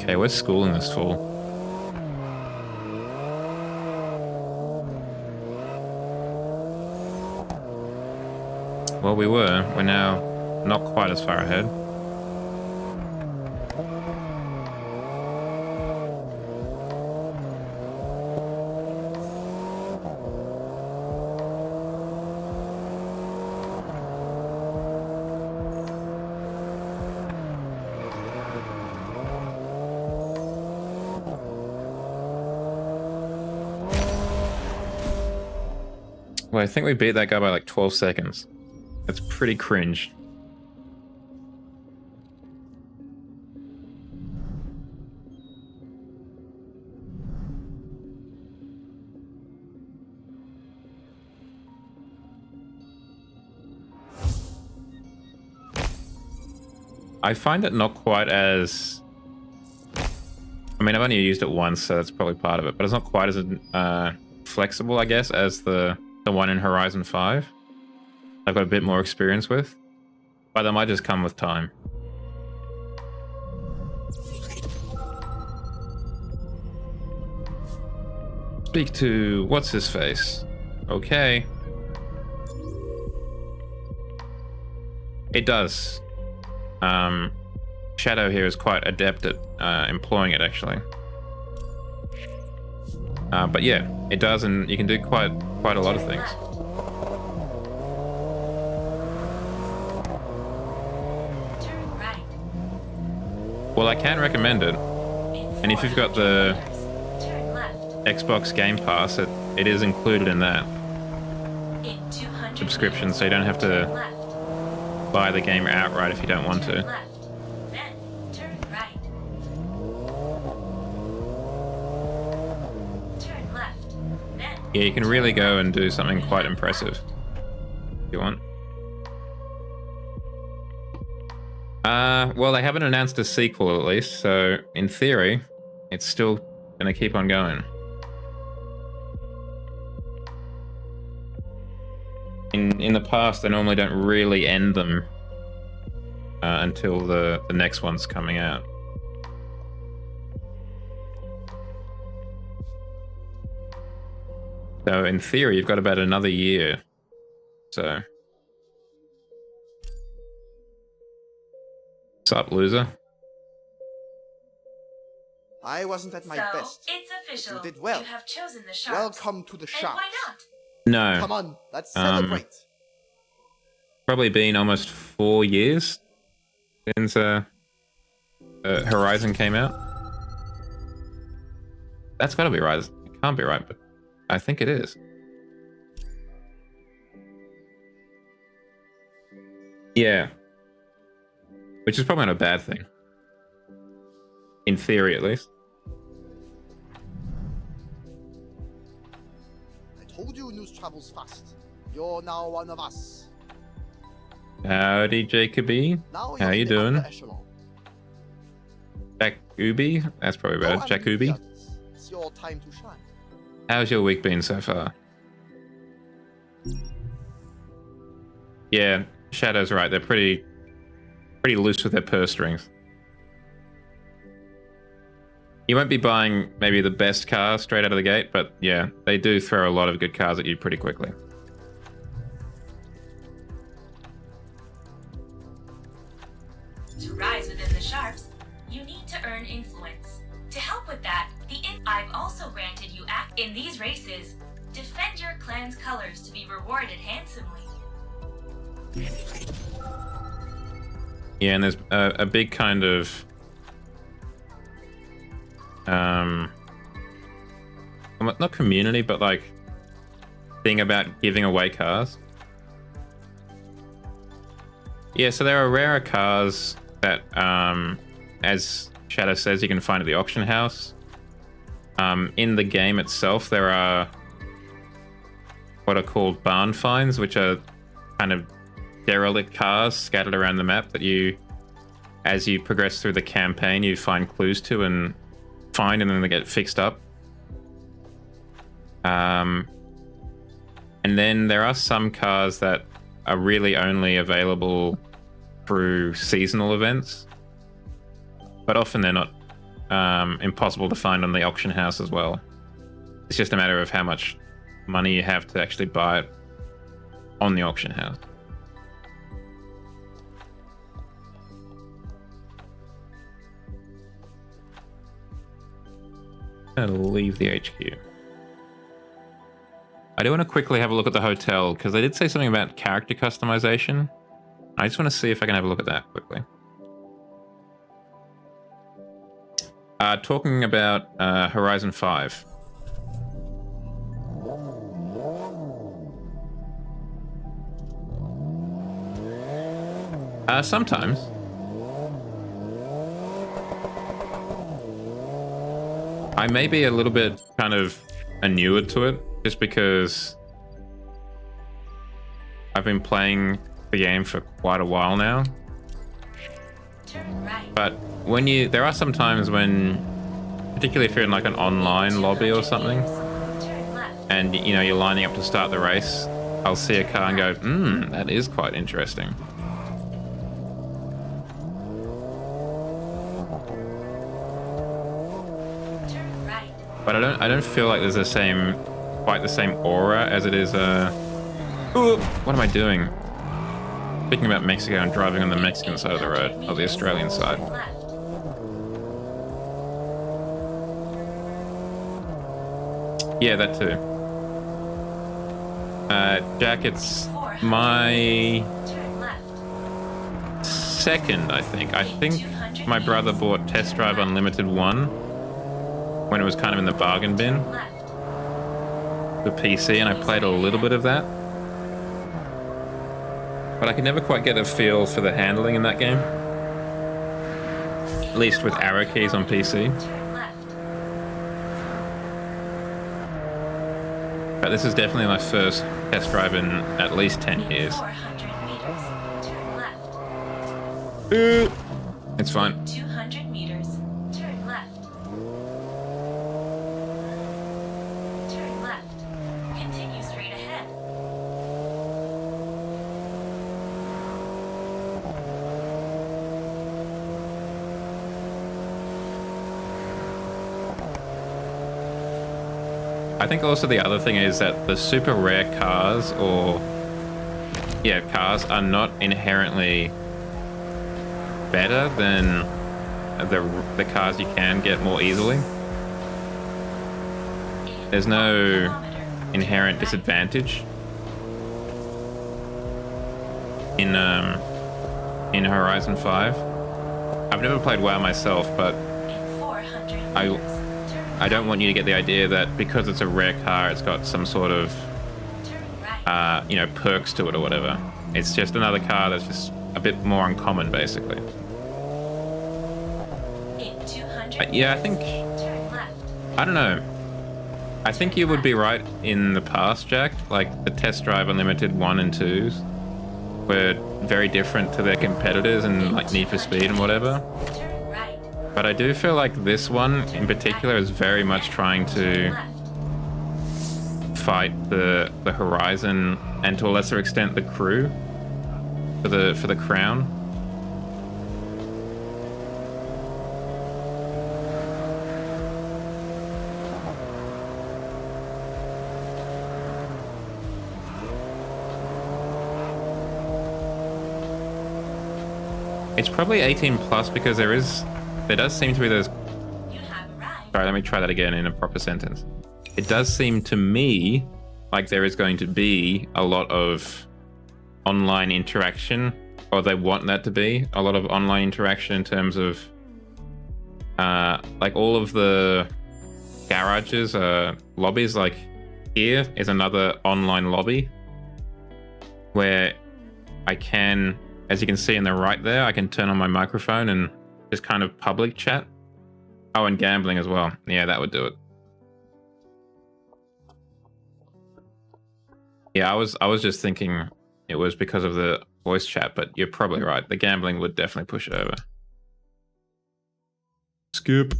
Okay, where's school in this fall? Well, we were. We're now not quite as far ahead. Well, I think we beat that guy by like 12 seconds. That's pretty cringe. I find it not quite as... I mean, I've only used it once, so that's probably part of it, but it's not quite as flexible, I guess, as the one in Horizon 5. I've got a bit more experience with, but that might just come with time. Speak to what's his face. Okay. It does. Shadow here is quite adept at employing it, actually. But yeah, it does, and you can do quite a lot of things. Turn right. Well, I can recommend it, and if you've got the Turn left. Xbox Game Pass, it is included in that In 200 subscription, meters, so you don't have turn to left. buy the game outright if you don't want Turn to. left. Then turn right. Turn left. Then Yeah, you can really go and do something quite impressive if you want. Well, they haven't announced a sequel, at least, so in theory, it's still gonna keep on going. In the past, they normally don't really end them until the next one's coming out. So in theory, you've got about another year. So, what's up, loser? I wasn't at my so best. it's official. You did well. You have chosen the sharps. Welcome to the And shops. why not? No. Come on, let's celebrate. Probably been almost 4 years since Horizon came out. That's gotta be right. It can't be right, but I think it is. Yeah. Which is probably not a bad thing. In theory, at least. I told you news travels fast. You're now one of us. Howdy, Jacoby. Now How you're you in the doing? upper echelon. Jacoby? That's probably Go better. and Jacoby? meet the others. It's your time to shine. How's your week been so far? Yeah, Shadow's right. They're pretty loose with their purse strings. You won't be buying maybe the best car straight out of the gate, but yeah, they do throw a lot of good cars at you pretty quickly. To rise within the sharps, you need to earn influence. To help with that, I've also granted you act in these races. Defend your clan's colors to be rewarded handsomely. Yeah, and there's a big kind of not community, but like thing about giving away cars. Yeah, so there are rarer cars that, as Shadow says, you can find at the auction house. In the game itself, there are what are called barn finds, which are kind of derelict cars scattered around the map that you, as you progress through the campaign, you find clues to and find, and then they get fixed up. And then there are some cars that are really only available through seasonal events, but often they're not impossible to find on the auction house as well. It's just a matter of how much money you have to actually buy it on the auction house. I'm gonna leave the HQ. I do want to quickly have a look at the hotel, because they did say something about character customization. I just want to see if I can have a look at that quickly. Talking about Horizon 5. Sometimes. I may be a little bit kind of inured to it, just because I've been playing the game for quite a while now. Turn right. But when there are some times when, particularly if you're in like an online lobby or something, Turn left. and you know you're lining up to start the race, I'll see a car and go, that is quite interesting. Turn right. But I don't feel like there's quite the same aura as it is. Ooh, what am I doing? Speaking about Mexico, and driving on the Mexican side of the road, or the Australian side. Turn left. Yeah, that too. Jack, it's my Turn left. second, I think. I think my brother bought Test Drive Unlimited 1 when it was kind of in the bargain bin, Turn left. the PC, and I played a little bit of that. But I could never quite get a feel for the handling in that game. At least with arrow keys on PC. Turn left. But this is definitely my first test drive in at least 10 years. 400 meters. Turn left. It's fine. 200 meters. Turn left. Turn left. Continue straight ahead. I think also the other thing is that the super rare cars, cars are not inherently better than the cars you can get more easily. There's no inherent disadvantage in Horizon 5. I've never played WoW myself, but In 400 meters. I don't want you to get the idea that because it's a rare car, it's got some sort of Turn right. perks to it or whatever. It's just another car that's just a bit more uncommon, basically. In 200 Yeah, I think, turn left. I don't know. I think you would be right in the past, Jack. Like the Test Drive Unlimited 1 and 2s were very different to their competitors in like Need for Speed and whatever. Turn right. But I do feel like this one in particular is very much trying to Left. fight the Horizon and to a lesser extent the Crew for the crown. It's probably 18 plus because there does seem to be those. You have arrived. Sorry, let me try that again in a proper sentence. It does seem to me like there is going to be a lot of online interaction, or they want that to be a lot of online interaction in terms of like all of the garages, lobbies. Like here is another online lobby where I can, as you can see in the right there, I can turn on my microphone and just kind of public chat. Oh, and gambling as well. Yeah, that would do it. Yeah, I was just thinking it was because of the voice chat, but you're probably right. The gambling would definitely push it over. Skip.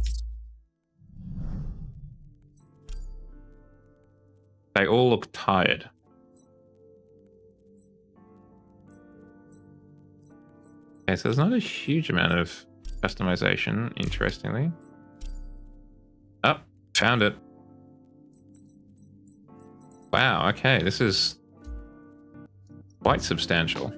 They all look tired. Okay, so there's not a huge amount of customization, interestingly. Oh, found it. Wow, okay, this is quite substantial.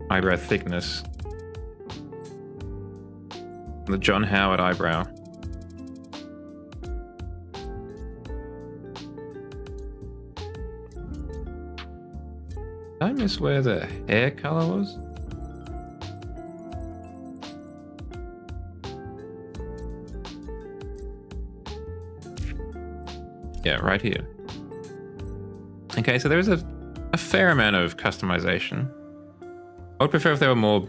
Eyebrow thickness. The John Howard eyebrow. Did I miss where the hair color was? Yeah, right here. Okay, so there is a fair amount of customization. I would prefer if there were more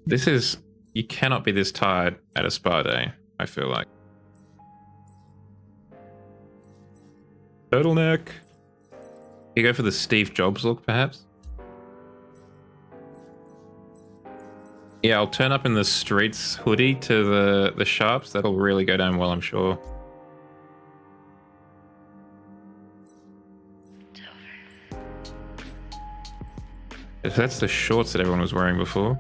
This is... You cannot be this tired at a spa day, I feel like. Turtleneck. You go for the Steve Jobs look, perhaps? Yeah, I'll turn up in the streets hoodie to the shops. That'll really go down well, I'm sure. If that's the shorts that everyone was wearing before.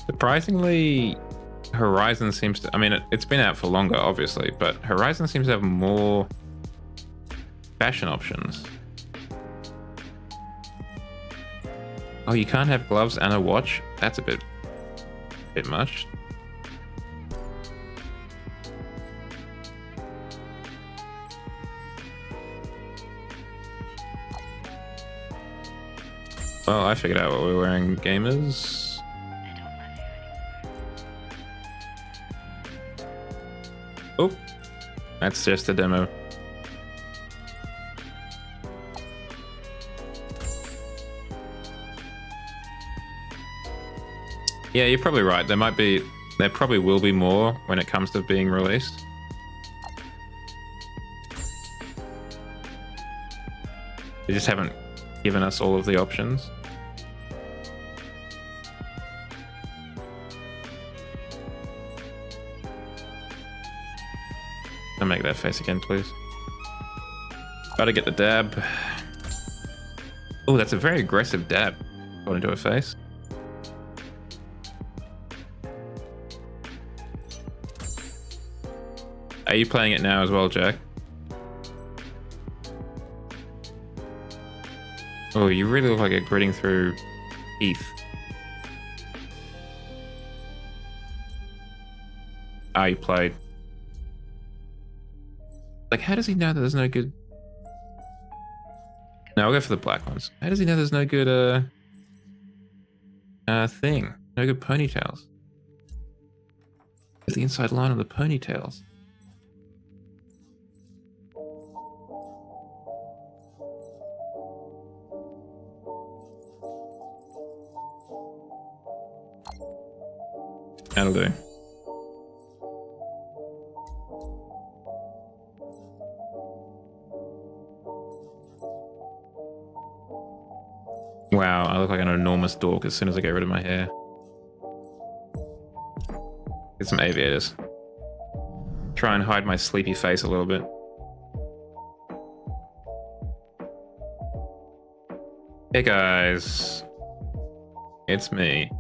Surprisingly, Horizon seems to... I mean, it's been out for longer, obviously, but Horizon seems to have more fashion options. Oh, you can't have gloves and a watch? That's a bit much. Well, I figured out what we're wearing, gamers. Oh, that's just a demo. Yeah, you're probably right. There probably will be more when it comes to being released. They just haven't given us all of the options. I'll make that face again, please. Gotta get the dab. Oh, that's a very aggressive dab. Got into her face. Are you playing it now as well, Jack? Oh, you really look like you're gritting through teeth. Ah, you played. Like, how does he know that there's no good... No, I'll go for the black ones. How does he know there's no good, thing? No good ponytails? Where's the inside line of the ponytails? That'll do. Wow, I look like an enormous dork as soon as I get rid of my hair. Get some aviators. Try and hide my sleepy face a little bit. Hey guys. It's me.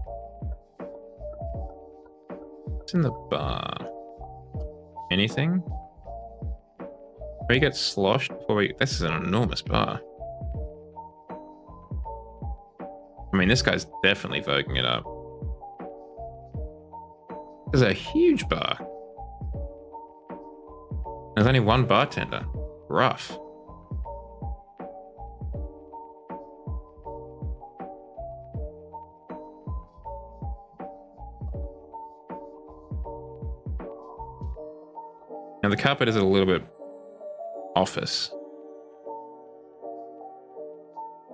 What's in the bar? Anything? We get sloshed before we... This is an enormous bar. I mean, this guy's definitely voguing it up. This is a huge bar. There's only one bartender. Rough. Now the carpet is a little bit office.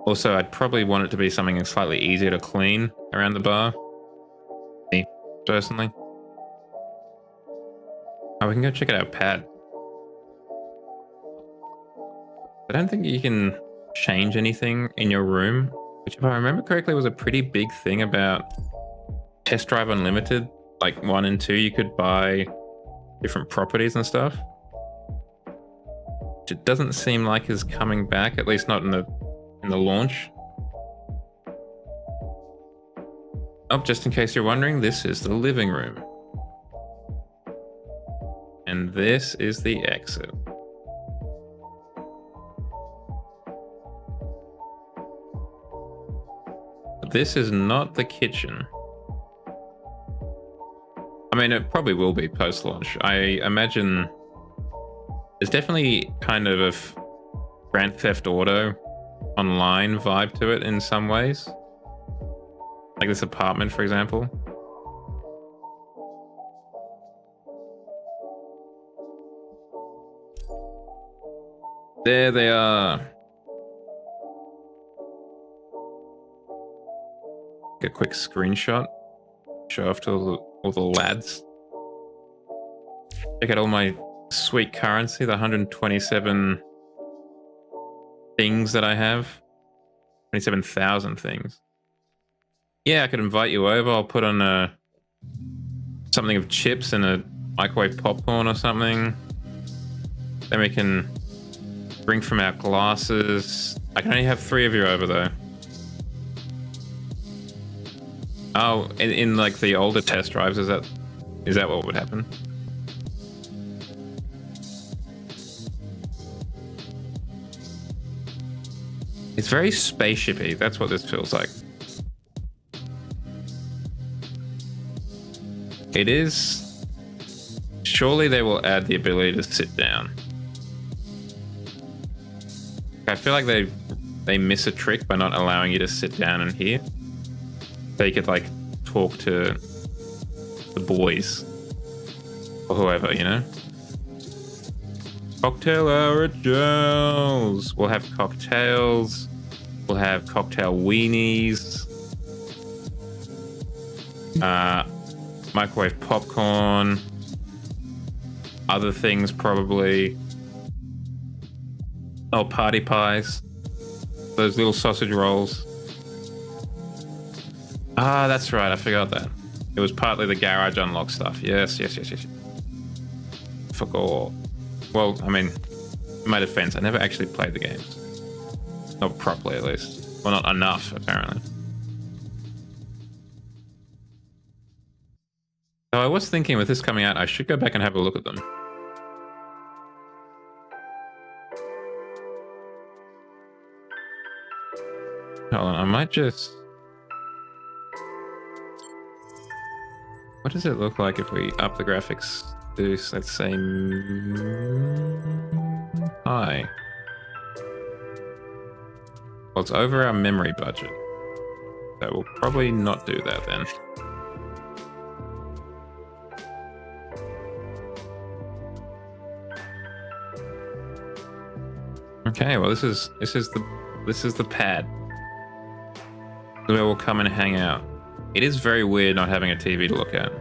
Also, I'd probably want it to be something slightly easier to clean around the bar. Me, personally. Oh, we can go check it out, Pad. I don't think you can change anything in your room, which if I remember correctly was a pretty big thing about Test Drive Unlimited. Like 1 and 2, you could buy different properties and stuff. Which it doesn't seem like is coming back, at least not in the launch. Oh, just in case you're wondering, this is the living room. And this is the exit. This is not the kitchen. I mean, it probably will be post-launch. I imagine there's definitely kind of a Grand Theft Auto Online vibe to it in some ways. Like this apartment, for example. There they are. Get a quick screenshot. Show off to all the lads. Check out all my sweet currency, the 127 things that I have. 27,000 things. Yeah, I could invite you over. I'll put on something of chips and a microwave popcorn or something. Then we can drink from our glasses. I can only have 3 of you over though. Oh, in like the older test drives, is that what would happen? It's very spaceshipy. That's what this feels like. It is. Surely they will add the ability to sit down. I feel like they miss a trick by not allowing you to sit down in here. They could like talk to the boys or whoever, you know. Cocktail hour at Joe's. We'll have cocktails. We'll have cocktail weenies. Microwave popcorn. Other things probably. Oh, party pies. Those little sausage rolls. Ah, that's right. I forgot that. It was partly the garage unlock stuff. Yes. Forgot. Well, I mean, in my defense, I never actually played the games. Not properly, at least. Well, not enough, apparently. So I was thinking with this coming out, I should go back and have a look at them. Hold on, I might just... What does it look like if we up the graphics to, let's say, high? Well, it's over our memory budget. So we'll probably not do that then. Okay, well this is the pad. Where we'll come and hang out. It is very weird not having a TV to look at.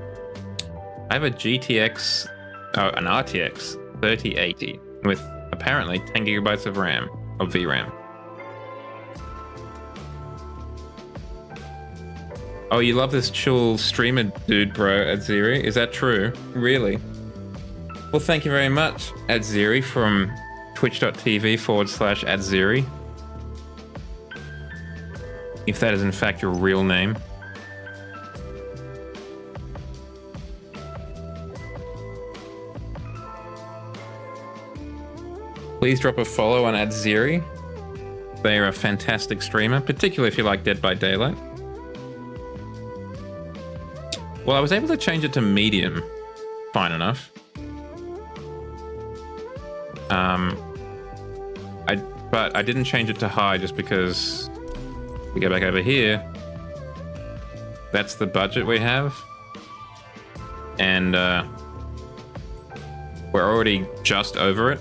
I have a GTX, an RTX 3080 with apparently 10 gigabytes of RAM, of VRAM. Oh, you love this chill streamer dude, bro, Adziri? Is that true? Really? Well, thank you very much, Adziri, from twitch.tv/Adziri. If that is in fact your real name. Please drop a follow on Adziri. They are a fantastic streamer, particularly if you like Dead by Daylight. Well, I was able to change it to medium. Fine enough. But I didn't change it to high just because we go back over here. That's the budget we have. And we're already just over it.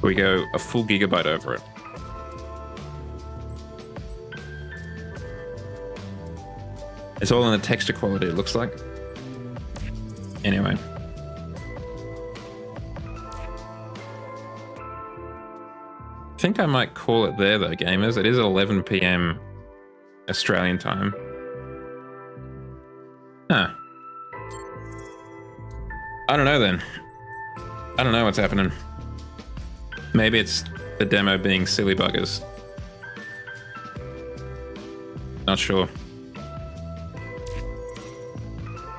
We go a full gigabyte over it. It's all in the texture quality, it looks like. Anyway. I think I might call it there though, gamers. It is 11 PM Australian time. Huh. I don't know then. I don't know what's happening. Maybe it's the demo being silly buggers. Not sure.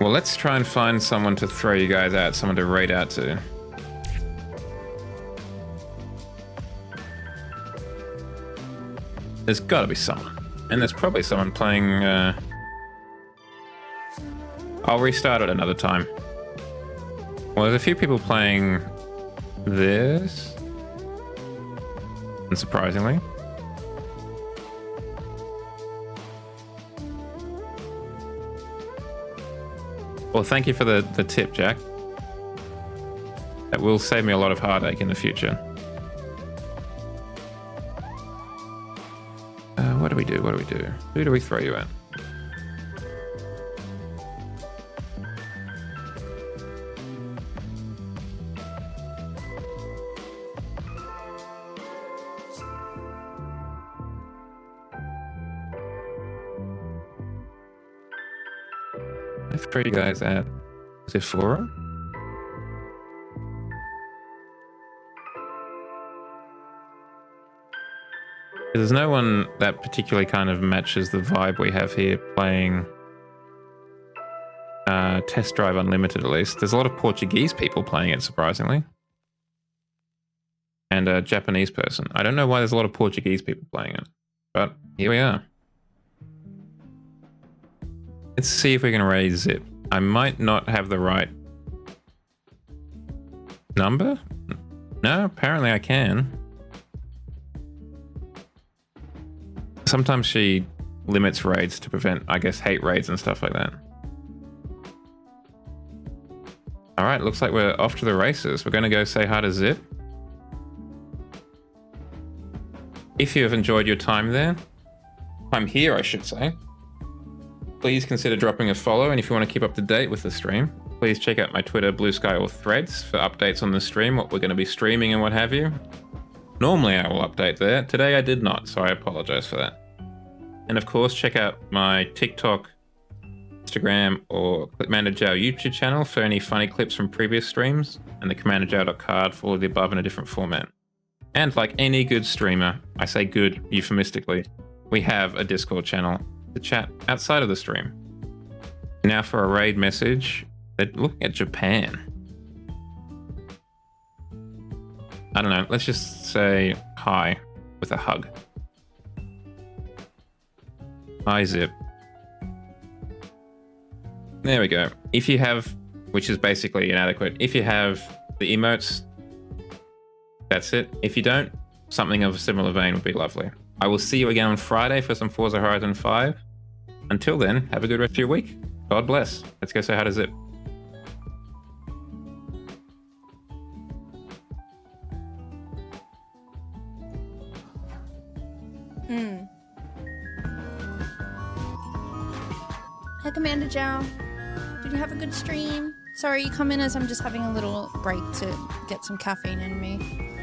Well, let's try and find someone to throw you guys out, someone to raid out to. There's gotta be someone. And there's probably someone playing... I'll restart it another time. Well, there's a few people playing this. Unsurprisingly. Well, thank you for the tip, Jack. That will save me a lot of heartache in the future. What do we do? What do we do? Who do we throw you at? I throw you guys at Zephora? There's no one that particularly kind of matches the vibe we have here playing Test Drive Unlimited, at least. There's a lot of Portuguese people playing it, surprisingly. And a Japanese person. I don't know why there's a lot of Portuguese people playing it, but here we are. Let's see if we can raise Zip. I might not have the right number? No, apparently I can. Sometimes she limits raids to prevent, I guess, hate raids and stuff like that. Alright, looks like we're off to the races. We're going to go say hi to Zip. If you have enjoyed your time there, I'm here, I should say. Please consider dropping a follow, and if you want to keep up to date with the stream, please check out my Twitter, Blue Sky, or Threads for updates on the stream, what we're going to be streaming and what have you. Normally I will update there. Today I did not, so I apologize for that. And of course, check out my TikTok, Instagram, or Vod-mander YouTube channel for any funny clips from previous streams, and the commanderjow.card for all of the above in a different format. And like any good streamer, I say good euphemistically, we have a Discord channel to chat outside of the stream. Now for a raid message, they're looking at Japan. I don't know, let's just say hi with a hug. Hi, Zip. There we go. If you have, which is basically inadequate, if you have the emotes, that's it. If you don't, something of a similar vein would be lovely. I will see you again on Friday for some Forza Horizon 5. Until then, have a good rest of your week. God bless. Let's go say hi to Zip. Hi, Commander Jow. Did you have a good stream? Sorry, you come in as I'm just having a little break to get some caffeine in me.